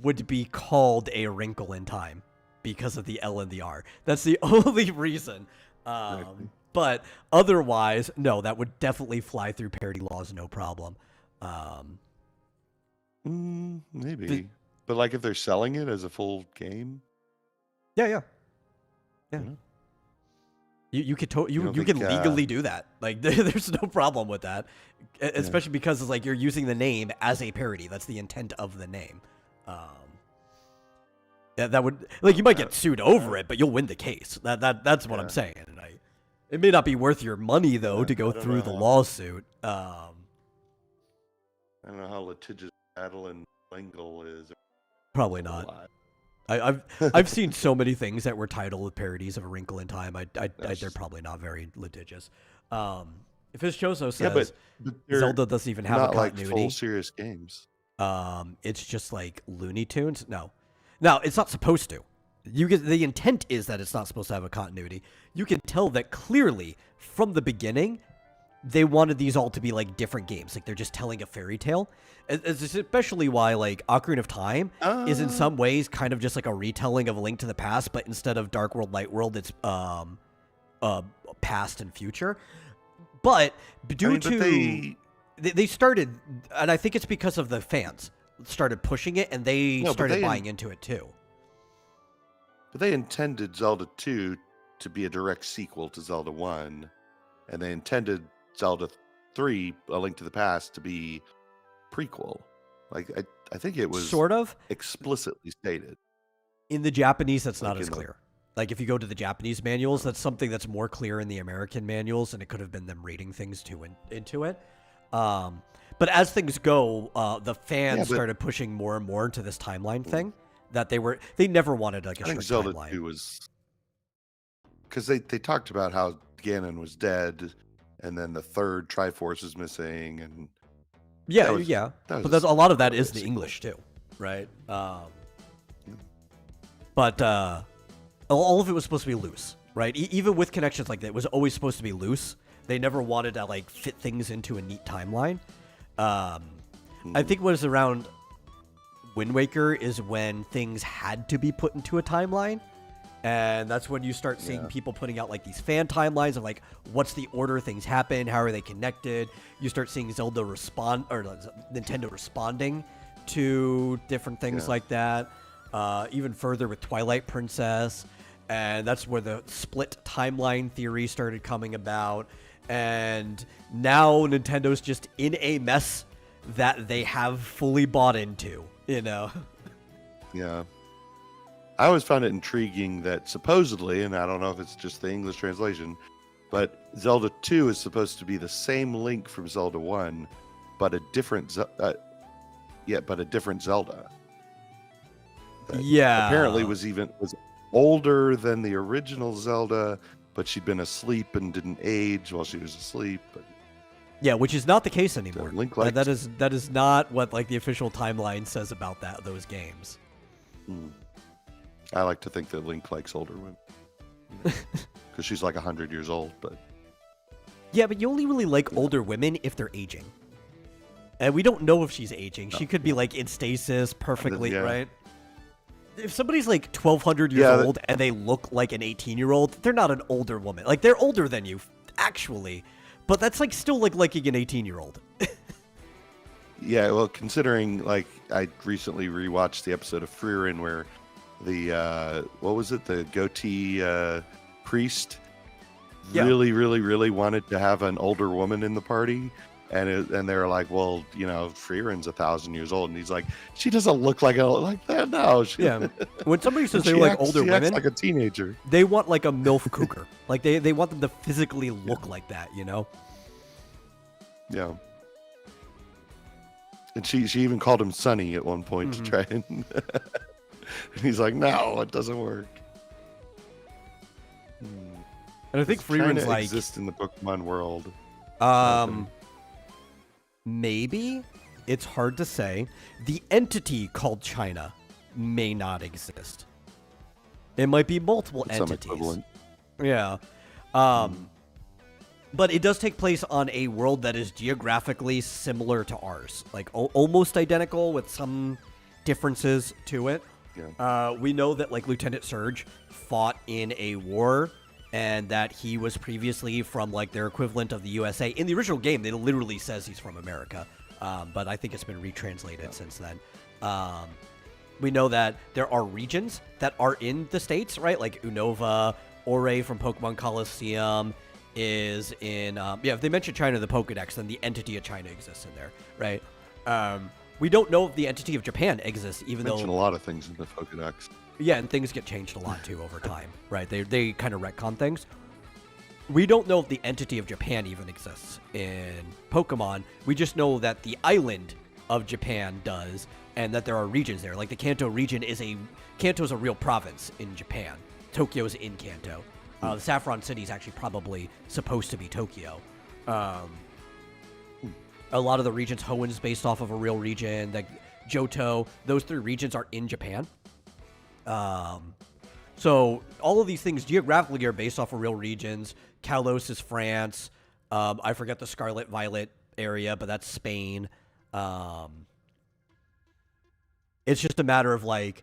A: would be called a Wrinkle in Time because of the L and the R. That's the only reason. But otherwise, no, that would definitely fly through parody laws, no problem.
B: Maybe. But like if they're selling it as a full game?
A: Yeah.
B: Yeah.
A: You could you can legally do that. Like there's no problem with that, especially because it's like you're using the name as a parody. That's the intent of the name. That would like you might get sued over it, but you'll win the case. That's what I'm saying. And it may not be worth your money though to go through the lawsuit.
B: I don't know how litigious Madeline Lingle is. Probably
A: not. I've seen so many things that were titled with parodies of A Wrinkle in Time. They're probably not very litigious. If his Choso says
B: but
A: Zelda doesn't even have a continuity,
B: like full serious games.
A: It's just like Looney Tunes. No, it's not supposed to. The intent is that it's not supposed to have a continuity. You can tell that clearly from the beginning. They wanted these all to be like different games, like they're just telling a fairy tale. It's especially why like Ocarina of Time is in some ways kind of just like a retelling of A Link to the Past, but instead of Dark World, Light World, it's past and future. But they started, and I think it's because of the fans started pushing it, and they started buying into it too.
B: But they intended Zelda 2 to be a direct sequel to Zelda 1, and they intended Zelda 3, A Link to the Past, to be prequel. Like I think it was
A: sort of
B: explicitly stated.
A: In the Japanese, that's not as clear. Like if you go to the Japanese manuals, that's something that's more clear in the American manuals, and it could have been them reading things into it. But as things go, the fans started pushing more and more into this timeline thing that they never wanted like a strict
B: Zelda
A: timeline.
B: 2 was because they talked about how Ganon was dead. And then the third Triforce is missing, and
A: but that's a lot of that is the English too, right? But all of it was supposed to be loose, right? Even with connections like that, it was always supposed to be loose. They never wanted to like fit things into a neat timeline. I think what is around Wind Waker is when things had to be put into a timeline. And that's when you start seeing people putting out like these fan timelines of like what's the order things happen, how are they connected. You start seeing Zelda respond or Nintendo responding to different things like that. Even further with Twilight Princess, and that's where the split timeline theory started coming about. And now Nintendo's just in a mess that they have fully bought into, you know.
B: Yeah. I always found it intriguing that supposedly, and I don't know if it's just the English translation, but Zelda 2 is supposed to be the same Link from Zelda 1, but a different Zelda. That apparently was older than the original Zelda, but she'd been asleep and didn't age while she was asleep. But
A: yeah, which is not the case anymore.
B: Link
A: that is not what like the official timeline says about those games.
B: I like to think that Link likes older women because she's like 100 years old. But
A: yeah, but you only really like older women if they're aging, and we don't know if she's aging. She could be like in stasis perfectly, right? If somebody's like 1,200 years old and they look like an 18-year-old, they're not an older woman. Like they're older than you, actually, but that's like still like liking an 18-year-old.
B: Yeah, well, considering like I recently rewatched the episode of Frieren where the what was it? The goatee priest
A: Yeah.
B: really wanted to have an older woman in the party. And they were like, well, Freeren's 1,000 years old, and he's like, she doesn't look like that. No,
A: Yeah. When somebody says they
B: she
A: like
B: acts-
A: older
B: she acts
A: women,
B: like a teenager.
A: they want like a MILF cougar. Like they want them to physically look like that,
B: Yeah. And she even called him Sonny at one point to try and. And he's like, no, it doesn't work.
A: And I think
B: Does China
A: Freeren's like
B: exist in the Pokemon world.
A: Maybe. It's hard to say. The entity called China may not exist. It might be multiple
B: Some
A: entities.
B: equivalent.
A: Yeah. But it does take place on a world that is geographically similar to ours. Like almost identical with some differences to it.
B: Yeah.
A: We know that like Lieutenant Surge fought in a war and that he was previously from like their equivalent of the USA. In the original game, it literally says he's from America. But I think it's been retranslated since then. We know that there are regions that are in the States, right? Like Unova, Ore from Pokemon Coliseum is in... if they mention China in the Pokedex, then the entity of China exists in there, right? We don't know if the entity of Japan exists, even though...
B: Mention a lot of things in the Pokedex.
A: Yeah, and things get changed a lot, too, over time, right? They kind of retcon things. We don't know if the entity of Japan even exists in Pokemon. We just know that the island of Japan does, and that there are regions there. Like, the Kanto region Kanto's a real province in Japan. Tokyo's in Kanto. The Saffron City is actually probably supposed to be Tokyo. A lot of the regions, Hoenn is based off of a real region. Like Johto, those three regions are in Japan. So all of these things geographically are based off of real regions. Kalos is France. I forget the Scarlet Violet area, but that's Spain. It's just a matter of like,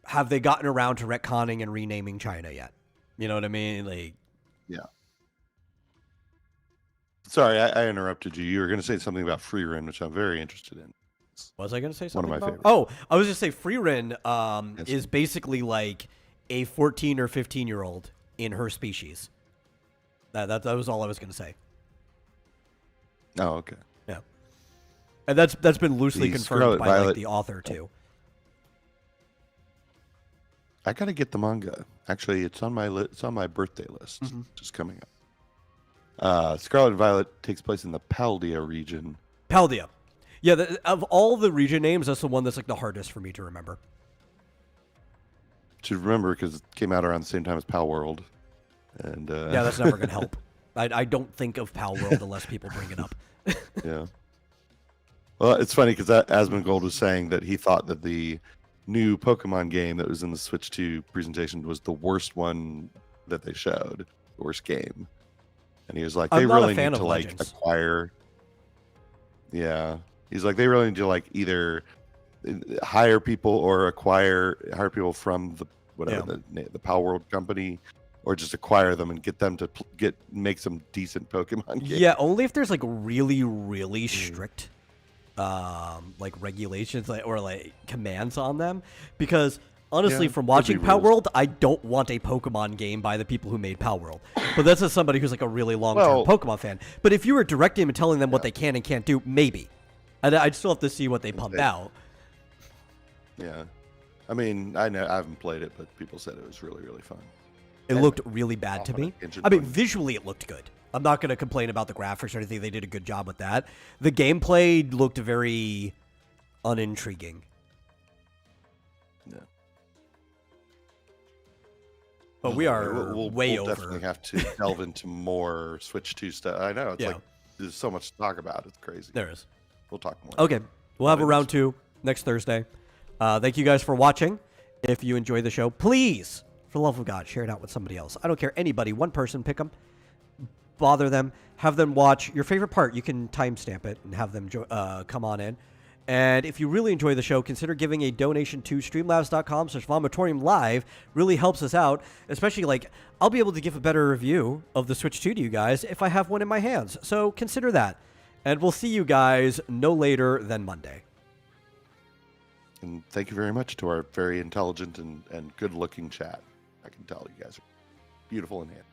A: have they gotten around to retconning and renaming China yet? You know what I mean? Like,
B: yeah. Sorry, I interrupted you. You were going to say something about Freerin, which I'm very interested in.
A: Was I going to say something
B: One of my
A: about?
B: favorites.
A: Oh, I was just say Freerin
B: Yes.
A: is basically like a 14 or 15-year-old in her species. That was all I was going to say.
B: Oh, okay.
A: Yeah. And that's been loosely
B: The
A: confirmed
B: Scarlet
A: by
B: Violet-
A: like the author too.
B: I got to get the manga. Actually, it's on my birthday list. Just coming up. Scarlet and Violet takes place in the Paldea region.
A: Paldea. Yeah, of all the region names, that's the one that's like the hardest for me to remember.
B: Should remember because it came out around the same time as Pal World. And
A: Yeah, that's never going to help. I don't think of Pal World unless people bring it up.
B: yeah. Well, it's funny because Asmongold was saying that he thought that the new Pokemon game that was in the Switch 2 presentation was the worst one that they showed, the worst game. And he was like,
A: I'm
B: they
A: not a
B: really
A: fan
B: need
A: of
B: to like
A: Legends.
B: acquire. Yeah, he's like, they really need to like either hire people from the whatever the Power World company, or just acquire them and get them to make some decent Pokemon games.
A: Yeah, only if there's like really, really strict like regulations or like commands on them. Because honestly,
B: Yeah,
A: from
B: could
A: watching
B: be
A: Power
B: rules.
A: World, I don't want a Pokemon game by the people who made Power World. But that's as somebody who's like a really long-term
B: Well-
A: Pokemon fan. But if you were directing them and telling them what they can and can't do, maybe. I'd still have to see what they pump out.
B: Yeah. I mean, I haven't played it, but people said it was really, really fun.
A: It looked really bad to
B: off on
A: me.
B: a tangent
A: I mean,
B: point.
A: visually it looked good. I'm not going to complain about the graphics or anything. They did a good job with that. The gameplay looked very unintriguing.
B: Yeah.
A: But we are
B: We'll
A: over.
B: definitely have to delve into more Switch 2 stuff. I know. It's
A: Yeah.
B: like, there's so much to talk about. It's crazy.
A: There is.
B: We'll talk more.
A: Okay. We'll have a
B: Later.
A: round 2 next Thursday. Thank you guys for watching. If you enjoy the show, please, for the love of God, share it out with somebody else. I don't care. Anybody. One person, pick them. Bother them. Have them watch your favorite part. You can timestamp it and have them come on in. And if you really enjoy the show, consider giving a donation to streamlabs.com/vomitorium live. Really helps us out. Especially, like, I'll be able to give a better review of the Switch 2 to you guys if I have one in my hands. So consider that. And we'll see you guys no later than Monday.
B: And thank you very much to our very intelligent and good-looking chat. I can tell you guys are beautiful in hand.